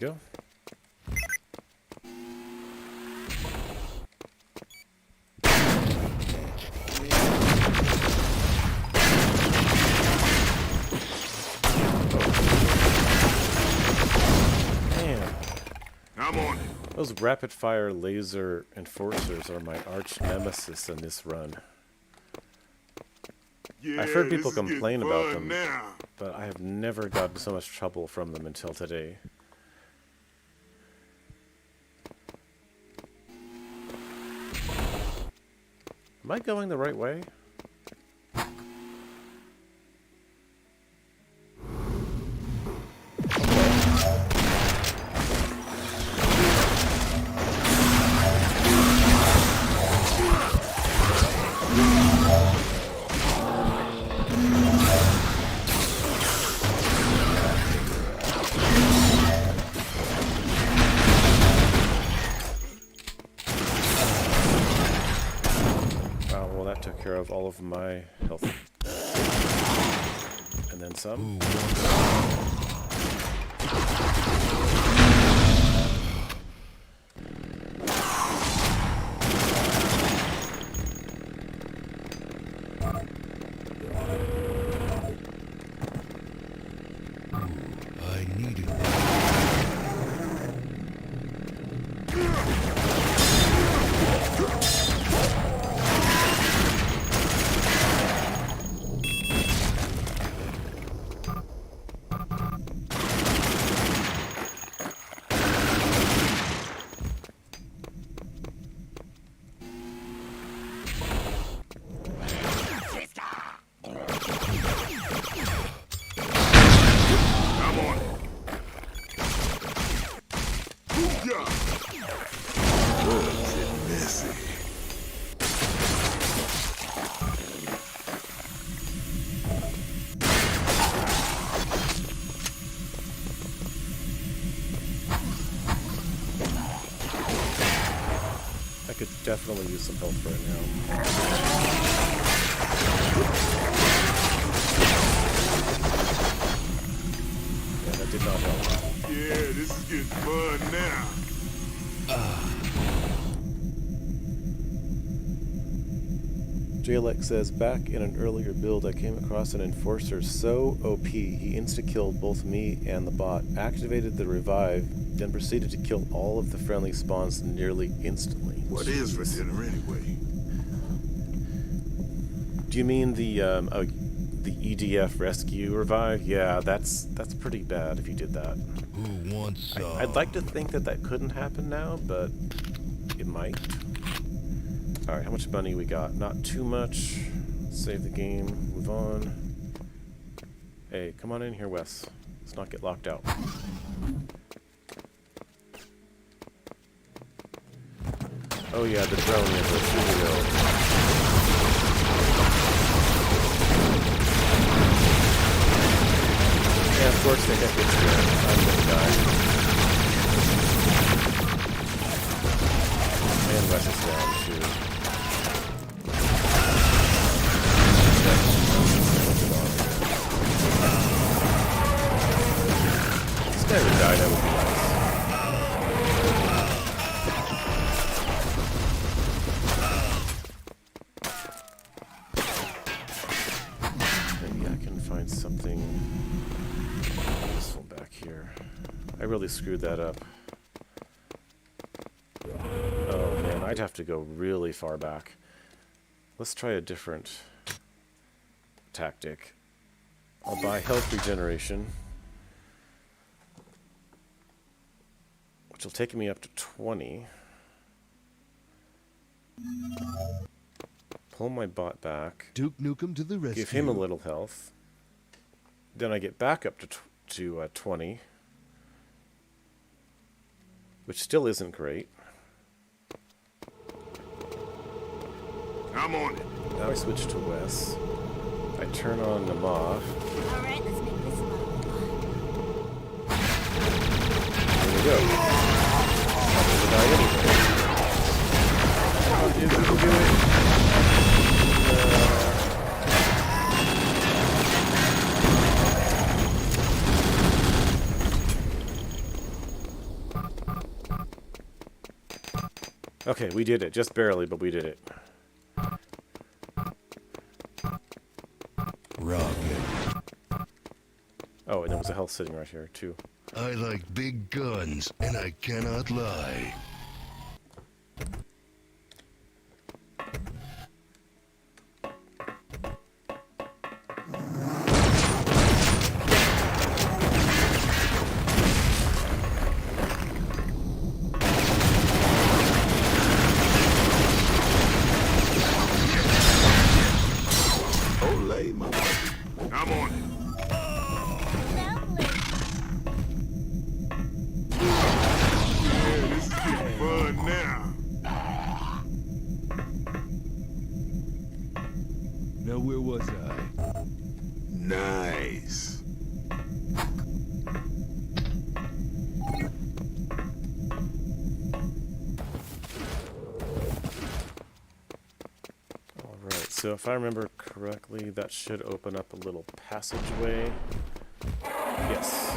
Go. Man. I'm on it. Those rapid fire laser enforcers are my arch nemesis in this run. Yeah, I've heard people this is getting complain about fun them, now. but I have never gotten so much trouble from them until today. Am I going the right way? Took care of all of my health. And then some. I need it. Definitely use some help right now. Yeah, that did not help. Yeah, this is getting fun now. JLX says, back in an earlier build I came across an enforcer so OP he insta-killed both me and the bot, activated the revive, then proceeded to kill all of the friendly spawns nearly instantly. What is for dinner anyway? Do you mean the EDF rescue revive? Yeah, that's pretty bad if you did that. Who wants some? I'd like to think that that couldn't happen now, but it might. Alright, how much money we got? Not too much. Save the game, move on. Hey, come on in here, Wes. Let's not get locked out. Oh yeah, the drone is a studio. Yeah, of course the heck it's here. I'm gonna die. And Wes is down too. This guy would die, that would be nice. Maybe I can find something useful back here. I really screwed that up. Oh man, I'd have to go really far back. Let's try a different tactic. I'll buy health regeneration, which will take me up to 20. Pull my bot back. Duke Nukem to the rescue. Give him a little health. Then I get back up to 20, which still isn't great. I'm on it. Now I switch to Wes. I turn on the Mav. Alright, let's make this a little fun. There we go. I'm gonna die anyway. Come on, dude, we can do it. Okay, we did it. Just barely, but we did it. Rocket. Oh, and there was a health sitting right here, too. I like big guns, and I cannot lie. Olay, motherfucker. I'm on it. Lovely. Yeah, this is getting fun now. Now where was I? Nice. Alright, so if I remember correctly, that should open up a little passageway. Yes.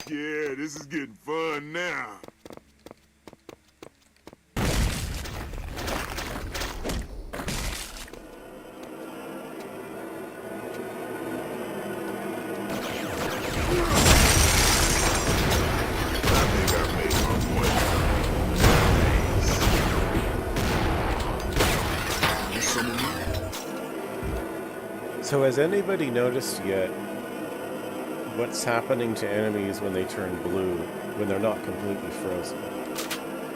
Yeah, this is getting fun now. I think I made my point. So has anybody noticed yet what's happening to enemies when they turn blue, when they're not completely frozen?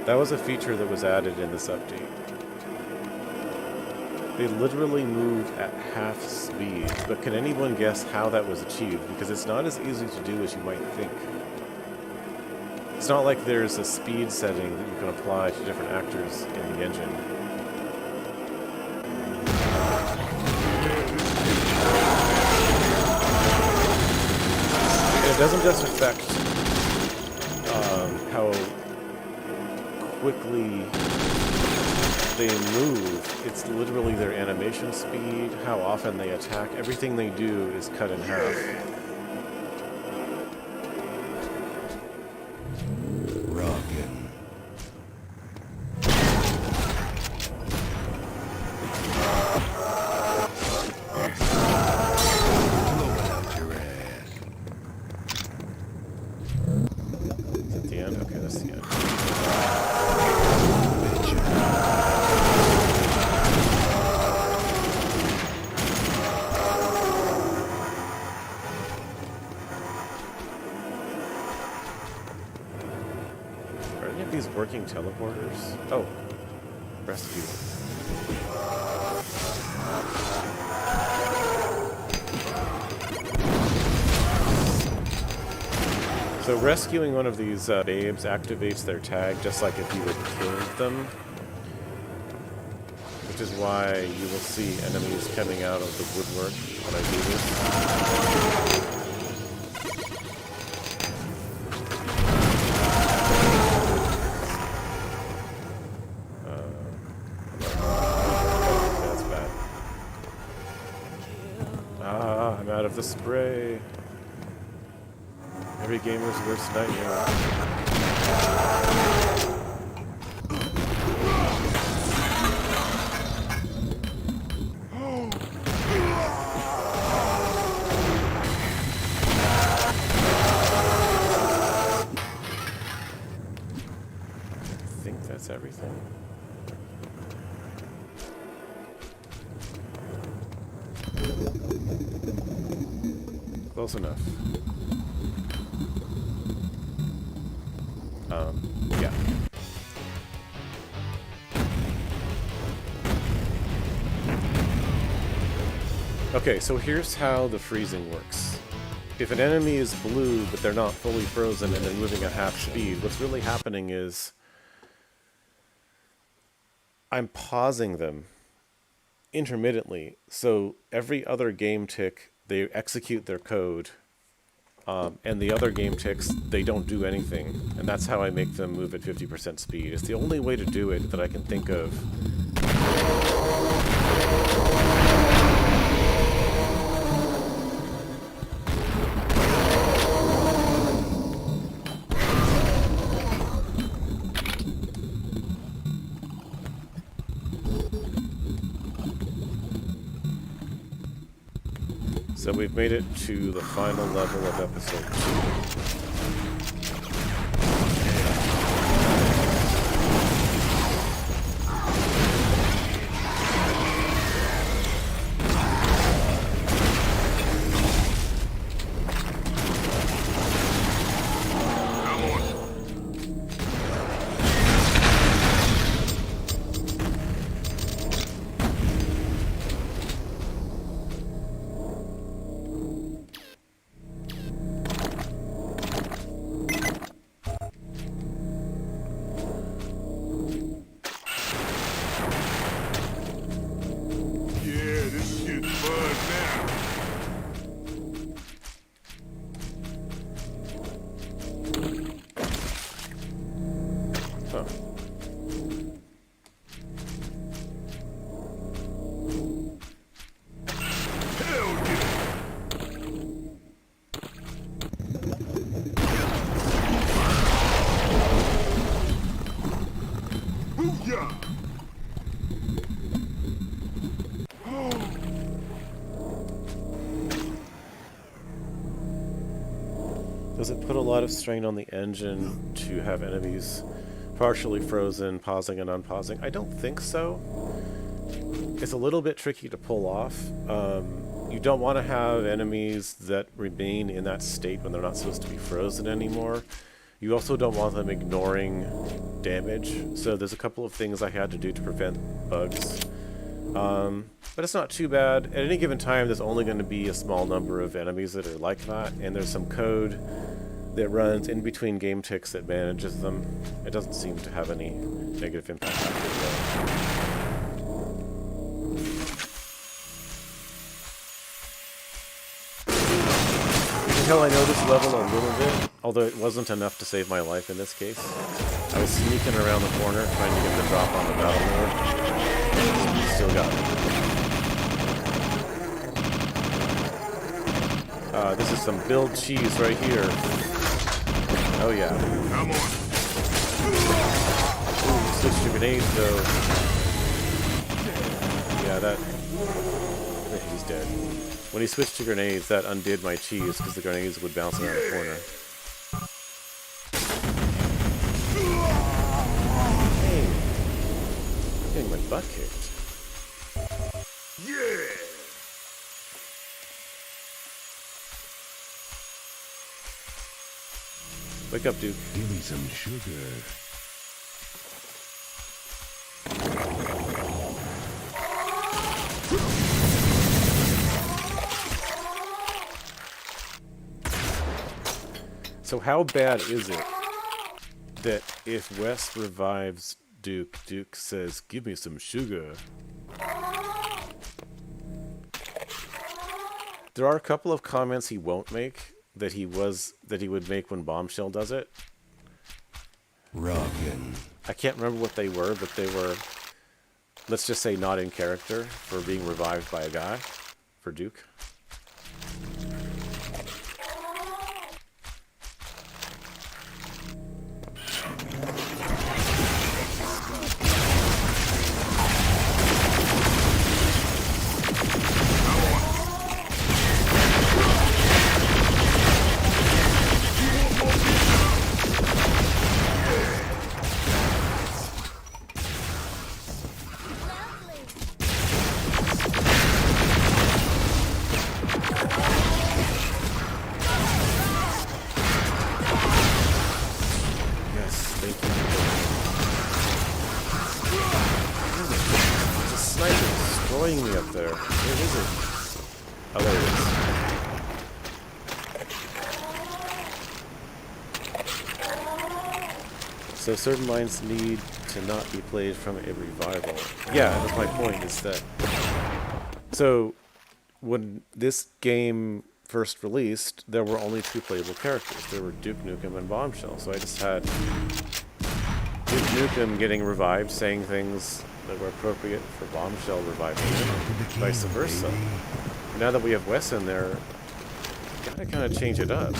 That was a feature that was added in this update. They literally move at half speed, but can anyone guess how that was achieved? Because it's not as easy to do as you might think. It's not like there's a speed setting that you can apply to different actors in the engine. And it doesn't just affect how quickly they move, it's literally their animation speed, how often they attack, everything they do is cut in half. Rockin'. Blowing out your ass. Is that the end? Okay, that's the end. Are any of these working teleporters? Oh, rescue. So rescuing one of these babes activates their tag just like if you had killed them. Which is why you will see enemies coming out of the woodwork when I do this. That's bad. Ah, I'm out of the spray. Every gamer's worst nightmare. I think that's everything. Close enough. Yeah. Okay, so here's how the freezing works. If an enemy is blue, but they're not fully frozen and they're moving at half speed, what's really happening is I'm pausing them intermittently. So every other game tick, they execute their code, and the other game ticks, they don't do anything. And that's how I make them move at 50% speed. It's the only way to do it that I can think of. So we've made it to the final level of episode 2. Does it put a lot of strain on the engine to have enemies partially frozen, pausing and unpausing? I don't think so. It's a little bit tricky to pull off. you don't want to have enemies that remain in that state when they're not supposed to be frozen anymore. You also don't want them ignoring damage, so there's a couple of things I had to do to prevent bugs. But it's not too bad. At any given time, there's only going to be a small number of enemies that are like that, and there's some code that runs in between game ticks that manages them. It doesn't seem to have any negative impact after that. Until I know this level a little bit, although it wasn't enough to save my life in this case. I was sneaking around the corner trying to get the drop on the battle mode. Still got me. This is some build cheese right here. Oh yeah. Come on. Ooh, switch to grenades though. Yeah, that... He's dead. When he switched to grenades, that undid my cheese because the grenades would bounce around the corner. Hey, I'm getting my butt kicked. Yeah. Wake up, Duke. Give me some sugar. So how bad is it that if Wes revives Duke, Duke says, "Give me some sugar"? There are a couple of comments he won't make that he would make when Bombshell does it. Rockin'. I can't remember what they were, but they were, let's just say, not in character for being revived by a guy, for Duke. Me up there. Where is it? Oh, there it is. So certain lines need to not be played from a revival. Yeah, that's my point, is that... So, when this game first released, there were only two playable characters. There were Duke Nukem and Bombshell, so I just had Duke Nukem getting revived, saying things that were appropriate for Bombshell reviving him, and vice versa. Now that we have Wes in there, gotta kind of change it up.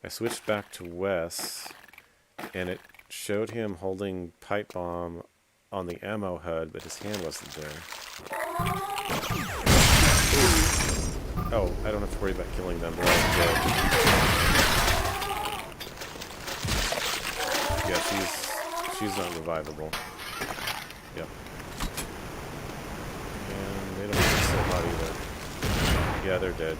I switched back to Wes, and it showed him holding pipe bomb on the ammo HUD, but his hand wasn't there. Oh, I don't have to worry about killing them. They're all dead. Yeah, she's not revivable. Yep. And they don't look so hot either. Yeah, they're dead.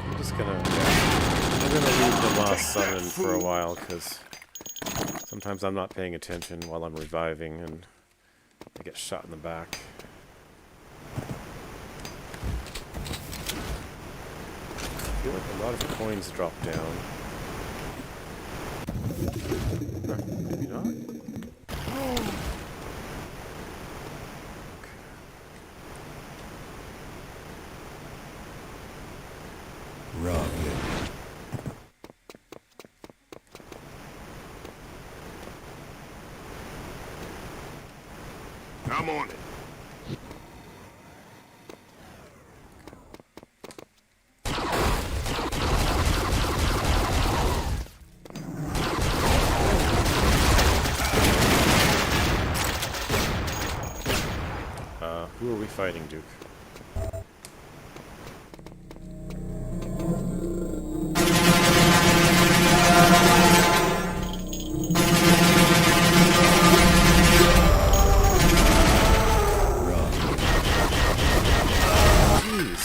I'm just gonna... Yeah. while, because sometimes I'm not paying attention while I'm reviving, and I get shot in the back. I feel like a lot of coins drop down. Maybe not? Rocket. I'm on it. Who are we fighting, Duke? Jeez.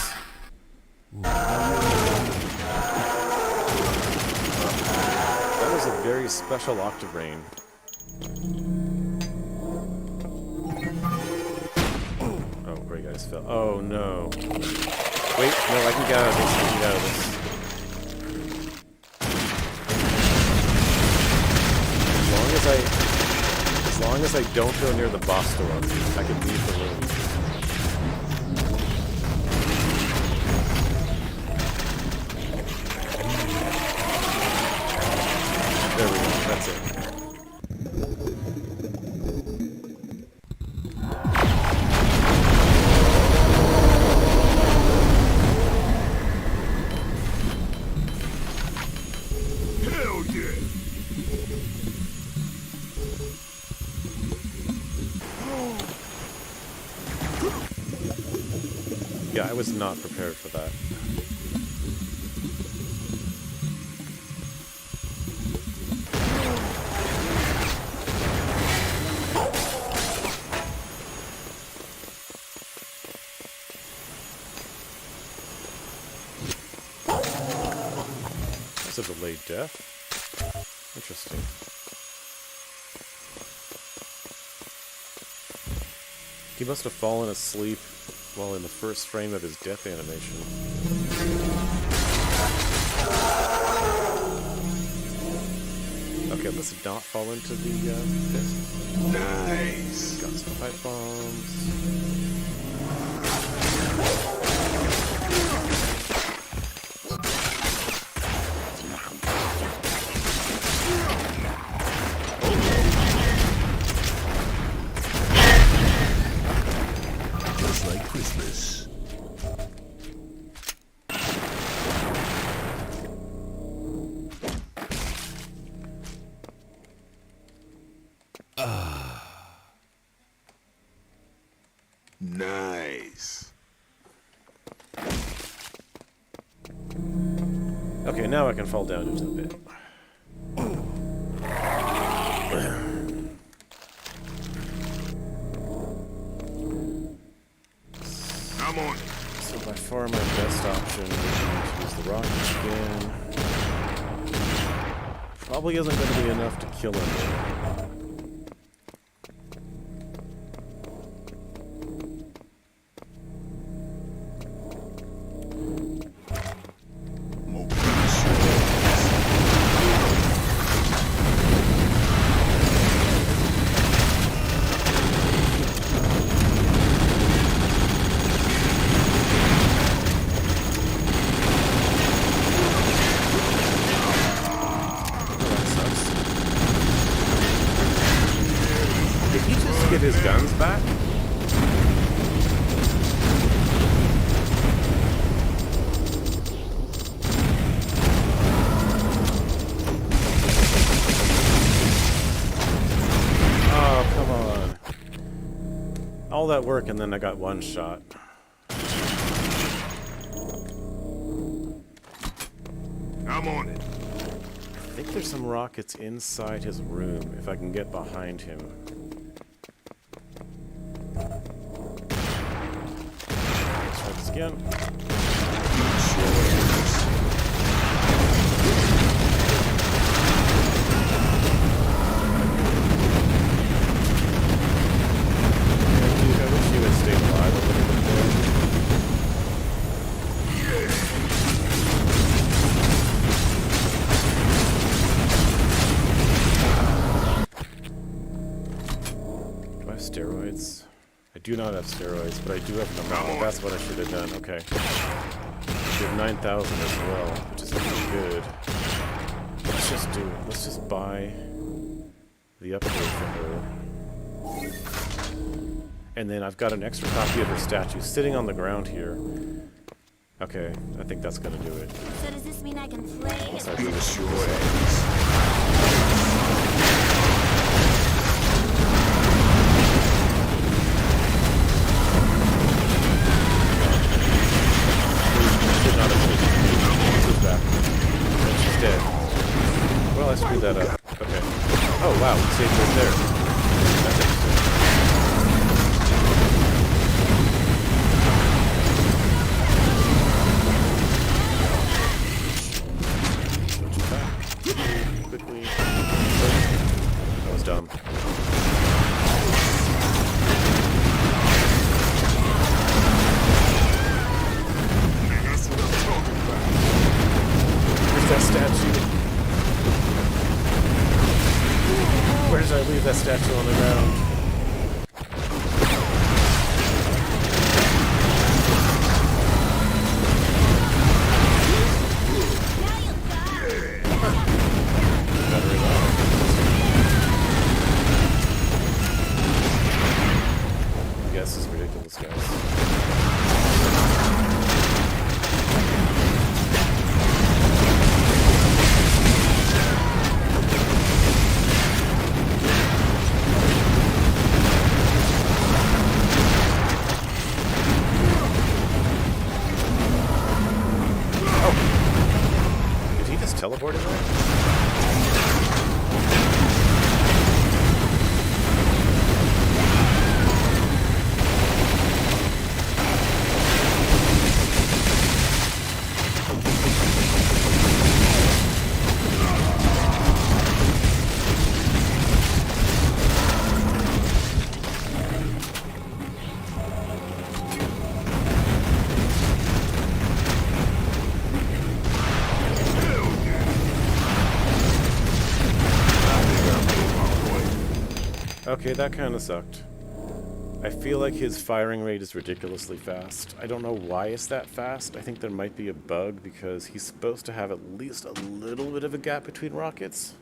That was a very special octave rain. Fell. Oh no. Wait, no, I can get out of this. I can get out of this. As long as I don't go near the boss door, I can leave the room. There we go, that's it. Yeah, I was not prepared for that. That's a delayed death. Interesting. He must have fallen asleep while in the first frame of his death animation. Okay, let's not fall into the pit. Nice. Got some pipe bombs. Just like Christmas. Nice. Okay, now I can fall down into the pit. I'm on it. So by far my best option would be to use the rocket again. Probably isn't going to be enough to kill him. Get his guns back? Oh, come on. All that work and then I got one shot. I'm on it. I think there's some rockets inside his room, if I can get behind him. Let's try this again. have steroids? I do not have steroids, but I do have pneumonia. That's what I should have done. Okay. We have 9,000 as well, which is pretty good. Let's just do it. Let's just buy the upgrade for her. And then I've got an extra copy of her statue sitting on the ground here. Okay, I think that's gonna do it. So does this mean I can play? Yes, I Be do. Should not have taken she's back. And she's dead. Well, I screwed that up. Okay. Oh wow, we saved right there. That's interesting. Quickly. That was dumb. That's what I'm talking about. Where's that statue? Where did I leave that statue on the ground? This is ridiculous, guys. Oh! Did he just teleport in there? Okay, that kind of sucked. I feel like his firing rate is ridiculously fast. I don't know why it's that fast. I think there might be a bug because he's supposed to have at least a little bit of a gap between rockets.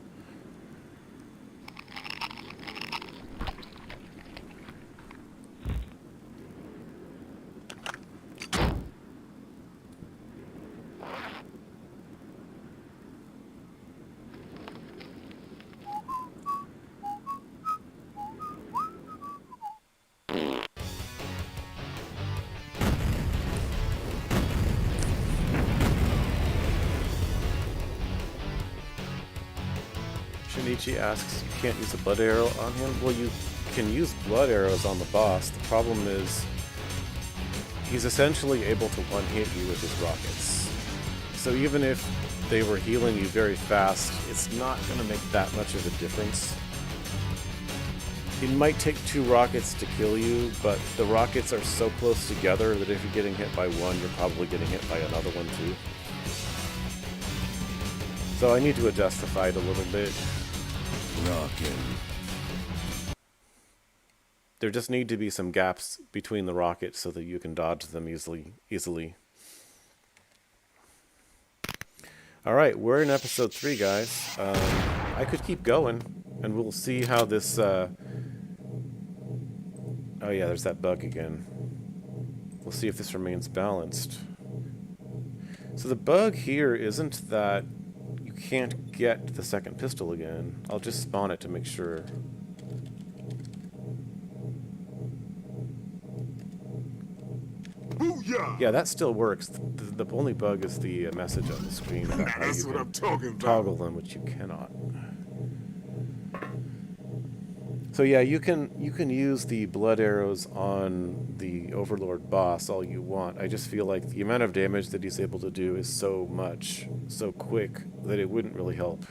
Shinichi asks, you can't use a blood arrow on him? Well, you can use blood arrows on the boss. The problem is, he's essentially able to one-hit you with his rockets. So even if they were healing you very fast, it's not going to make that much of a difference. It might take 2 rockets to kill you, but the rockets are so close together that if you're getting hit by one, you're probably getting hit by another one too. So I need to adjust the fight a little bit. Rockin'. There just need to be some gaps between the rockets so that you can dodge them easily. Alright, we're in episode 3, guys. I could keep going, and we'll see how this... Oh yeah, there's that bug again. We'll see if this remains balanced. So the bug here isn't that you can't get the second pistol again. I'll just spawn it to make sure. Booyah! Yeah, that still works. The only bug is the message on the screen about how That's you what can I'm talking about. toggle them, which you cannot. So yeah, you can use the blood arrows on the Overlord boss all you want. I just feel like the amount of damage that he's able to do is so much, so quick, that it wouldn't really help.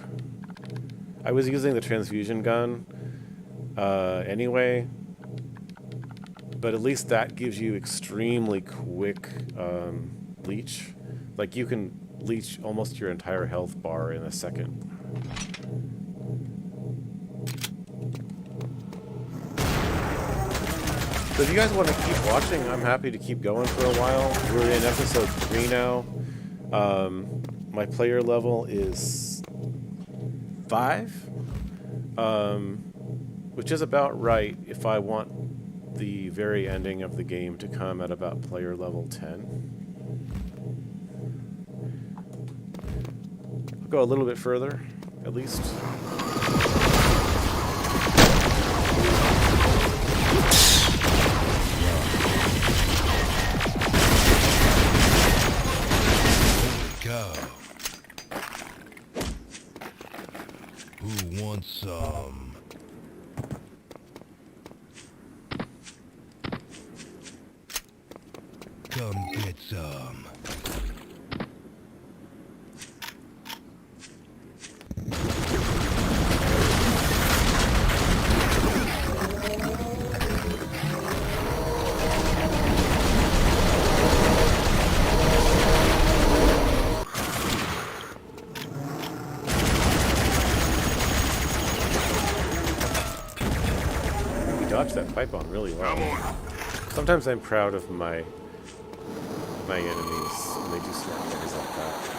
I was using the transfusion gun anyway, but at least that gives you extremely quick leech. Like you can leech almost your entire health bar in a second. So if you guys want to keep watching, I'm happy to keep going for a while. We're in episode 3 now. My player level is 5, which is about right if I want the very ending of the game to come at about player level 10. I'll go a little bit further, at least. Go. Who wants some? Come get some. Dodged that pipe on really well. Come on. Sometimes I'm proud of my enemies when they do smart things like that.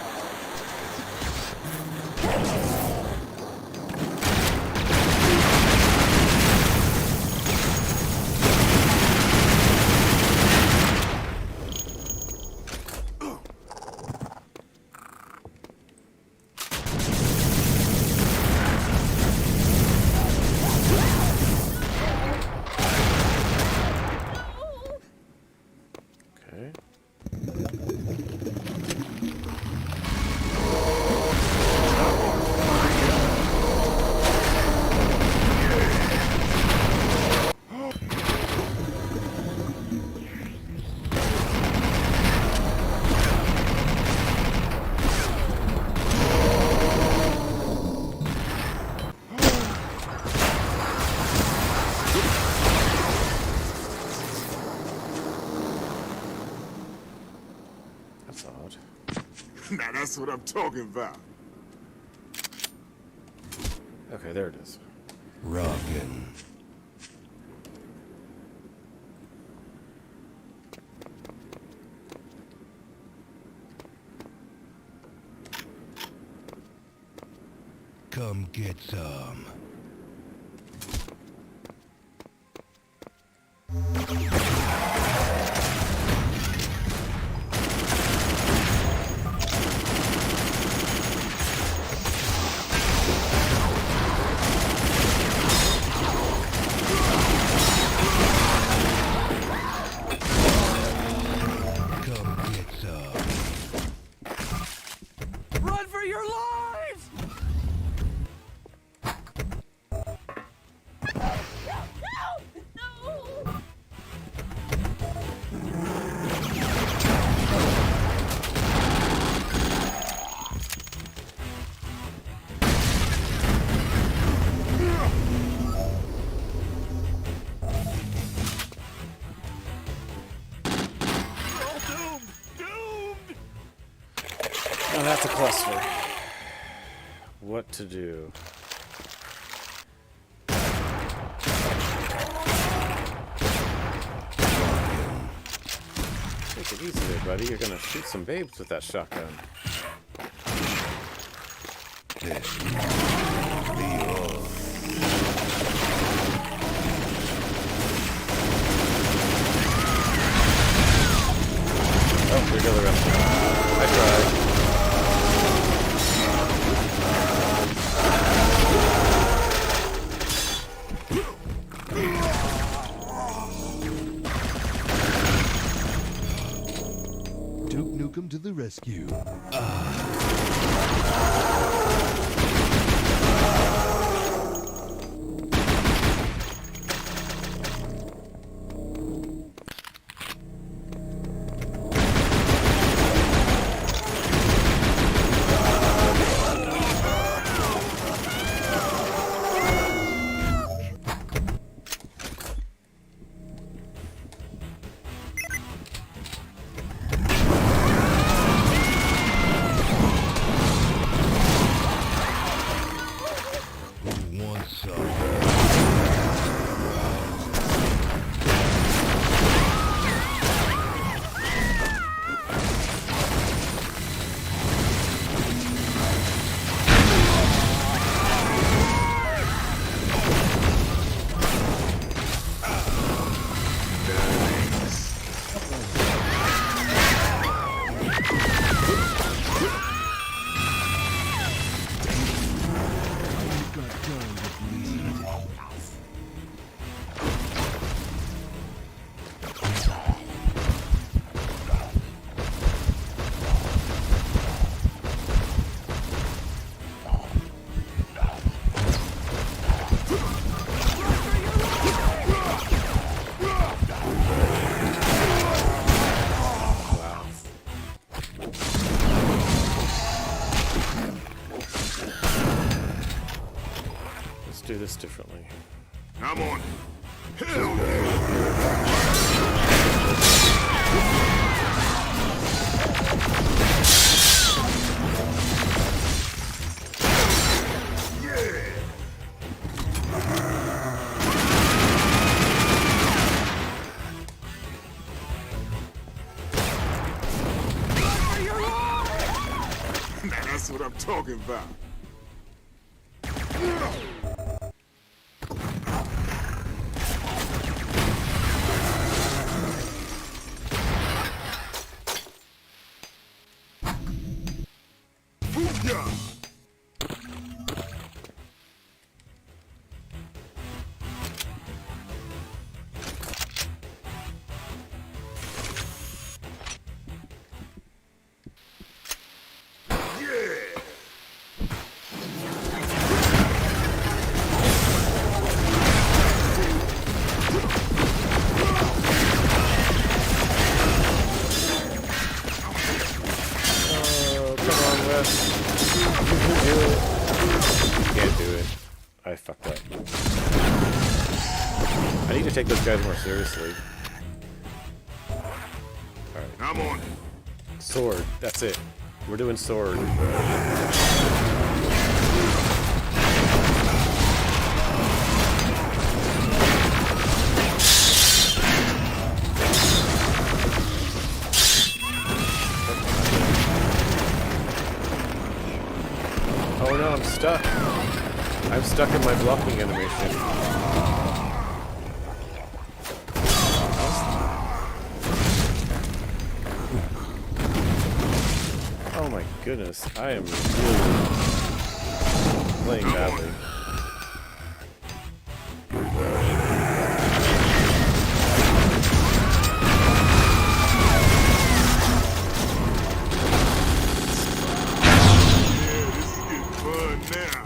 Now that's what I'm talking about. Okay, there it is. Rockin'. Come get some. Run for your lives! Oh, that's a cluster. What to do? Take it easy there, buddy. You're gonna shoot some babes with that shotgun. This be all. Oh, there go the rest of them. I tried. Danukem to the rescue. this differently. I'm on it. Hell yeah! Now that's what I'm talking about. Booyah! Oh, come on, Wes. You can do it. You can't do it. I fucked up. I need to take those guys more seriously. Alright. I'm on it. Sword. That's it. We're doing sword. Oh no, I'm stuck. I'm stuck in my blocking animation. Oh my goodness, I am really playing badly. Yeah, this is getting fun now.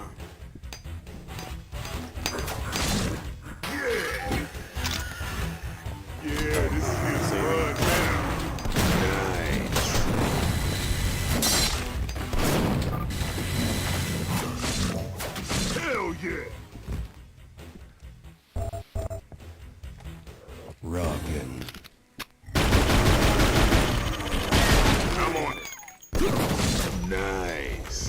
Yeah. Yeah, this is getting fun now. Hell yeah! Rockin'. I'm on it. Nice.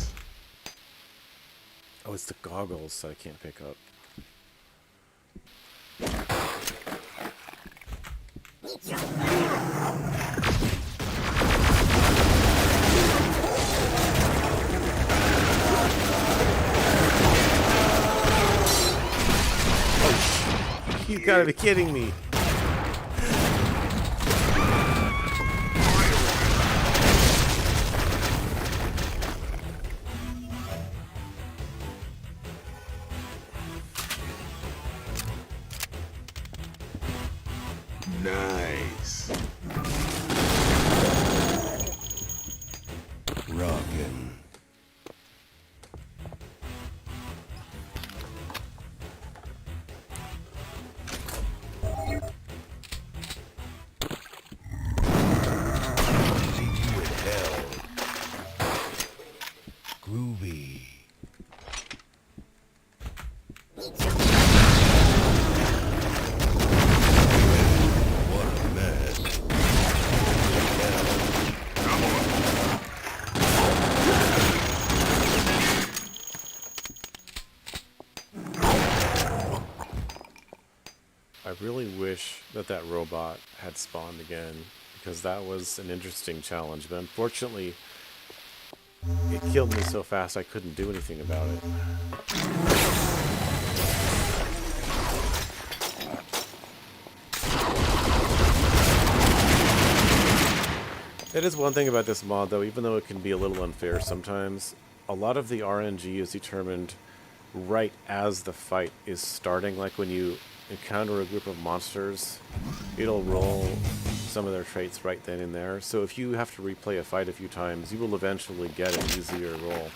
Oh, it's the goggles that I can't pick up. You gotta be kidding me. Nice. Rockin'. See you in hell. Groovy. What a mess. I'm on it. I really wish that that robot had spawned again, because that was an interesting challenge, but unfortunately it killed me so fast I couldn't do anything about it. It is one thing about this mod though, even though it can be a little unfair sometimes, a lot of the RNG is determined right as the fight is starting. Like when you encounter a group of monsters, it'll roll some of their traits right then and there. So if you have to replay a fight a few times, you will eventually get an easier roll.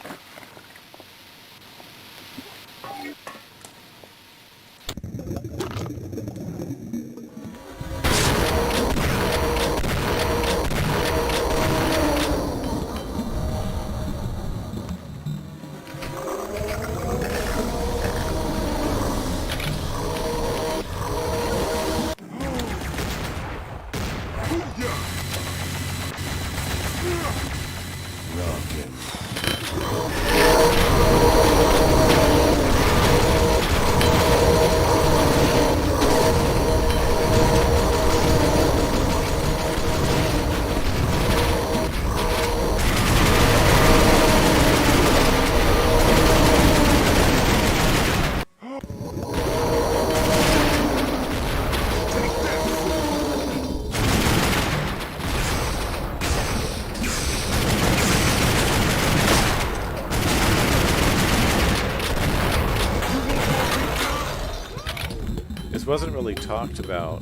wasn't really talked about,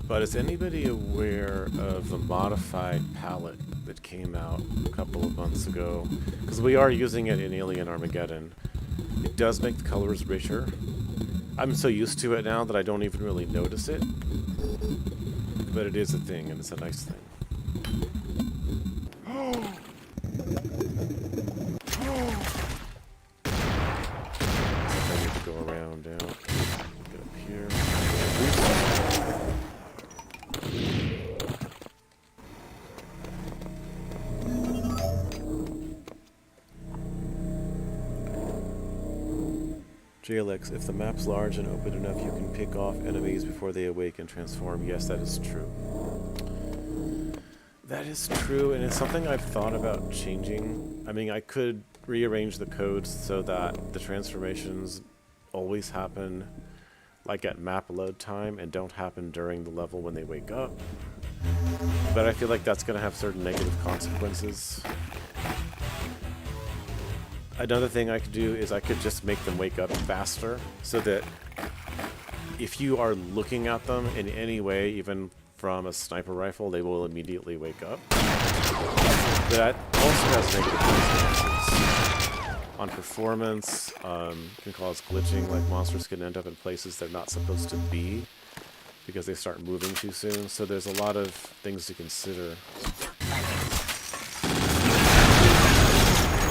but is anybody aware of the modified palette that came out a couple of months ago? Because we are using it in Alien Armageddon. It does make the colors richer. I'm so used to it now that I don't even really notice it. But it is a thing, and it's a nice thing. I need to go around now. Get up here. JLX, if the map's large and open enough, you can pick off enemies before they awake and transform. Yes, that is true. That is true, and it's something I've thought about changing. I mean, I could rearrange the codes so that the transformations always happen like at map load time and don't happen during the level when they wake up. But I feel like that's going to have certain negative consequences. Another thing I could do is I could just make them wake up faster so that if you are looking at them in any way, even from a sniper rifle, they will immediately wake up. But that also has negative consequences on performance. Can cause glitching, like monsters can end up in places they're not supposed to be because they start moving too soon. So there's a lot of things to consider.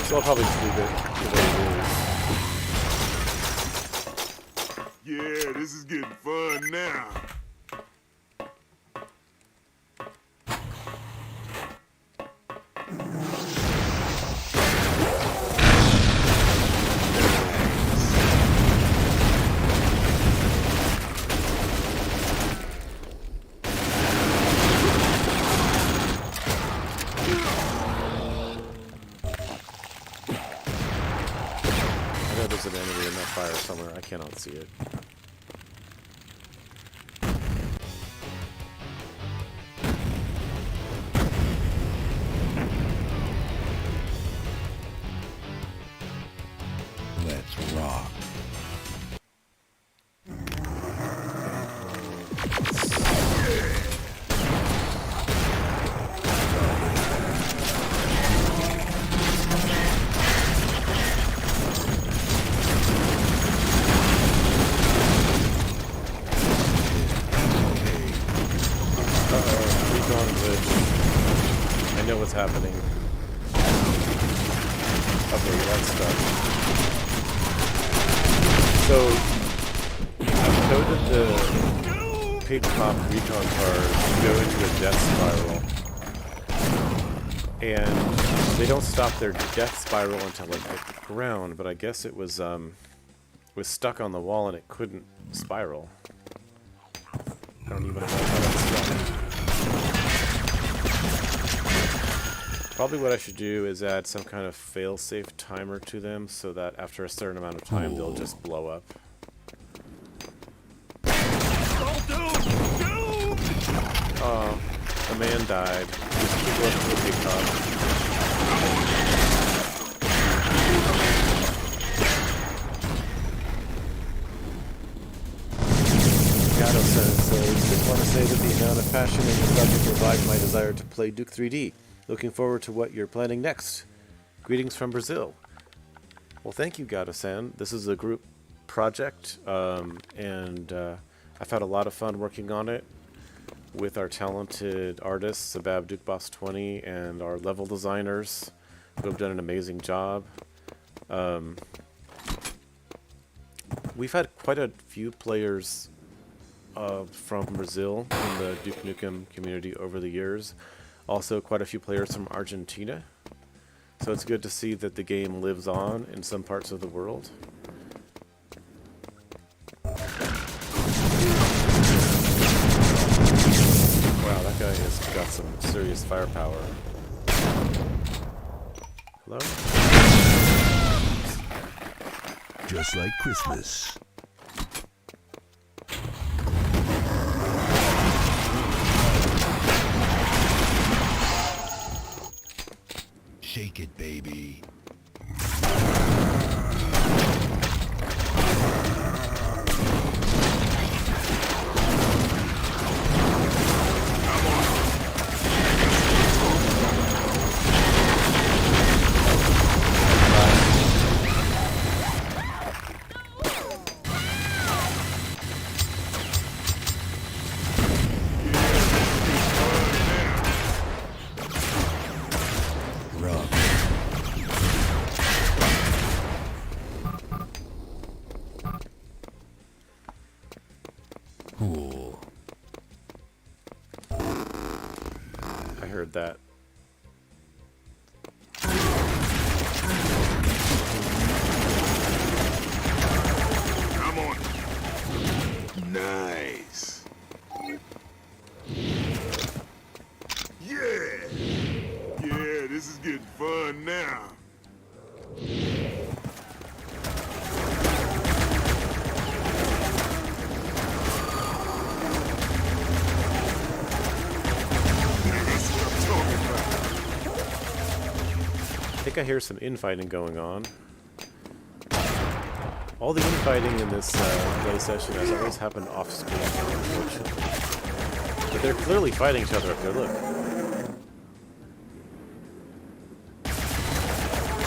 So I'll probably just leave it the way it is. Yeah, this is getting fun now. There's an enemy in that fire somewhere. I cannot see it. Let's rock. I know what's happening. Okay, that's stuck. So, I've coded the pig pop recon cars to go into a death spiral. And they don't stop their death spiral until it hit the ground, but I guess it was stuck on the wall and it couldn't spiral. I don't even know how that's done. Probably what I should do is add some kind of fail-safe timer to them so that after a certain amount of time they'll just blow up. Oh, a man died. Just keep looking for the big top. Gato says, just want to say that the amount of passion in your project revived my desire to play Duke 3D. Looking forward to what you're planning next. Greetings from Brazil. Well, thank you, Gato-san. This is a group project, and I've had a lot of fun working on it with our talented artists, Sabab Dukeboss 20, and our level designers, who have done an amazing job. We've had quite a few players from Brazil in the Duke Nukem community over the years. Also, quite a few players from Argentina. So it's good to see that the game lives on in some parts of the world. Wow, that guy has got some serious firepower. Hello? Just like Christmas. Shake it, baby. Cool. I heard that. I'm on it. Nice. Yeah. Yeah, this is getting fun now. That's what I'm talking about. I think I hear some infighting going on. All the infighting in this play session has always happened off screen, unfortunately. But they're clearly fighting each other up there, look.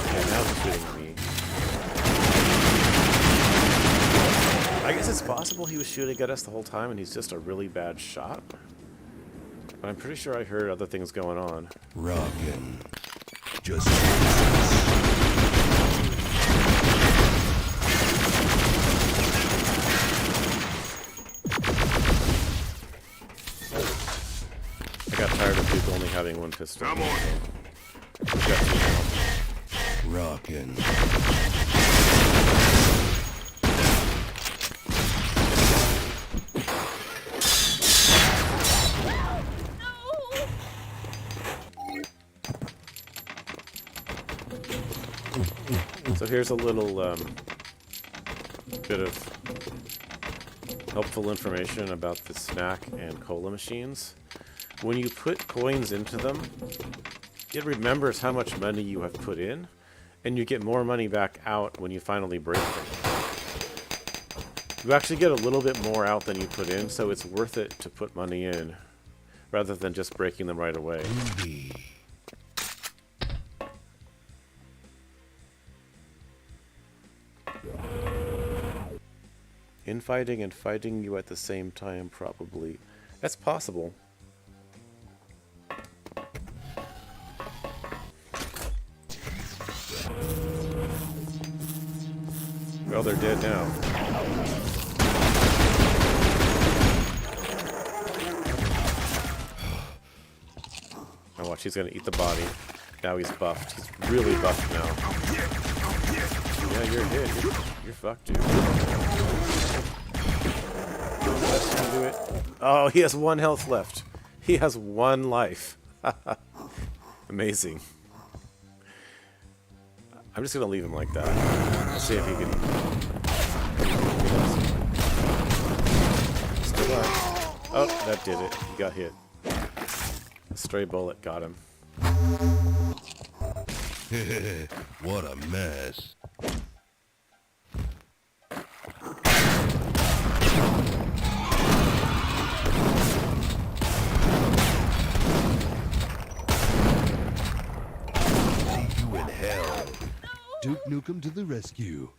Yeah, now he's shooting at me. I guess it's possible he was shooting at us the whole time and he's just a really bad shot. But I'm pretty sure I heard other things going on. Rockin'. Just I got tired of Duke only having one pistol. I'm on it. We've got two now. rockin'. So here's a little bit of helpful information about the snack and cola machines. When you put coins into them, it remembers how much money you have put in, and you get more money back out when you finally break them. You actually get a little bit more out than you put in, so it's worth it to put money in, rather than just breaking them right away. Ruby. Infighting and fighting you at the same time, probably. That's possible. Well, they're dead now. Now watch, he's gonna eat the body. Now he's buffed. He's really buffed now. Yeah, you're hit. You're fucked, dude. Let's do it. Oh, he has 1 health left. He has 1 life. Amazing. I'm just gonna leave him like that. Let's see if he can. Still alive. Oh, that did it. He got hit. A stray bullet got him. What a mess. See you in hell. Duke Nukem to the rescue.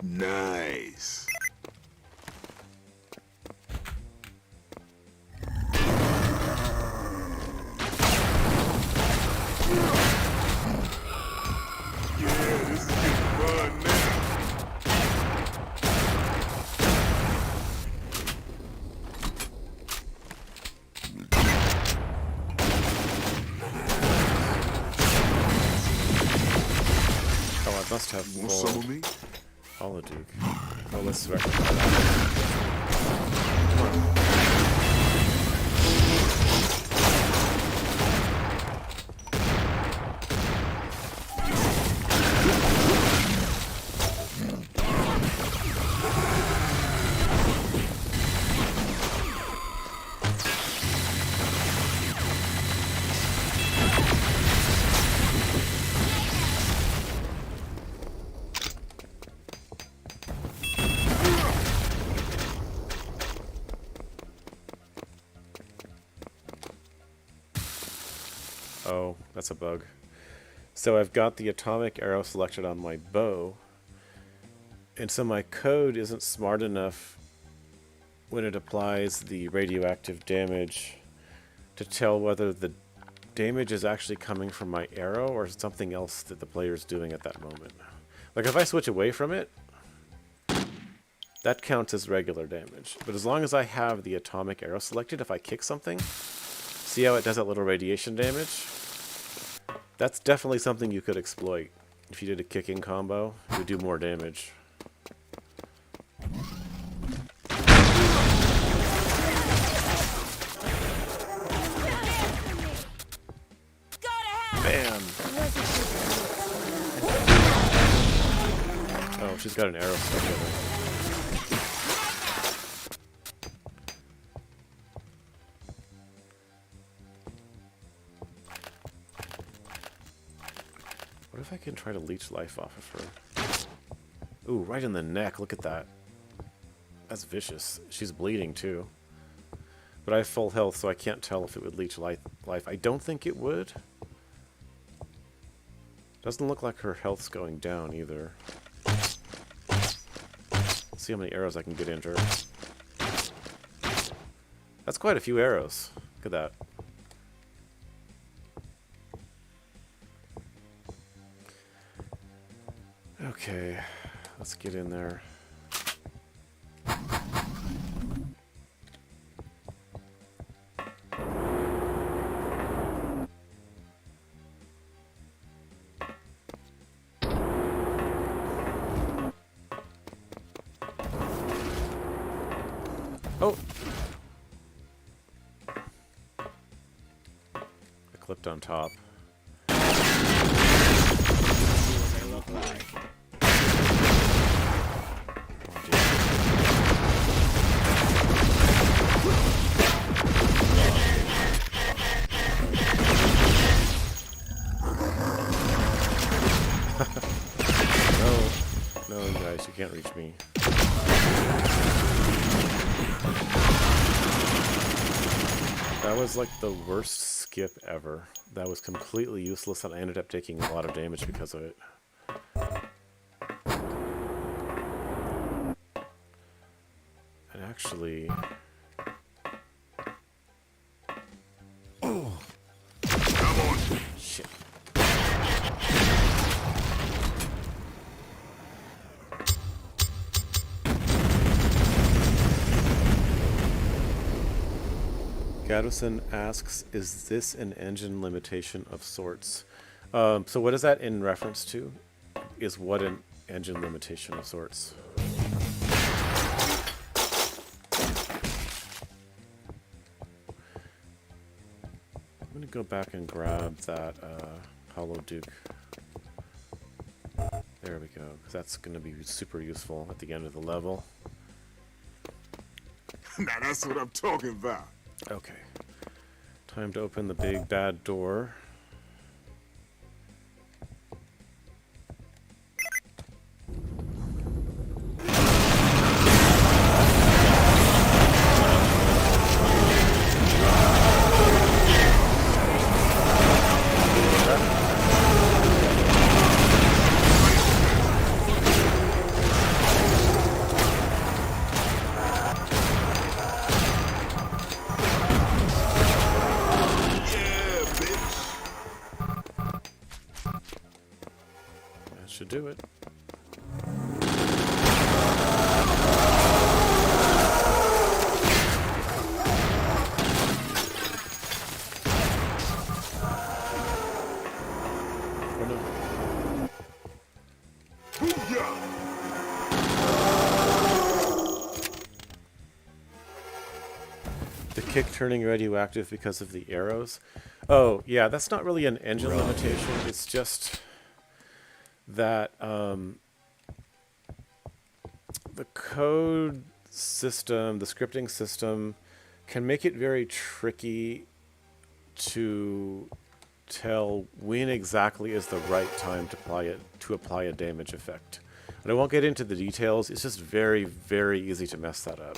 Nice. Yeah, this is getting fun now. Oh, I must have Want some of me? Duke. Oh, let's rectify that. Oh, that's a bug. So I've got the atomic arrow selected on my bow, and so my code isn't smart enough when it applies the radioactive damage to tell whether the damage is actually coming from my arrow or something else that the player is doing at that moment. Like if I switch away from it, that counts as regular damage. But as long as I have the atomic arrow selected, if I kick something, see how it does that little radiation damage? That's definitely something you could exploit. If you did a kicking combo, it would do more damage. Bam! Oh, she's got an arrow stuck in her. What if I can try to leech life off of her? Ooh, right in the neck. Look at that. That's vicious. She's bleeding too. But I have full health, so I can't tell if it would leech life. I don't think it would. Doesn't look like her health's going down either. Let's see how many arrows I can get into her. That's quite a few arrows. Look at that. Okay, let's get in there. Oh! I clipped on top. No, guys, you can't reach me. That was like the worst skip ever. That was completely useless, and I ended up taking a lot of damage because of it. And actually... Oh! Come on. Shit. Gaduson asks, is this an engine limitation of sorts? So what is that in reference to? Is what an engine limitation of sorts? I'm going to go back and grab that Hollow Duke. There we go, because that's going to be super useful at the end of the level. Now that's what I'm talking about. Okay. Time to open the big bad door. Should do it. Oh no. The kick turning radioactive because of the arrows. Oh, yeah, that's not really an engine limitation. It's just that the code system, the scripting system, can make it very tricky to tell when exactly is the right time to apply a damage effect. And I won't get into the details. It's just very, very easy to mess that up.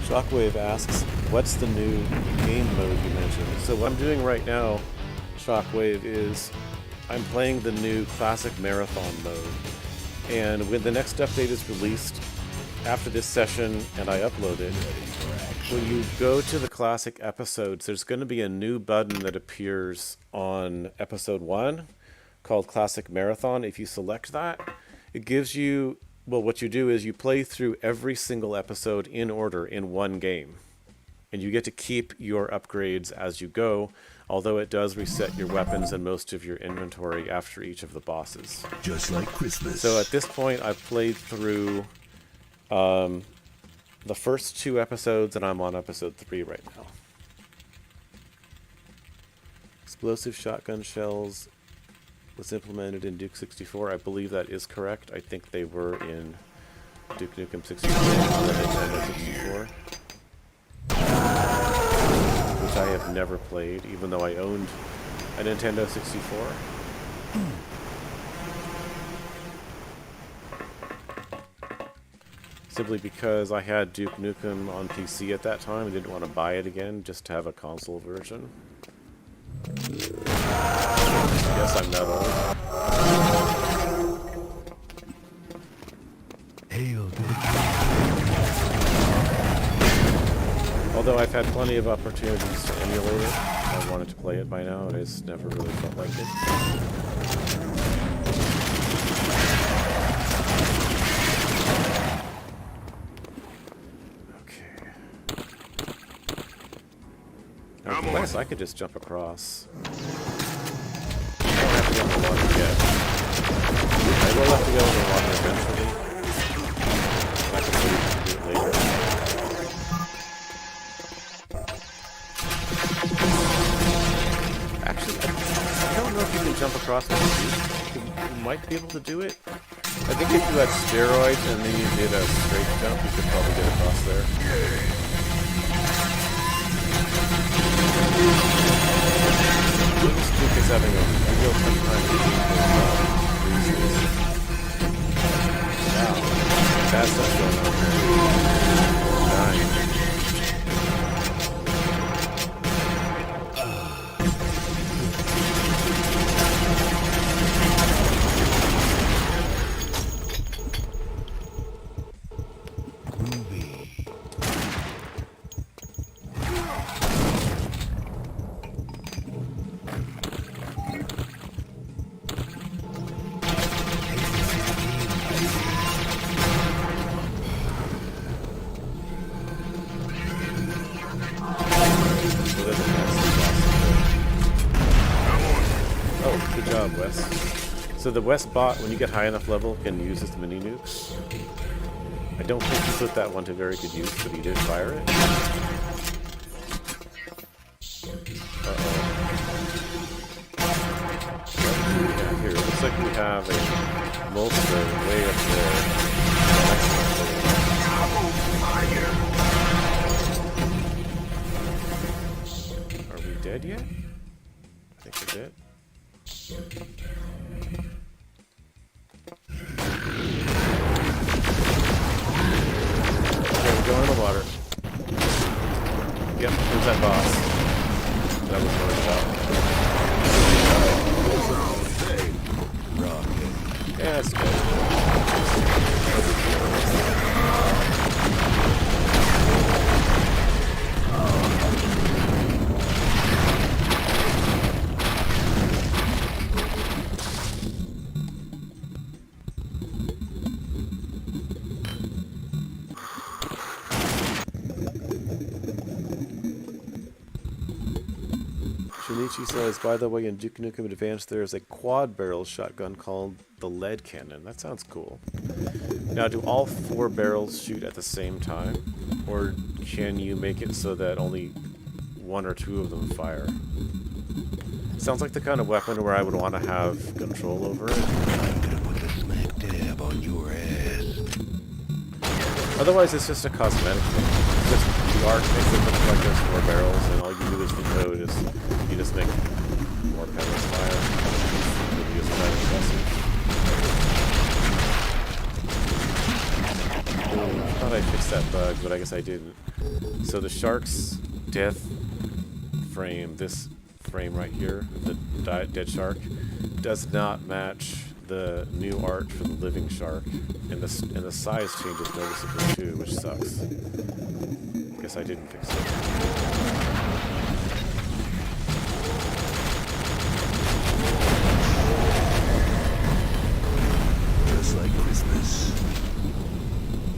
Shockwave asks, what's the new game mode you mentioned? So what I'm doing right now, Shockwave, is I'm playing the new Classic Marathon mode. And when the next update is released after this session and I upload it, when you go to the classic episodes, there's going to be a new button that appears on episode 1 called Classic Marathon. If you select that, it gives you, well, what you do is you play through every single episode in order in one game. And you get to keep your upgrades as you go, although it does reset your weapons and most of your inventory after each of the bosses. Just like Christmas. So at this point, I've played through the first 2 episodes, and I'm on episode 3 right now. Explosive shotgun shells was implemented in Duke 64. I believe that is correct. I think they were in Duke Nukem 64 and Nintendo 64. Which I have never played, even though I owned a Nintendo 64. Simply because I had Duke Nukem on PC at that time and didn't want to buy it again just to have a console version. I guess I'm that old. Hail to the Although I've had plenty of opportunities to emulate it, I wanted to play it by now, and I just never really felt like it. Unless I could just jump across. I don't have to go in the water yet. I will have to go in the water eventually. I can do it later. Actually, I don't know if you can jump across with the Duke. You might be able to do it. I think if you had steroids and then you did a straight jump, you could probably get across there. Duke is having a real tough time with Wow. Bad stuff going on here. Dying. So the West bot, when you get high enough level, can use his mini nukes. I don't think he put that one to very good use, but he did fire it. Uh-oh. Yeah, here, it looks like we have a Molster way up there. Are we dead yet? I think we're dead. Go in the water. Yep, there's that boss. That was worth it. Yeah, it's good. Shinichi says, by the way, in Duke Nukem Advanced there is a quad-barrel shotgun called the lead cannon. That sounds cool. Now, do all 4 barrels shoot at the same time? Or can you make it so that only 1 or 2 of them fire? Sounds like the kind of weapon where I would want to have control over it. I'm gonna put the smack dab on your ass. Otherwise, it's just a cosmetic thing. It's just the art makes it look like there's 4 barrels, and all you do is the code is you just make more pellets fire. It's quite impressive. I thought I fixed that bug, but I guess I didn't. So the shark's death frame, this frame right here, the dead shark, does not match the new art for the living shark, and the size changes noticeably too, which sucks. Guess I didn't fix it. Just like Christmas.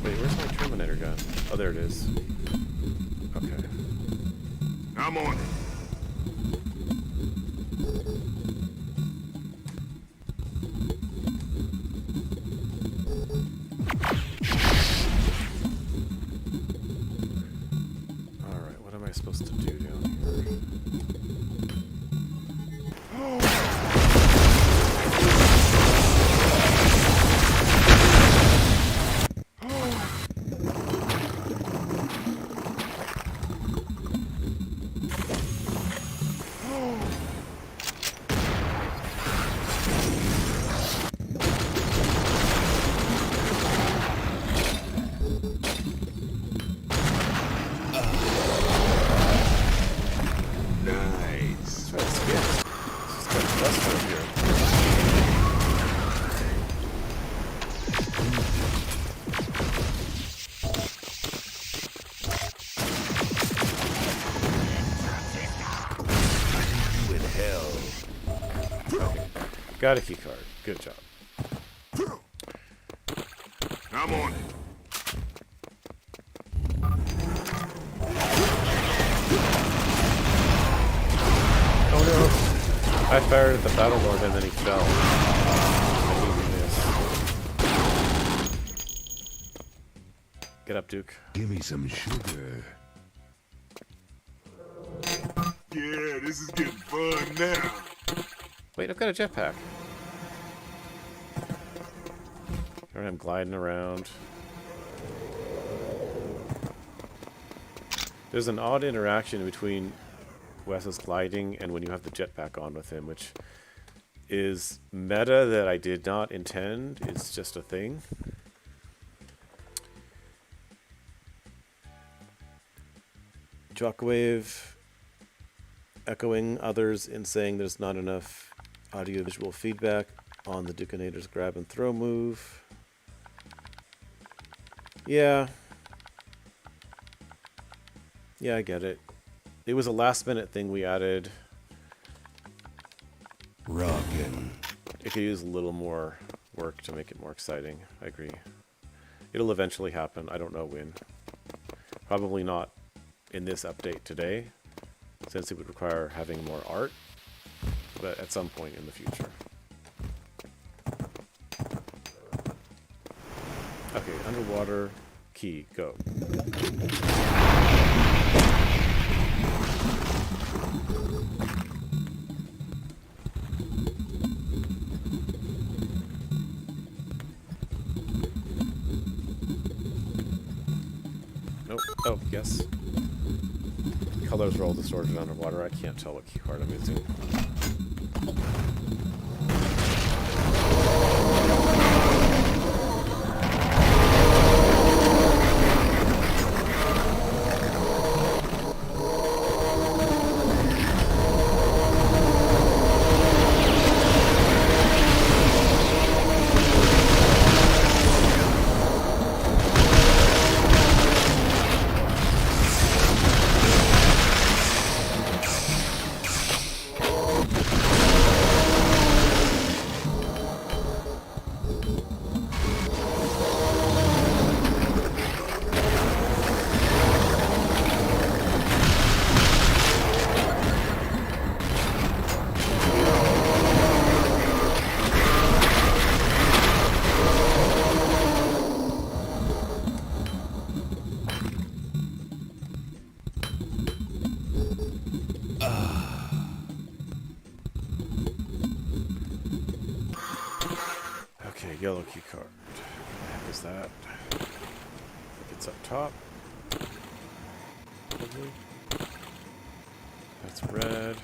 Wait, where's my Terminator gun? Oh, there it is. Okay. I'm on it. Alright, what am I supposed to do down here? Nice. Let's get it. This is got cluster here. With hell. Okay. Got a key card. Good job. I'm on it. Oh no! I fired at the Battle Lord and then he fell. I need this. Get up, Duke. Give me some sugar. Yeah, this is getting fun now. Wait, I've got a jetpack. Alright, I'm gliding around. There's an odd interaction between Wes's gliding and when you have the jetpack on with him, which is meta that I did not intend. It's just a thing. Shockwave echoing others in saying there's not enough audio-visual feedback on the Dukenator's grab and throw move. Yeah. Yeah, I get it. It was a last-minute thing we added. Rockin'. It could use a little more work to make it more exciting. I agree. It'll eventually happen. I don't know when. Probably not in this update today, since it would require having more art, but at some point in the future. Okay, underwater key, go. Nope. Oh, yes. Colors are all distorted underwater. I can't tell what key card I'm using. Okay, yellow key card. What is that? It's up top. Probably. That's red.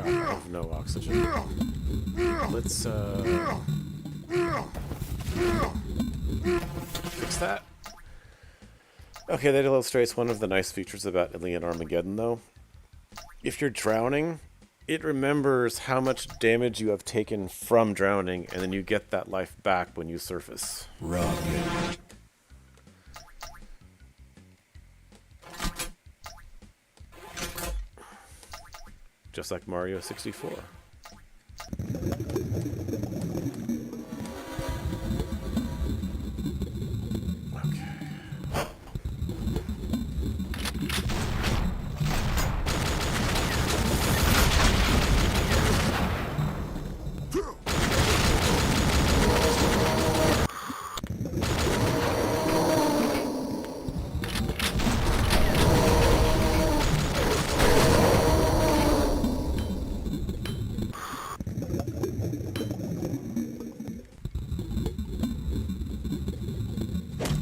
crap. I have no oxygen. Let's, fix that. Okay, that illustrates one of the nice features about Alien Armageddon, though. If you're drowning, it remembers how much damage you have taken from drowning, and then you get that life back when you surface. Rocket. Just like Mario 64.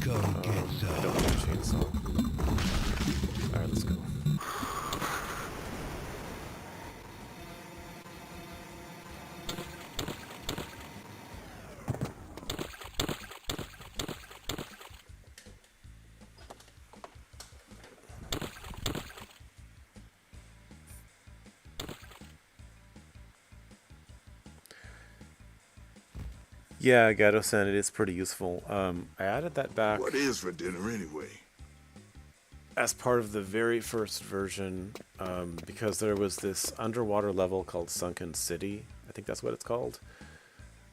Come get I some. don't need a chainsaw. Alright, let's go. Yeah, Gato-san, it is pretty useful. I added that back What is for dinner anyway? as part of the very first version, because there was this underwater level called Sunken City. I think that's what it's called.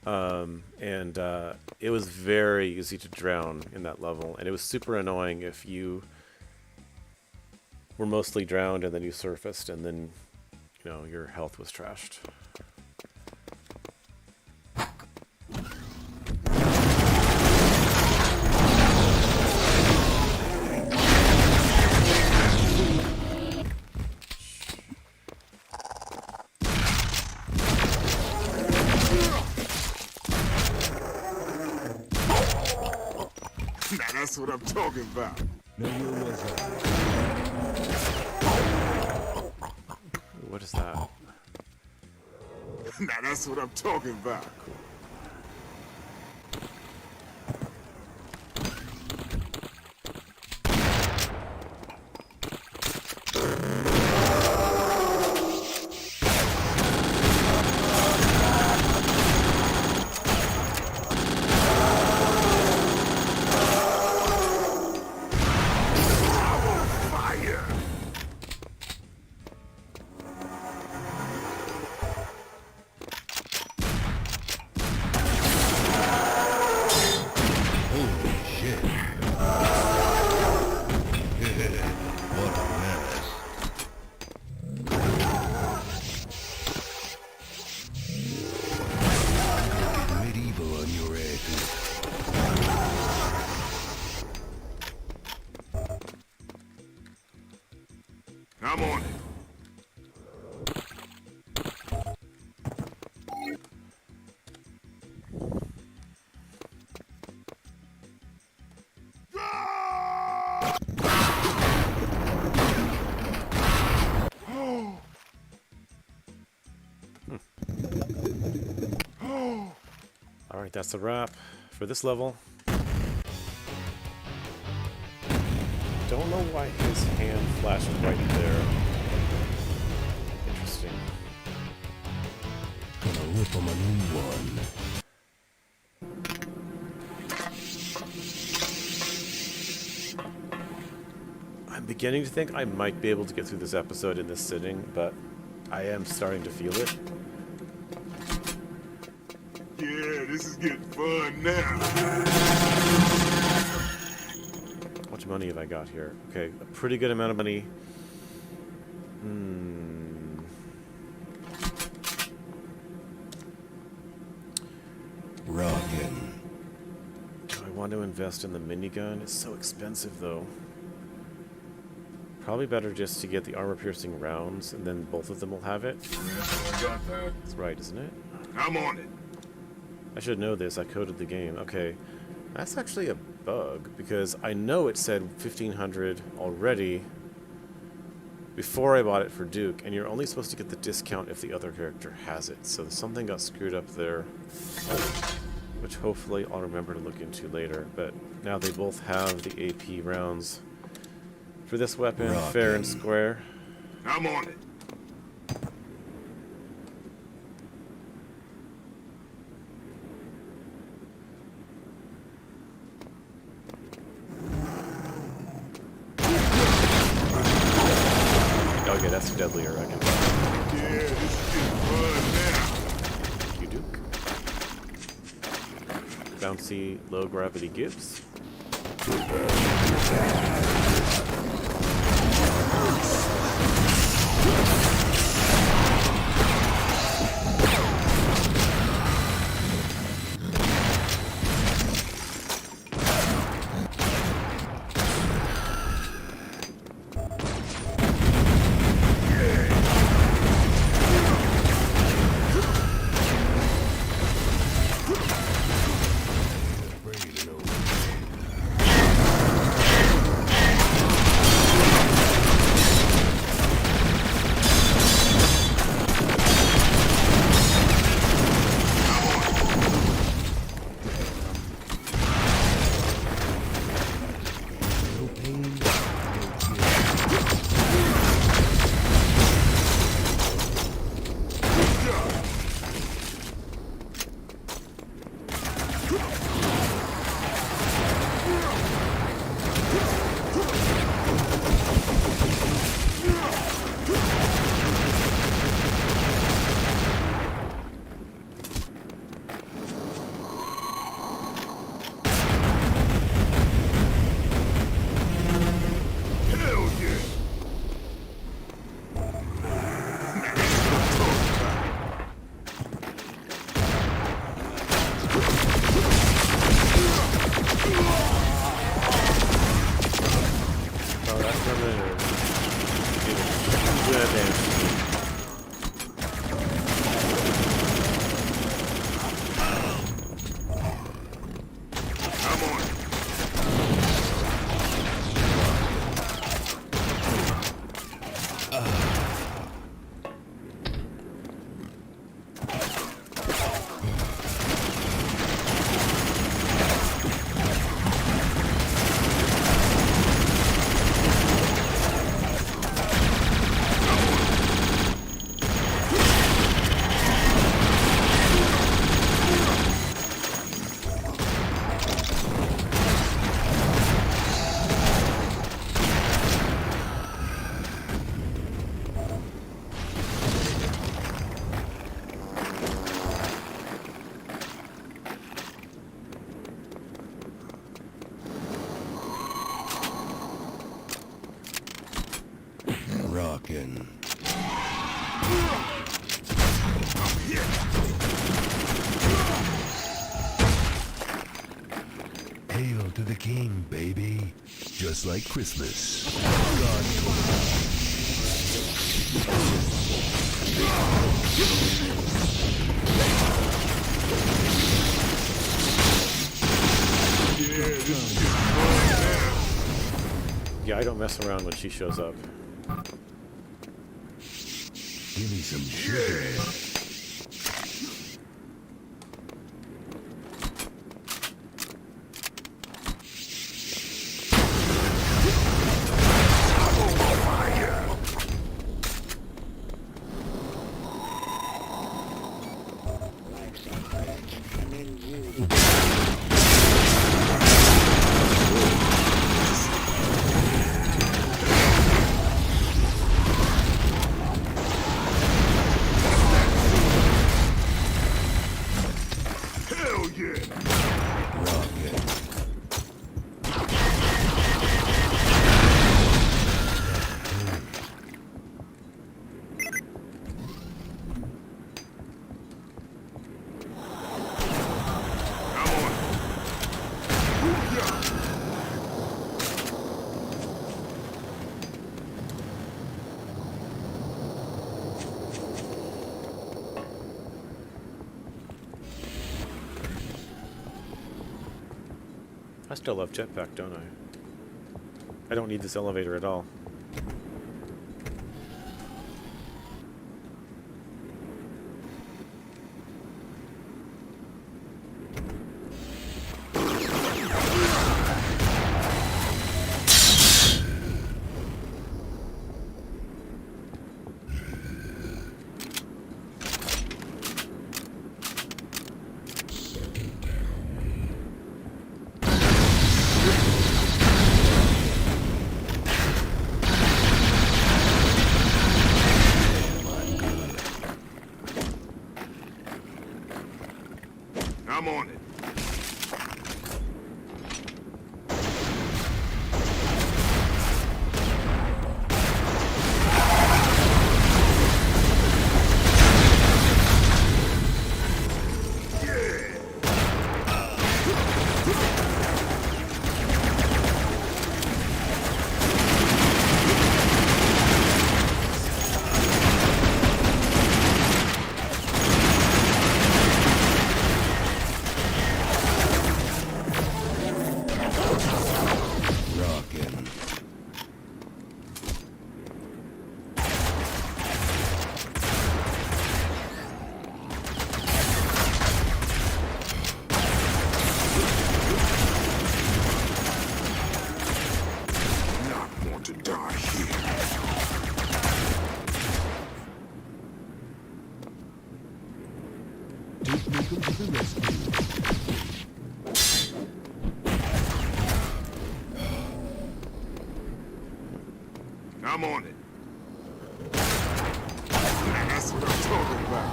It was very easy to drown in that level, and it was super annoying if you were mostly drowned and then you surfaced and then, you know, your health was trashed. Now that's what I'm talking about. No, you wasn't. What is that? Now that's what I'm talking about. Holy shit. What a mess. Get medieval on your asses. I'm on it. Alright, that's a wrap for this level. Don't know why his hand flashed right there. Interesting. Gonna whip him a new one. I'm beginning to think I might be able to get through this episode in this sitting, but I am starting to feel it. Yeah, this is getting fun now. How much money have I got here? Okay, a pretty good amount of money. Rockin'. Do I want to invest in the minigun? It's so expensive, though. Probably better just to get the armor-piercing rounds, and then both of them will have it. I got that. That's right, isn't it? I'm on it. I should know this. I coded the game. Okay. That's actually a bug, because I know it said 1500 already, before I bought it for Duke, and you're only supposed to get the discount if the other character has it. So something got screwed up there, which hopefully I'll remember to look into later. But now they both have the AP rounds for this weapon, fair and square. I'm on it. Okay, that's deadlier, I can. Yeah, this is getting fun now. Thank you, Duke. Bouncy, low gravity gives. Rockin'. Hail to the king, baby. Just like Christmas. Yeah, this is getting fun now. Yeah, I don't mess around when she shows up. Give me some sugar. Hell yeah. I'm on it. Yeah. I still love jetpack, don't I? I don't need this elevator at all. I'm on it. Rockin'. Not want to die here. Duke Nukem to the rescue. I'm on it. That's what I'm talking about.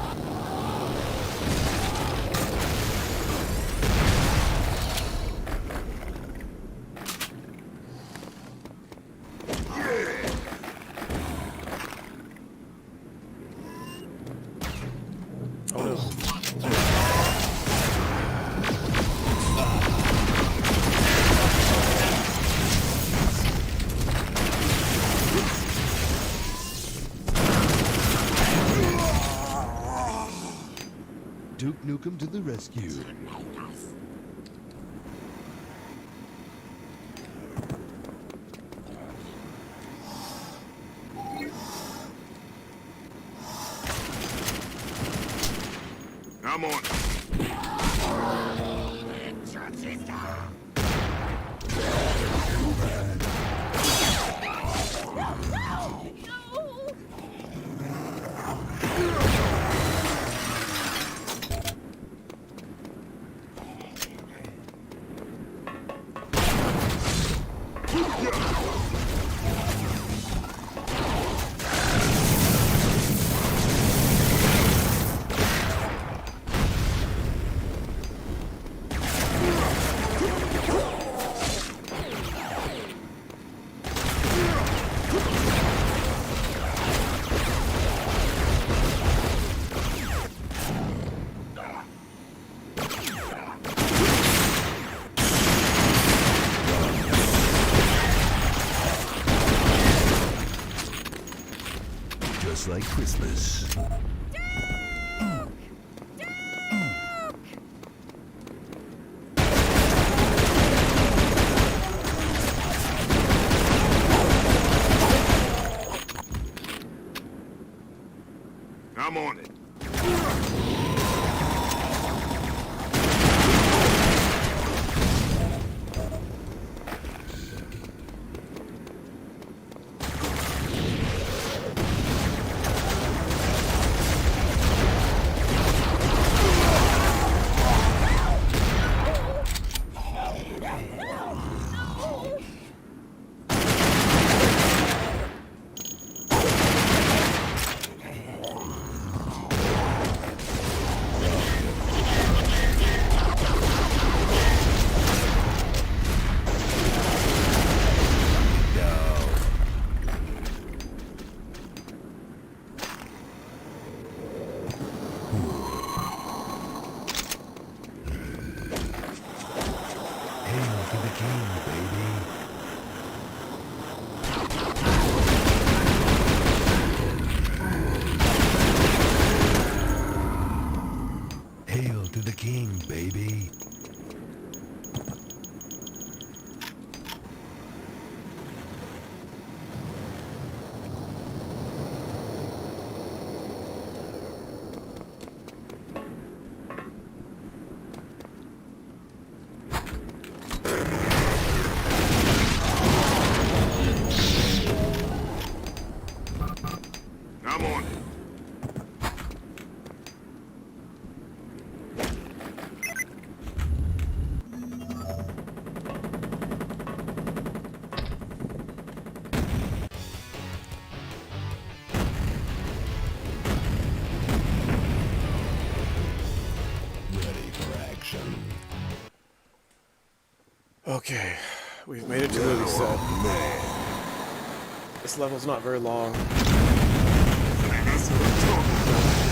Oh no. Duke Nukem to the rescue. I'm on it. Just like Christmas. I'm on it. Okay, we've made it to movie set. This level's not very long. That's what I'm talking about.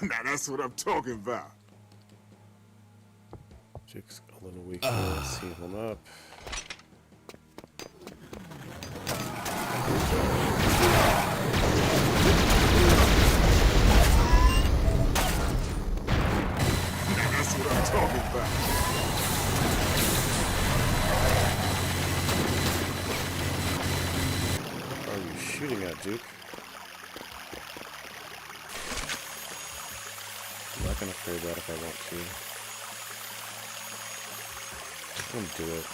Now that's what I'm talking about. Jake's a little weak here. Let's heal him up. Now that's what I'm talking about. What are you shooting at, Duke? I'm not gonna trade that if I want to. I'm gonna do it.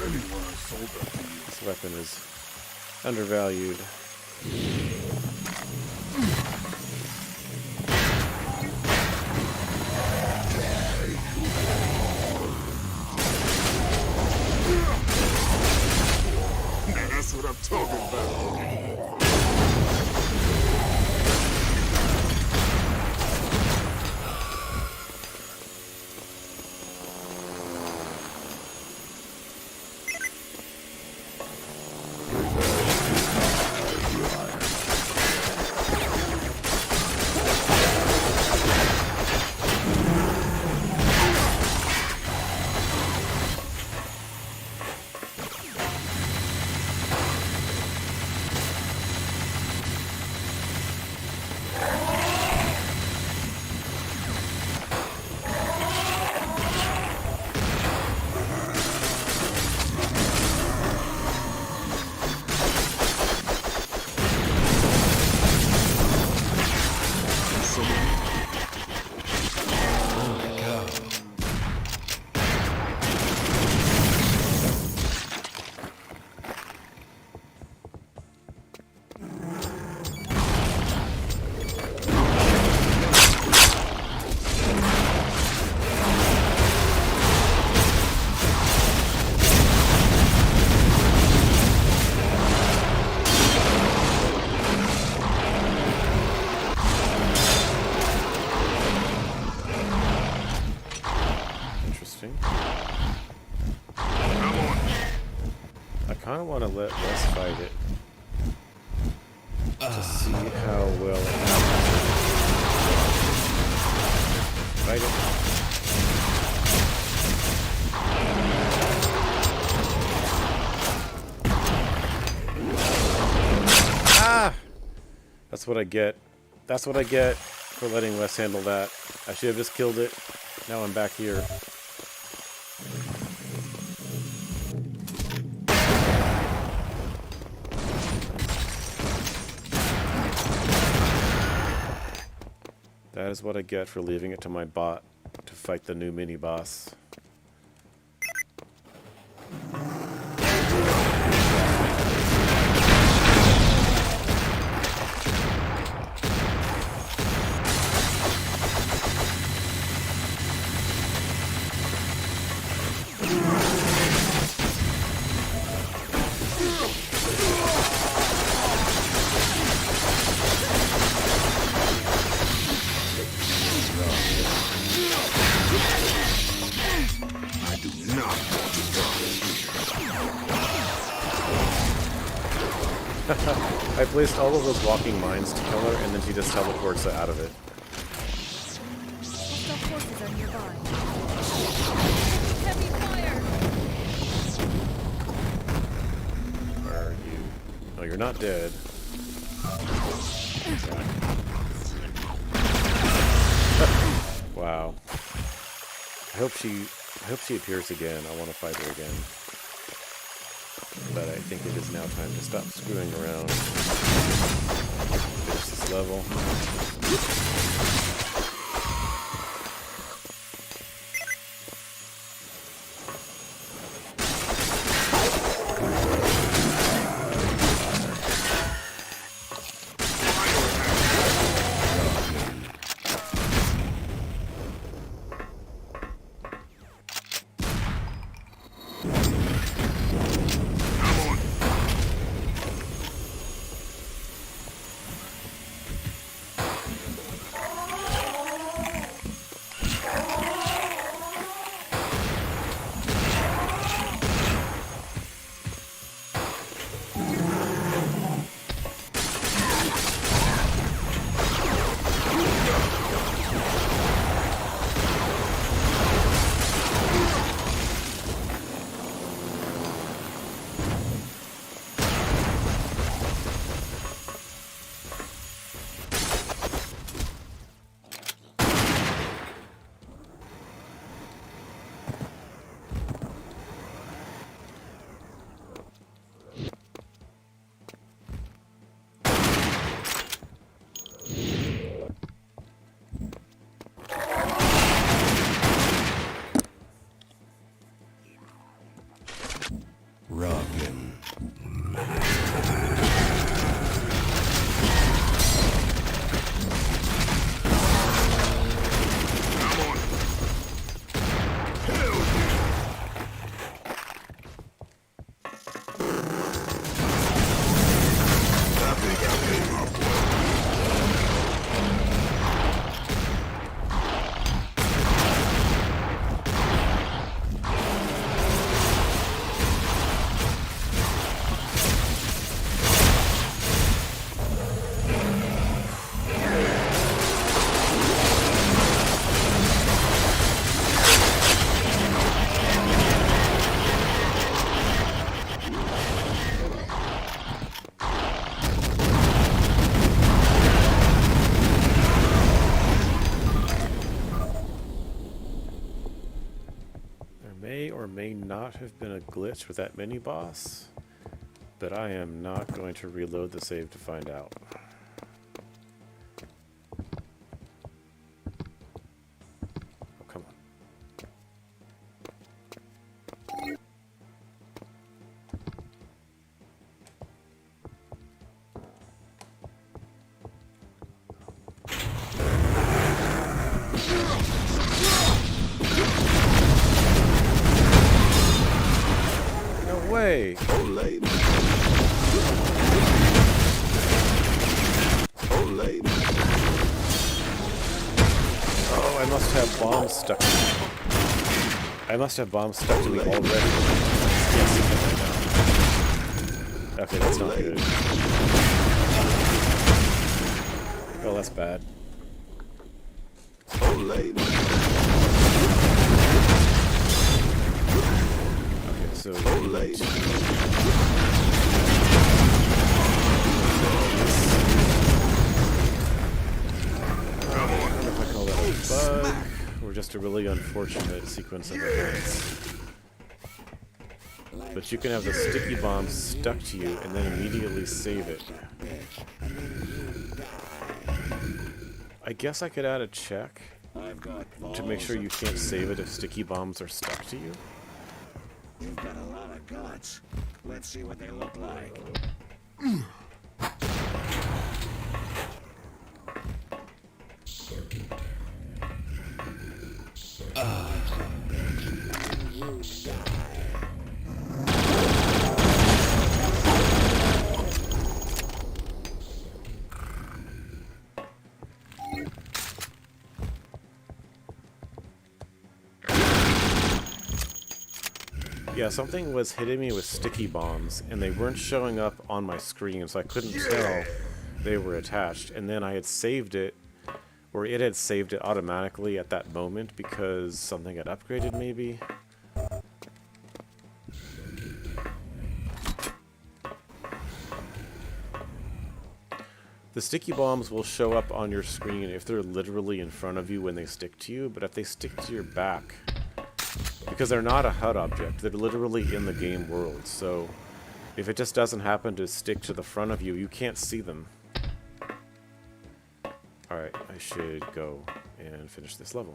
Anyone sold up to you. This weapon is undervalued. Now that's what I'm talking about. I kind of want to let Wes fight it to see how well it happens. Fight it. Ah! That's what I get. That's what I get for letting Wes handle that. I should have just killed it. Now I'm back here. That is what I get for leaving it to my bot to fight the new mini-boss. I placed all of those walking mines to kill her, and then she just teleports out of it. Hostile forces are nearby. Heavy fire! Where are you? Oh, you're not dead. Wow. I hope she appears again. I want to fight her again. But I think it is now time to stop screwing around. Finish this level. not have been a glitch with that mini boss, but I am not going to reload the save to find out. Oh, come on. No way! Oh, I must have bombs stuck to me. I must have bombs stuck to me already. Can't see them right now. Okay, that's not good. Oh, that's bad. Okay, so bug, or just a really unfortunate sequence of events. But you can have the sticky bomb stuck to you and then immediately save it. I guess I could add a check to make sure you can't save it if sticky bombs are stuck to you. You've got a lot of guts. Let's see what they look like. Yeah, something was hitting me with sticky bombs, and they weren't showing up on my screen, so I couldn't tell they were attached. And then I had saved it, or it had saved it automatically at that moment because something had upgraded, maybe? The sticky bombs will show up on your screen if they're literally in front of you when they stick to you, but if they stick to your back, because they're not a HUD object, they're literally in the game world, so if it just doesn't happen to stick to the front of you, you can't see them. Alright, I should go and finish this level.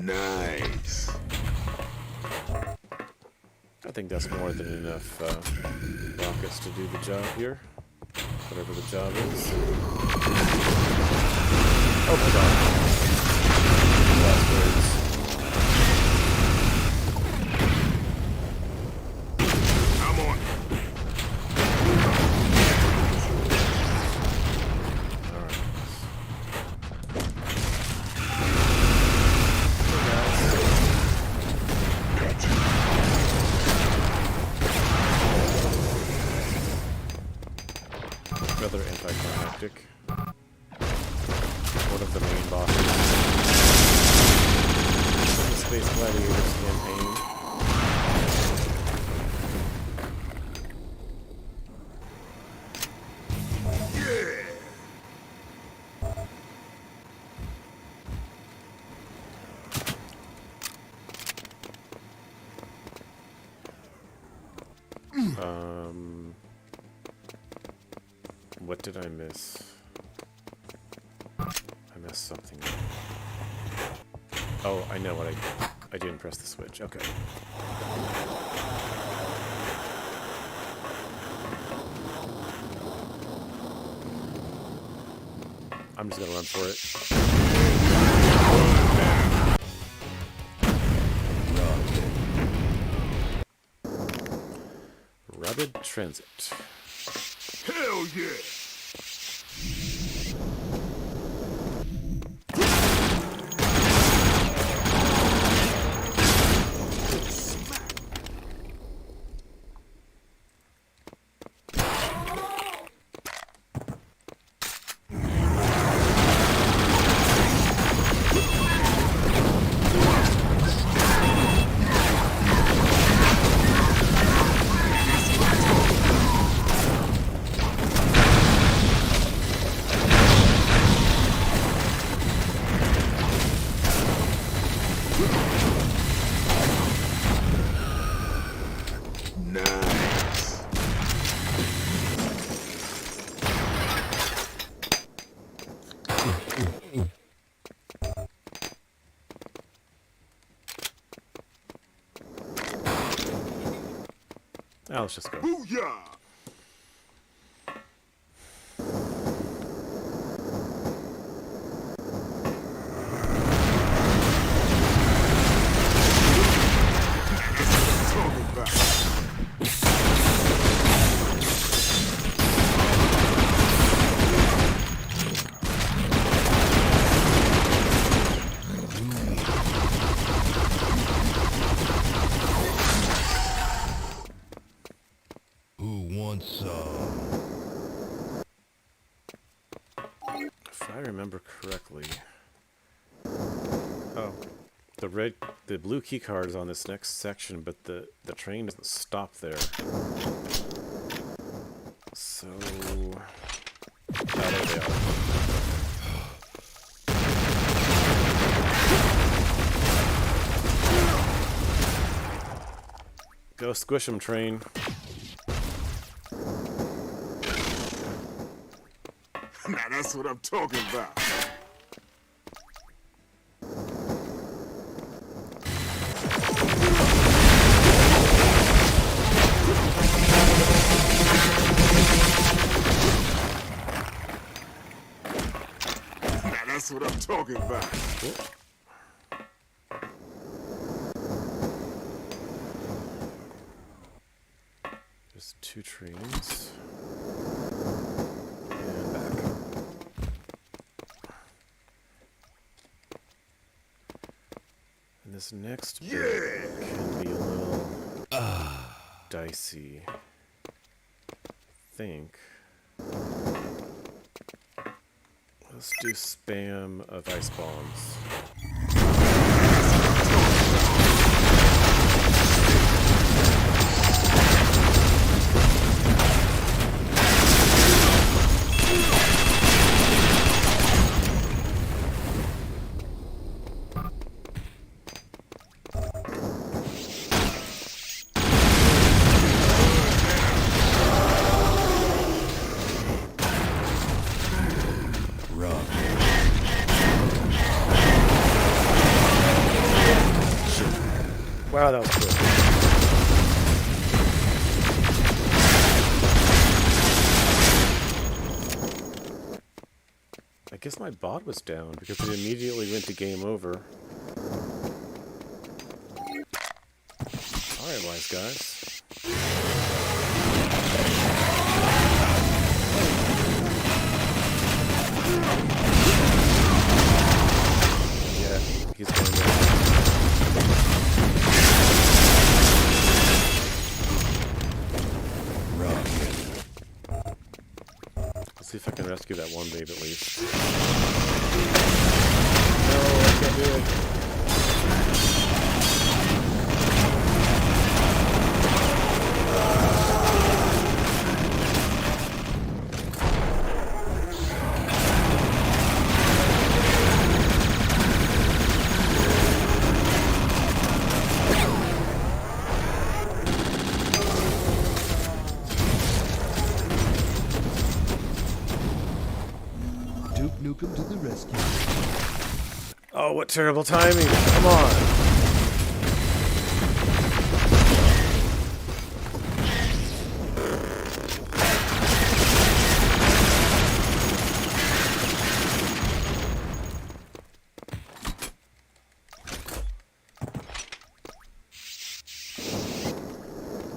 Nice. I think that's more than enough rockets to do the job here. Whatever the job is. Oh my god. Last words. I'm on. Alright. Rather anticlimactic. One of the main bosses in the Space Gladiators campaign. What did I miss? I missed something. Oh, I know what I did. I didn't press the switch. Okay. I'm just gonna run for it. Rapid transit. Hell yeah. Oh, let's just go. Booyah! Talking about. Who wants some? If I remember correctly. Oh. The blue key card is on this next section, but the train doesn't stop there. So... Oh, there they are. Go squish 'em, train. Now that's what I'm talking about. Now that's what I'm talking about. There's 2 trains. And back. And this next bit can be a little dicey. I think. Let's do spam of ice bombs. Wow, that was good. I guess my bot was down because it immediately went to game over. Alright, wise guys. Yeah, he's going down. See if I can rescue that one babe at least. No, I can't do it. Danukem to the rescue. Oh, what terrible timing. Come on.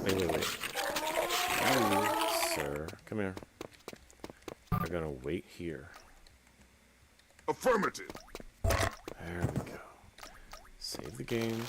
Wait. You, sir, come here. We're gonna wait here. Affirmative. There we go. Save the game.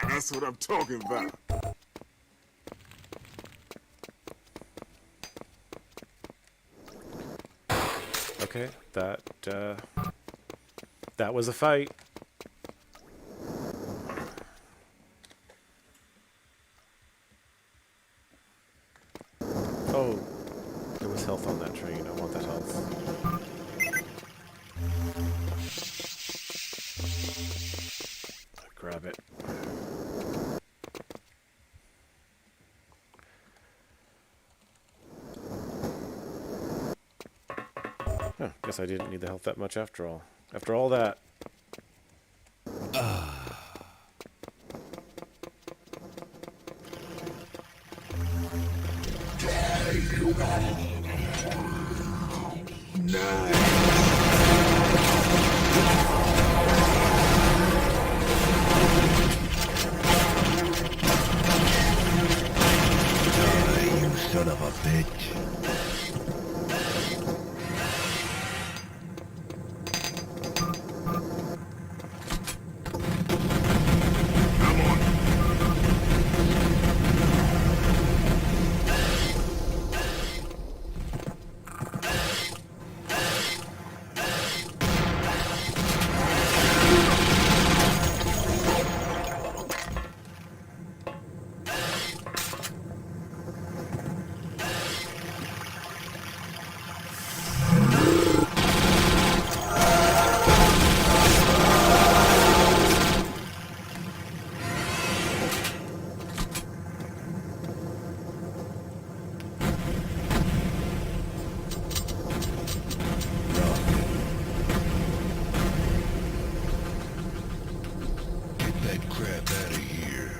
That's what I'm talking about. Okay, that That was a fight. Oh, there was health on that train. I want that health. Grab it. Huh, guess I didn't need the health that much after all. After all that. You son of a bitch. I'm on it. Get that crap out of here.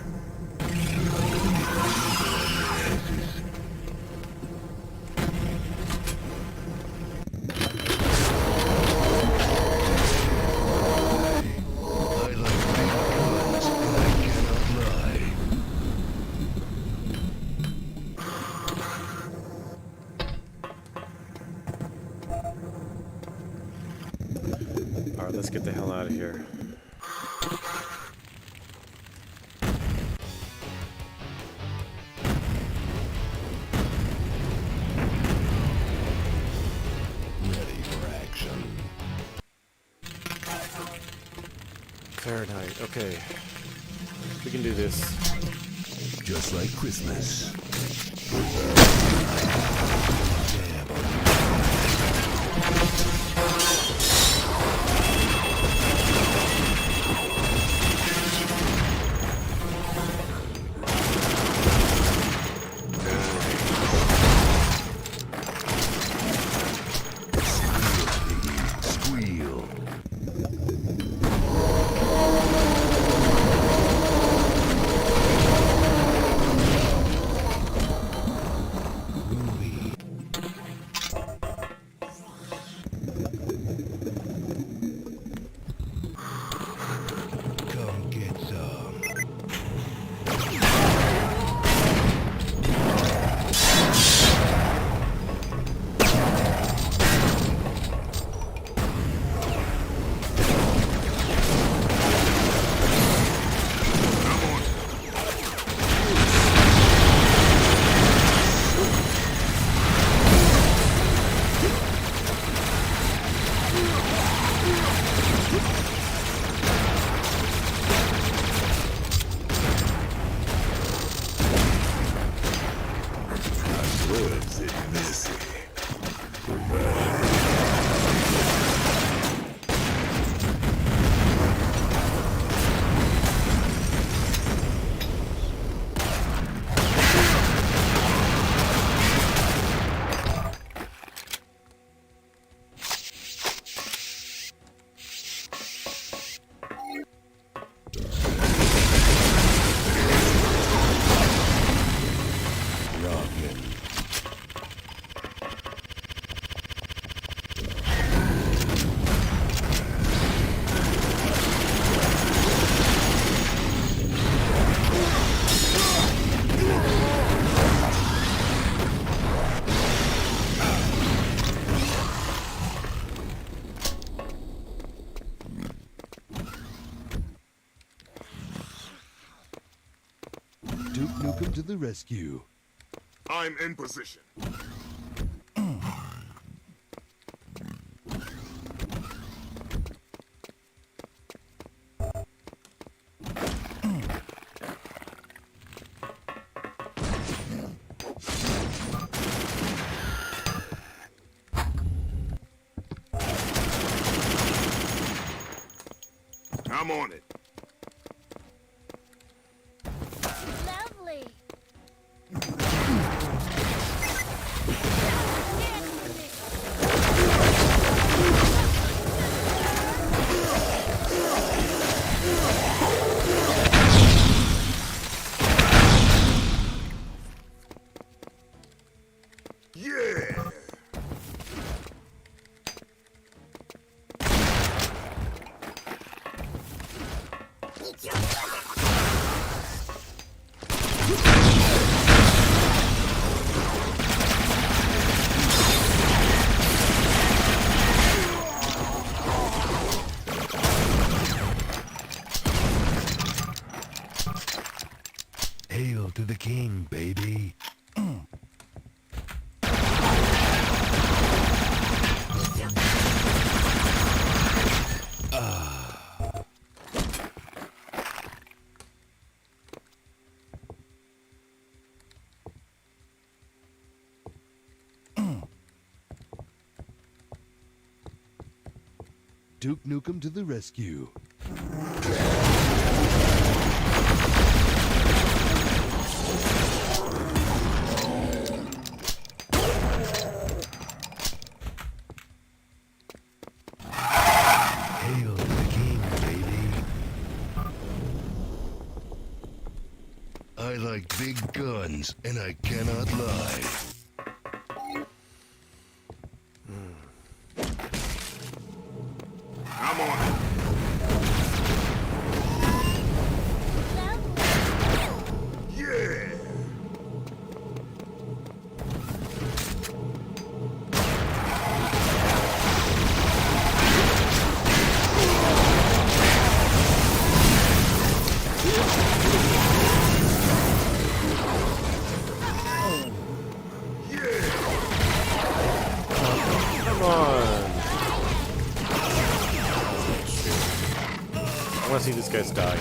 I like big guns, and I cannot lie. Alright, let's get the hell out of here. Ready for action. Fahrenheit, okay. We can do this. Just like Christmas. Squeal. Come get some. I'm on it. Woods is messy. Rockin'. Duke Nukem to the rescue. I'm in position. I'm on it. Lovely. Yeah. Hail to the king, baby. Duke Nukem to the rescue. Hail to the king, baby. I like big guns, and I cannot lie. I'm on it. Yeah. Come on. I want to see these guys die.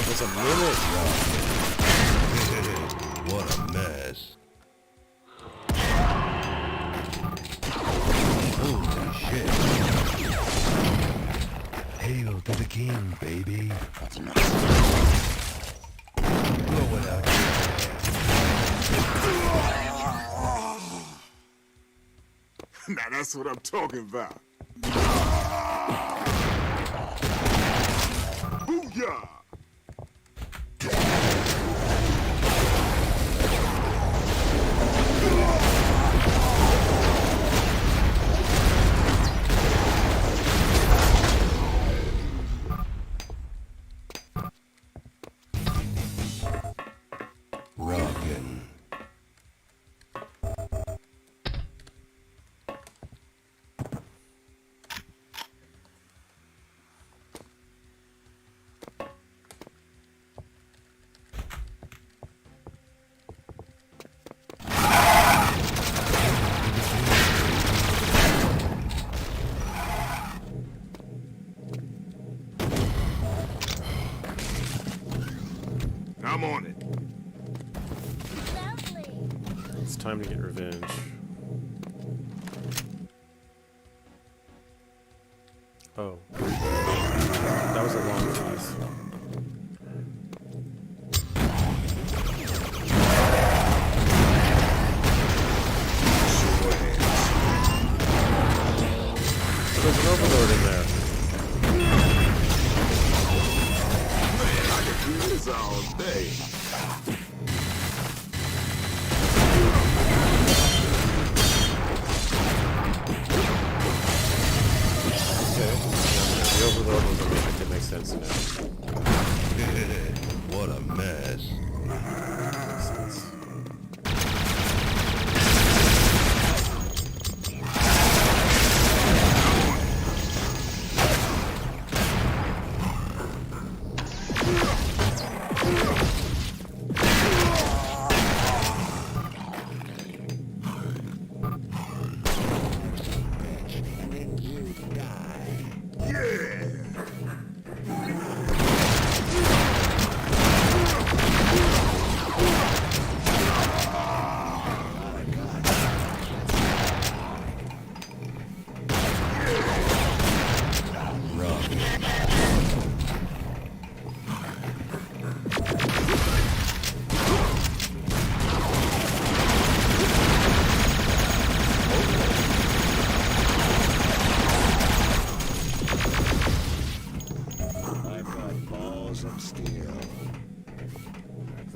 There's a minute. What a mess. Holy shit. Hail to the king, baby. Blow it out. Now that's what I'm talking about. Booyah! Rockin'. I'm on it. Lovely. It's time to get revenge. Oh. That was a long piece. So there's an overlord in there. Man, I can do this all day. Okay. The overlord was a make it makes sense now. What a mess. Makes sense.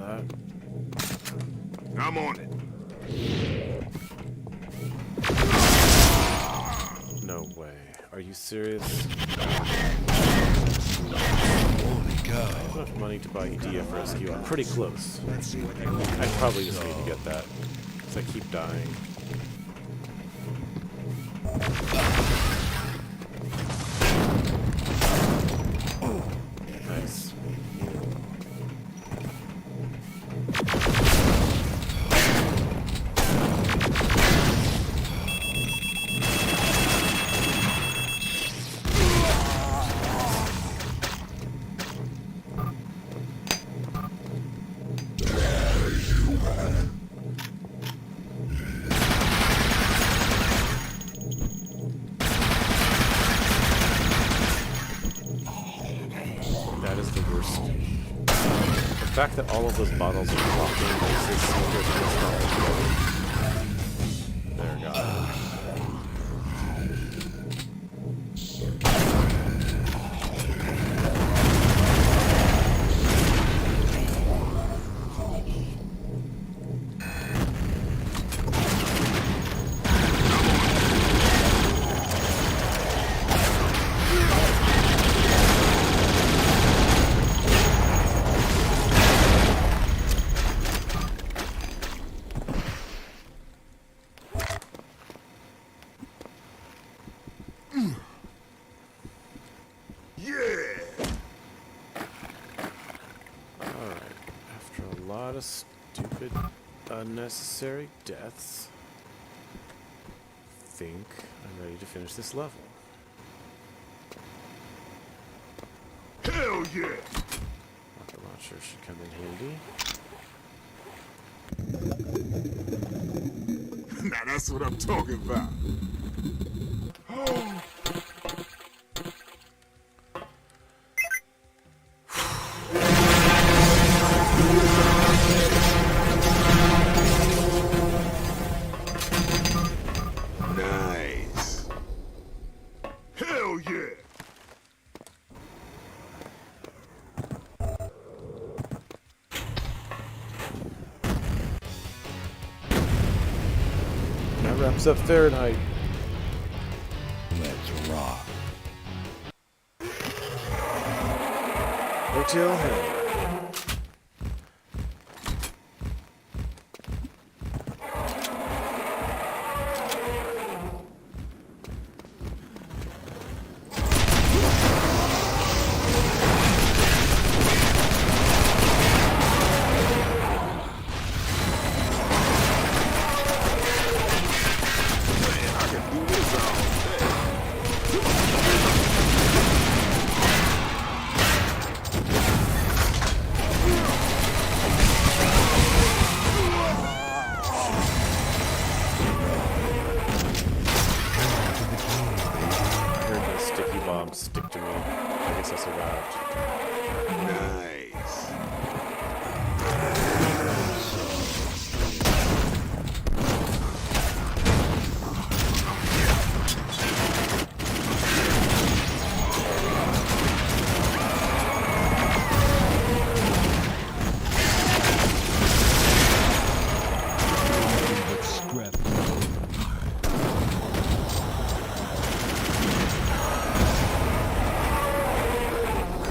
that. I'm on it. No way. Are you serious? Holy I cow. have enough money to buy EDF rescue. I'm pretty close. Let's see what they look like. I probably just need to get that. Because I keep dying. Nice. That is the worst. The fact that all of those bottles are blocking makes this smoker just not together. There, got it. Alright, after a lot of stupid, unnecessary deaths, I think I'm ready to finish this level. Hell yeah! Rocket launcher should come in handy. Now that's what I'm talking about. Nice. Hell yeah! That wraps up Fahrenheit. Let's rock. Hotel Hell. Stick to me. I guess I survived. Nice. Scrap.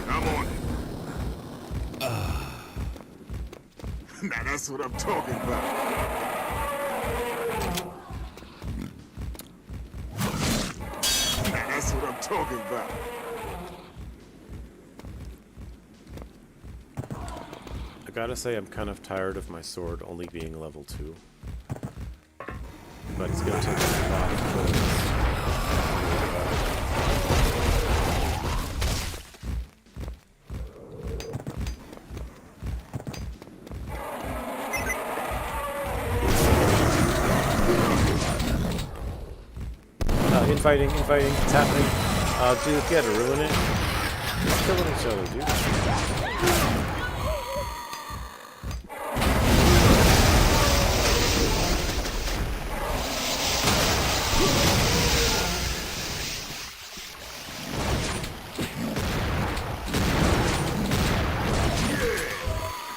I'm on it. Now that's what I'm talking about. Now that's what I'm talking about. I gotta say, I'm kind of tired of my sword only being level 2. But it's gonna take a lot of kills. Infighting, it's happening. Dude, you had to ruin it. We're killing each other, dude.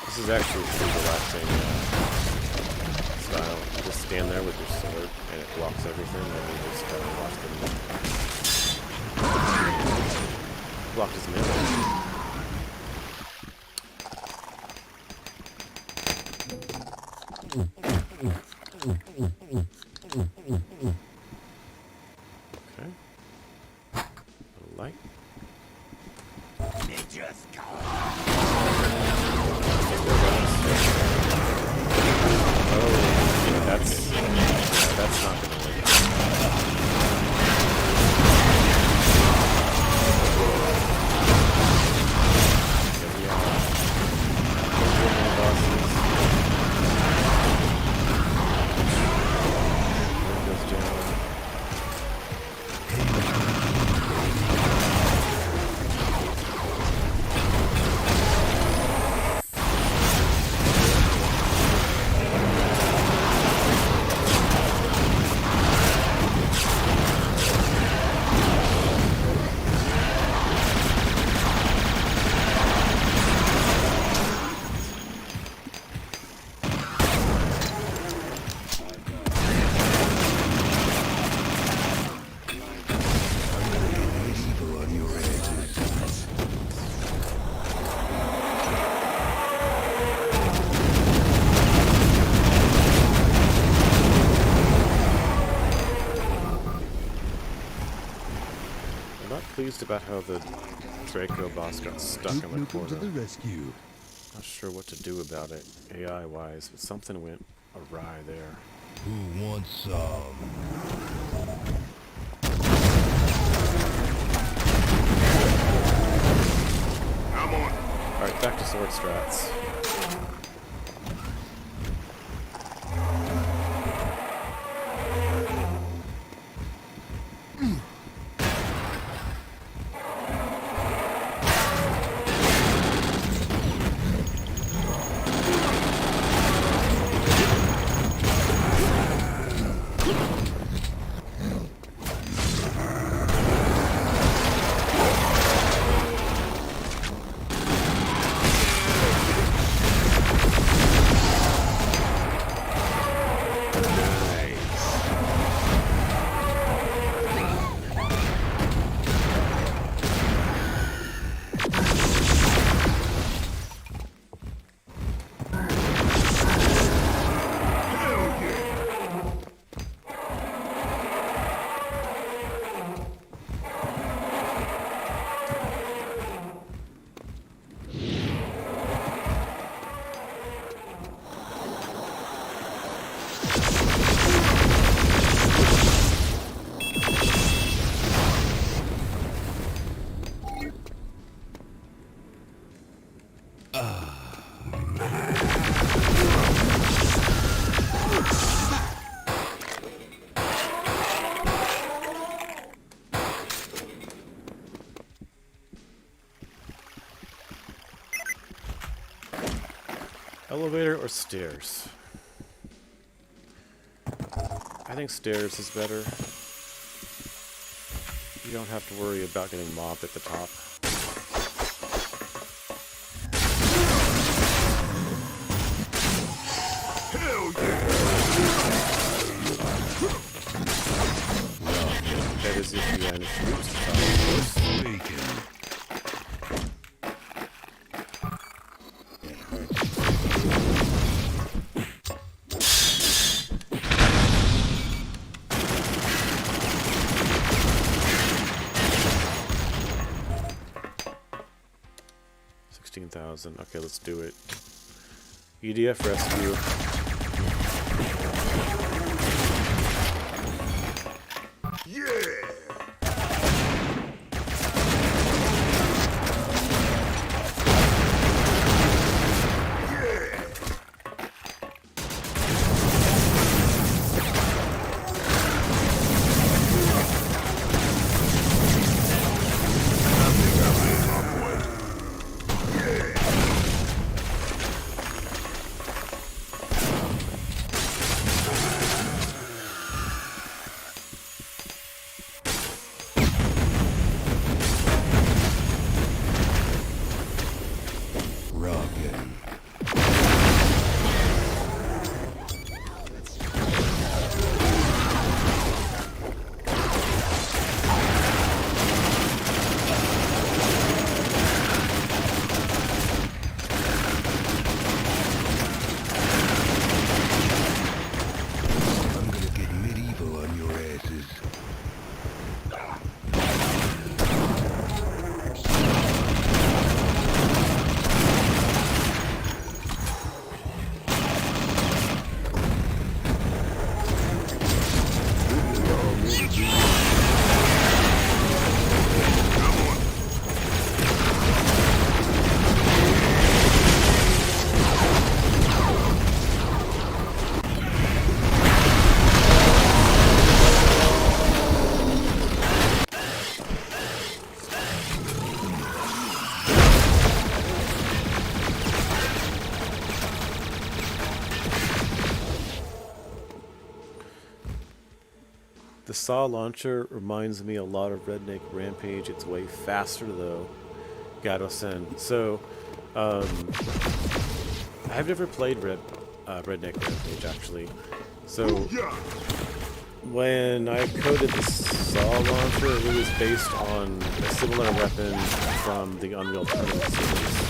This is actually a pretty relaxing style. You just stand there with your sword and it blocks everything, and you just kind of watch them block his melee. Okay. A little light. Oh, yeah, that's not gonna work. Here we are. More bosses. There goes down. Evil on your edges. I'm not pleased about how the Draco boss got stuck in the Danukem to corner. the rescue. Not sure what to do about it, AI-wise, but something went awry there. Who wants some? I'm on. Alright, back to sword strats. Elevator or stairs? I think stairs is better. You don't have to worry about getting mobbed at the top. Hell yeah! That is if you manage to reach the top, of course. Bacon. 16,000. Okay, let's do it. EDF rescue. Yeah! saw launcher reminds me a lot of Redneck Rampage. It's way faster though. Gato-sen. So, I've never played Redneck Rampage actually. So, when I coded the saw launcher, it was based on a similar weapon from the Unreal Tournament series.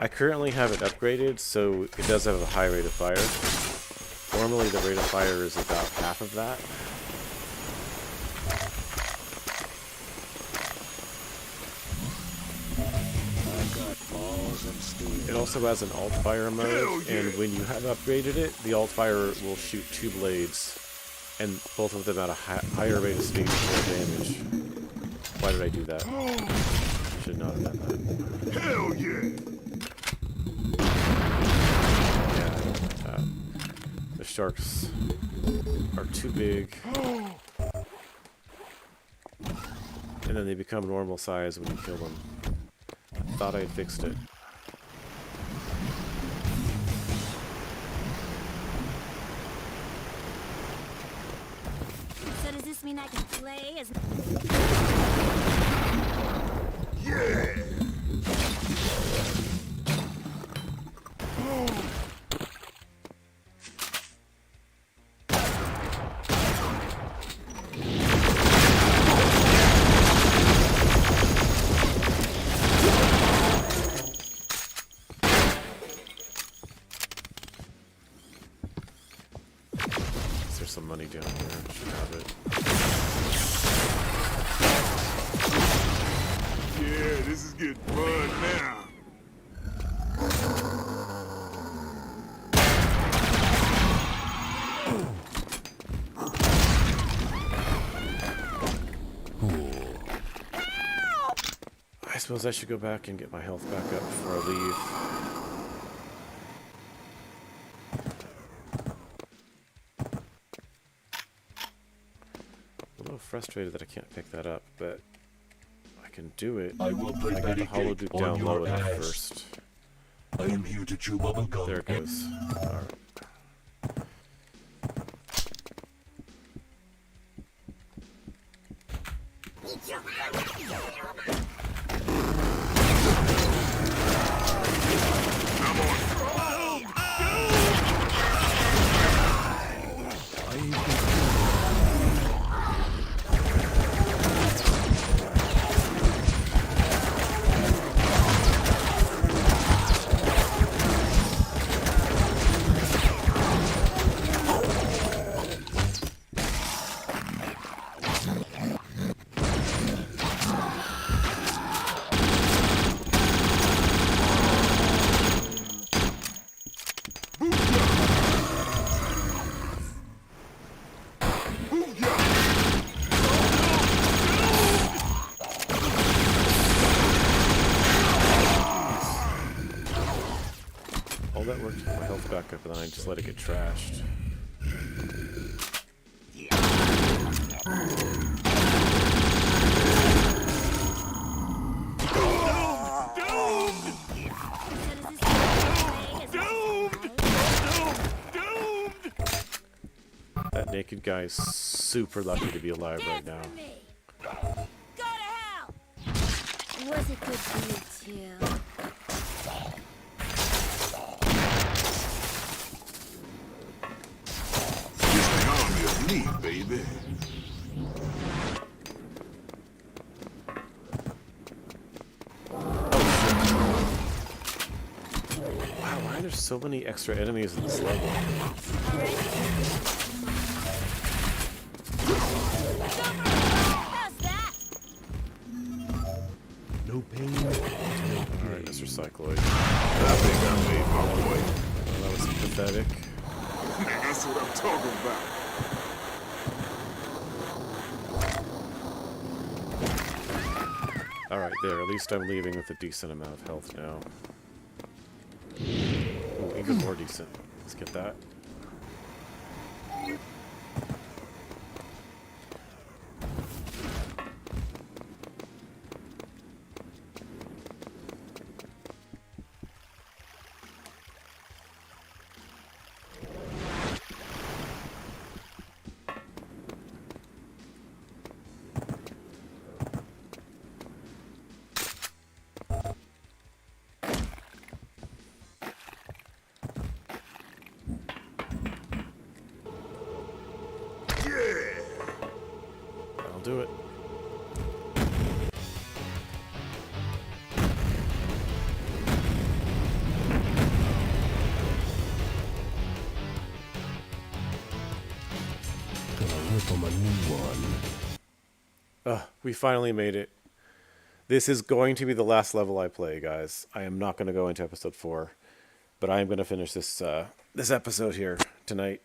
I currently have it upgraded, so it does have a high rate of fire. Normally the rate of fire is about half of that. It also has an alt fire mode, and when you have upgraded it, the alt fire will shoot 2 blades, and both of them at a higher rate of speed and more damage. Why did I do that? I should not have done that. Hell yeah! The sharks are too big, and then they become normal size when you kill them. I thought I had fixed it. So does this mean I can play as... Yeah! There's some money down here. Should have it. Yeah, this is getting fun now. I suppose I should go back and get my health back up before I leave. A little frustrated that I can't pick that up, but I can do it. I will I get the hollow predicate dupe on down low your enough ass. first. I am here to chew bubble gum. There it goes. Alright. All that worked to get my health back up, and then I just let it get trashed. That naked guy is super lucky to be alive right now. Go to hell! Was it good for you too? This economy of me, baby. Wow, why are there so many extra enemies in this level? How's that? No pain. Alright, Mr. Cycloid. I think I made my way. Well, that was pathetic. That's what I'm talking about. Alright, there. At least I'm leaving with a decent amount of health now. Ooh, even more decent. Let's get that. do it. Gonna rip 'em a new one. We finally made it. This is going to be the last level I play, guys. I am not going to go into episode 4, but I am going to finish this this episode here tonight.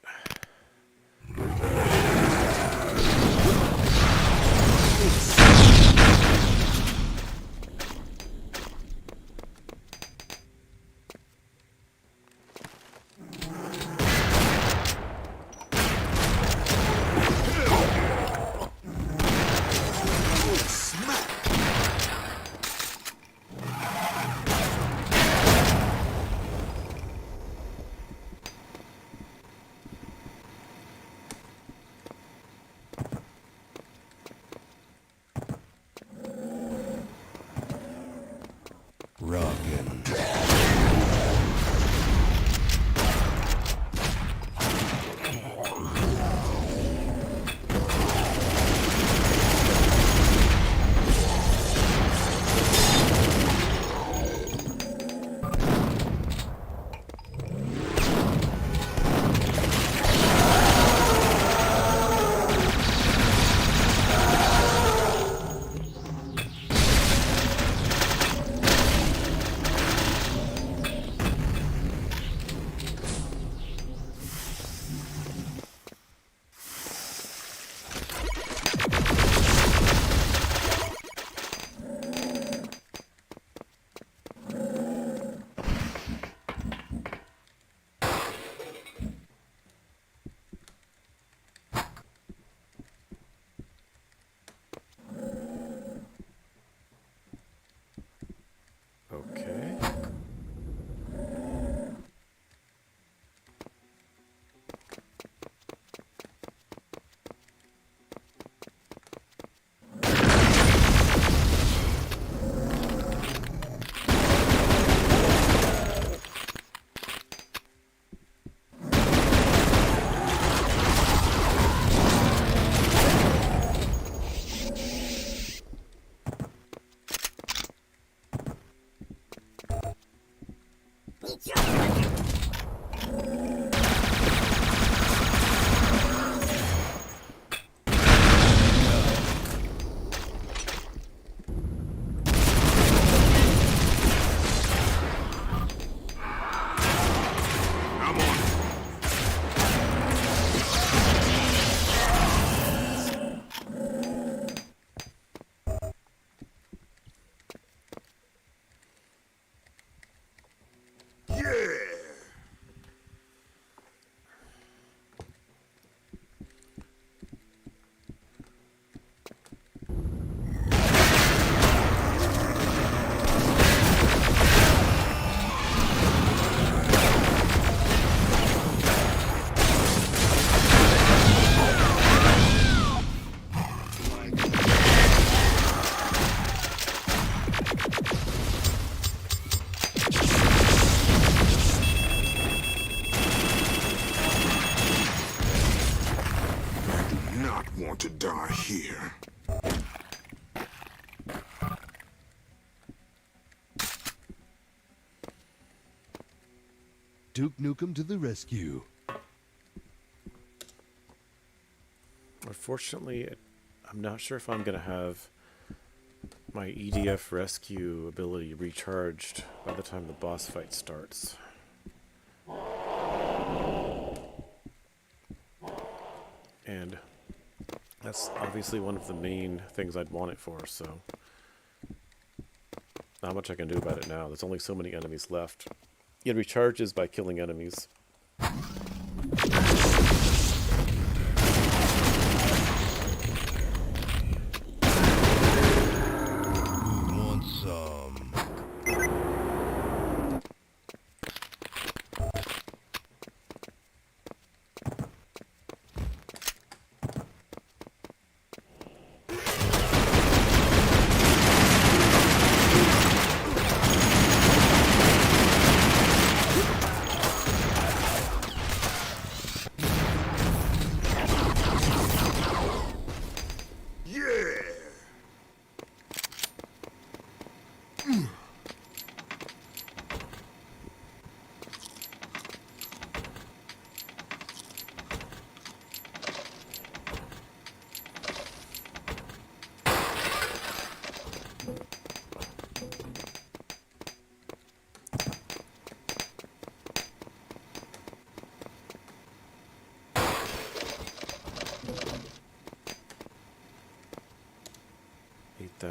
Rockin'. Okay. I'm on it. Yeah! Not want to die here. Duke Nukem to the rescue. Unfortunately, I'm not sure if I'm going to have my EDF rescue ability recharged by the time the boss fight starts. And that's obviously one of the main things I'd want it for, so not much I can do about it now. There's only so many enemies left. It recharges by killing enemies. Want some?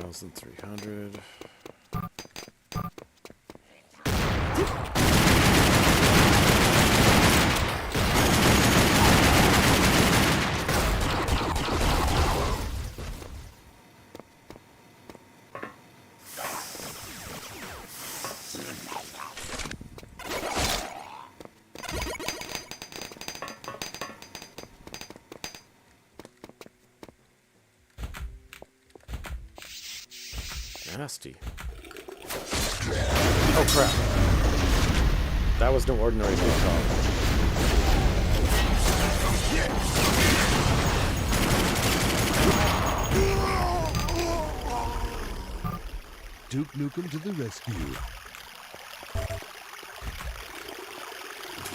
1,300. Nasty. Oh crap. That was no ordinary big dog. Duke Nukem to the rescue.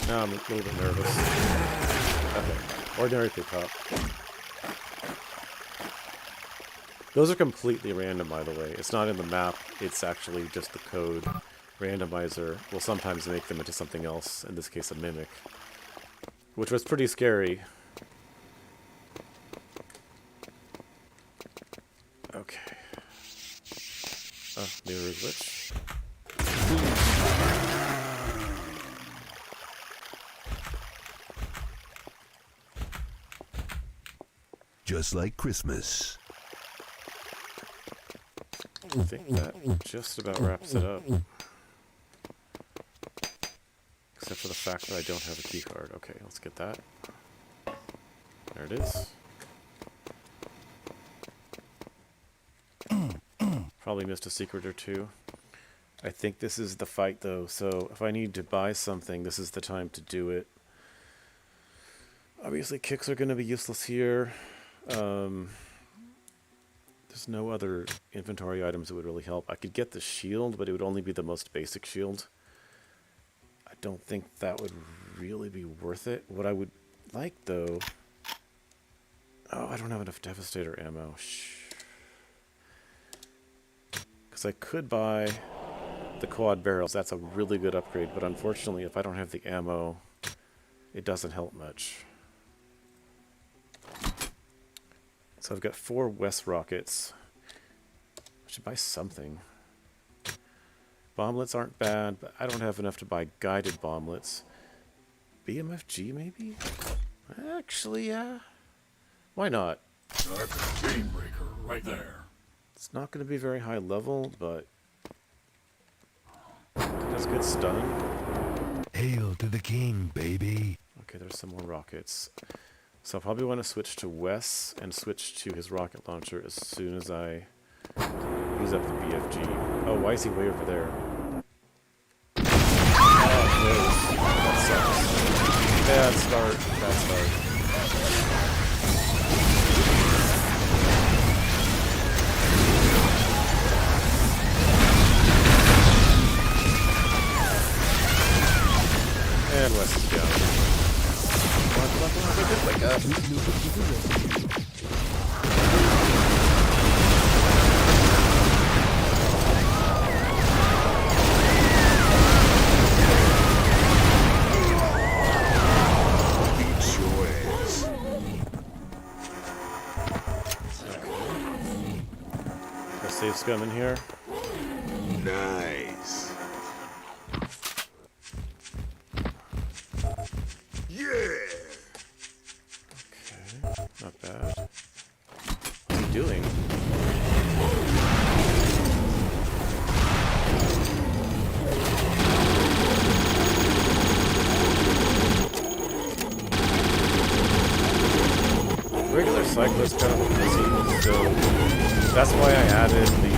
Now I'm a little bit nervous. Okay. Ordinary pickup. Those are completely random, by the way. It's not in the map. It's actually just the code. Randomizer will sometimes make them into something else, in this case a mimic. Which was pretty scary. Okay. Oh, mirror glitch. Just like Christmas. I think that just about wraps it up. Except for the fact that I don't have a key card. Okay, let's get that. There it is. Probably missed a secret or two. I think this is the fight though, so if I need to buy something, this is the time to do it. Obviously kicks are going to be useless here. There's no other inventory items that would really help. I could get the shield, but it would only be the most basic shield. I don't think that would really be worth it. What I would like, though... Oh, I don't have enough Devastator ammo. Because I could buy the quad barrels. That's a really good upgrade, but unfortunately, if I don't have the ammo, it doesn't help much. So I've got 4 West rockets. I should buy something. Bomblets aren't bad, but I don't have enough to buy guided bomblets. BMFG maybe? Actually, yeah. Why not? That's a game breaker right there. It's not going to be very high level, but it does good stun. Hail to the king, baby. Okay, there's some more rockets. So I'll probably want to switch to Wes and switch to his rocket launcher as soon as I use up the BFG. Oh, why is he way over there? Oh, no. That sucks. Bad start. Bad start. And Wes is down. Wake up. Beat your ass. Got save scum in here. Nice. Yeah. Not bad. What's he doing? Regular cyclist kind of busy, so that's why I added the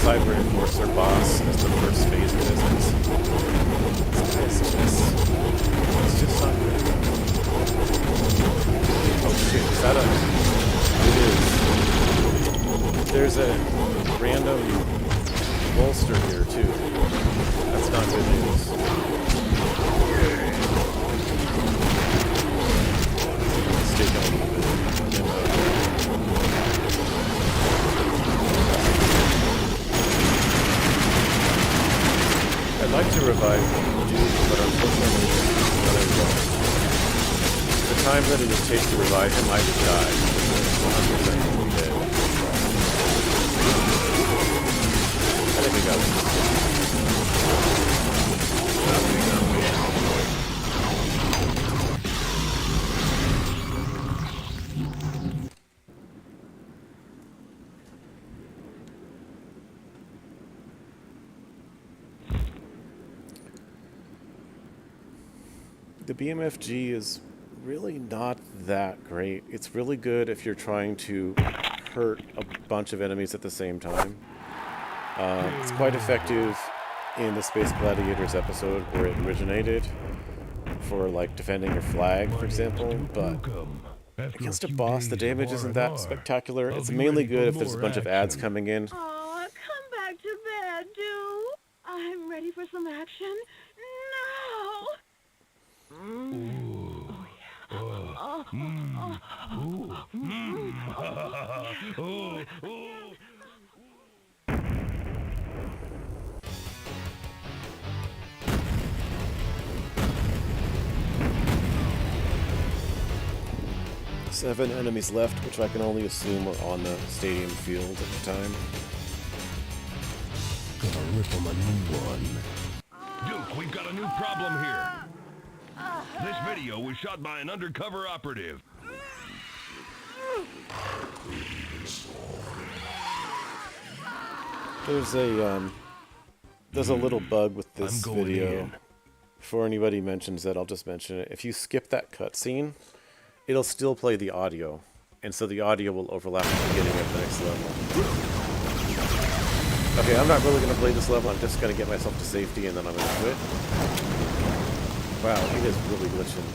cyber enforcer boss as the first phase of this. It's just not good. Oh shit, is that a... It is. There's a random bolster here too. That's not good news. Stay going a little bit. I'd like to revive Duke, but unfortunately, I won't. The time that it would take to revive him, I would die. 100% dead. the BMFG is really not that great. It's really good if you're trying to hurt a bunch of enemies at the same time. It's quite effective in the Space Gladiators episode where it originated for like defending your flag, for example, but against a boss the damage isn't that spectacular. It's mainly good if there's a bunch of ads coming in. Oh, come back to bed, do. I'm ready for some action now. Seven enemies left, which I can only assume were on the stadium field at the time. Gonna rip him a new one. Duke, we've got a new problem here. This video was shot by an undercover operative. There's a little bug with this I'm going video. in. Before anybody mentions it, I'll just mention it. If you skip that cutscene, it'll still play the audio, and so the audio will overlap at the beginning of the next level. Okay, I'm not really going to play this level. I'm just going to get myself to safety, and then I'm going to quit. Wow, it is really glitching.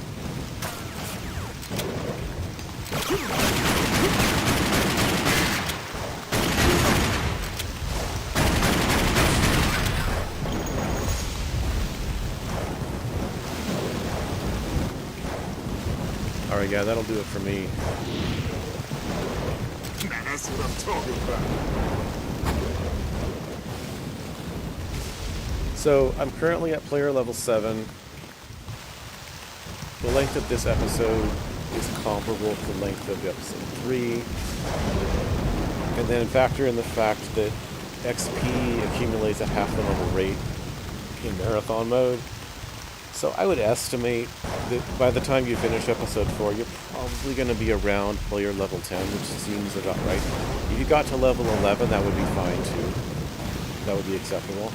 Alright, yeah, that'll do it for me. Now that's what I'm talking about. So, I'm currently at player level 7. The length of this episode is comparable to the length of episode 3. And then factor in the fact that XP accumulates at half the normal rate in marathon mode. So I would estimate that by the time you finish episode 4, you're probably going to be around player level 10, which seems about right. If you got to level 11, that would be fine too. That would be acceptable.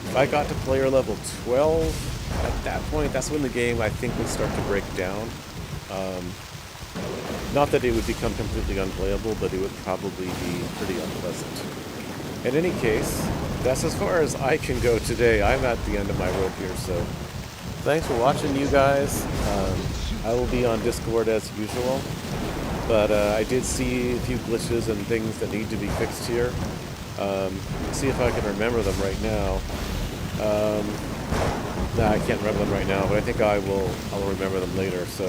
If I got to player level 12, at that point, that's when the game, I think, would start to break down. Not that it would become completely unplayable, but it would probably be pretty unpleasant. In any case, that's as far as I can go today. I'm at the end of my rope here, so thanks for watching, you guys. I will be on Discord as usual, but I did see a few glitches and things that need to be fixed here. See if I can remember them right now. Nah, I can't remember them right now, but I think I'll remember them later. So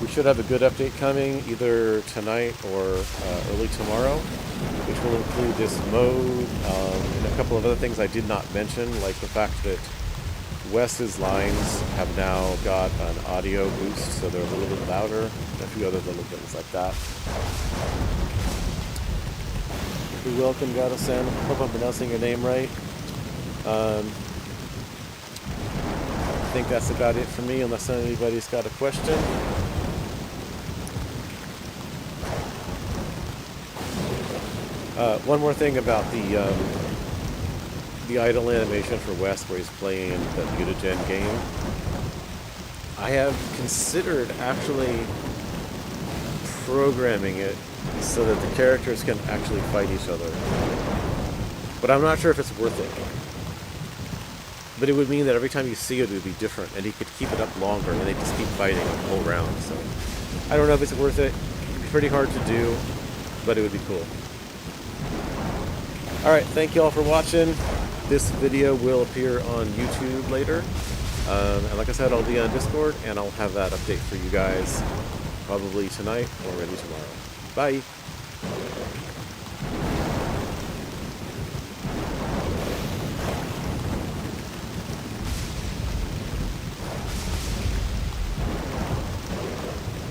we should have a good update coming either tonight or early tomorrow, which will include this mode and a couple of other things I did not mention, like the fact that Wes's lines have now got an audio boost, so they're a little bit louder, and a few other little things like that. You're welcome, Gato-san. Hope I'm pronouncing your name right. I think that's about it for me, unless anybody's got a question. One more thing about the idle animation for Wes, where he's playing the mutagen game. I have considered actually programming it so that the characters can actually fight each other. But I'm not sure if it's worth it. But it would mean that every time you see it, it would be different, and he could keep it up longer, and they just keep fighting the whole round. So I don't know if it's worth it. It'd be pretty hard to do, but it would be cool. Alright, thank you all for watching. This video will appear on YouTube later. And like I said, I'll be on Discord, and I'll have that update for you guys probably tonight or maybe tomorrow. Bye!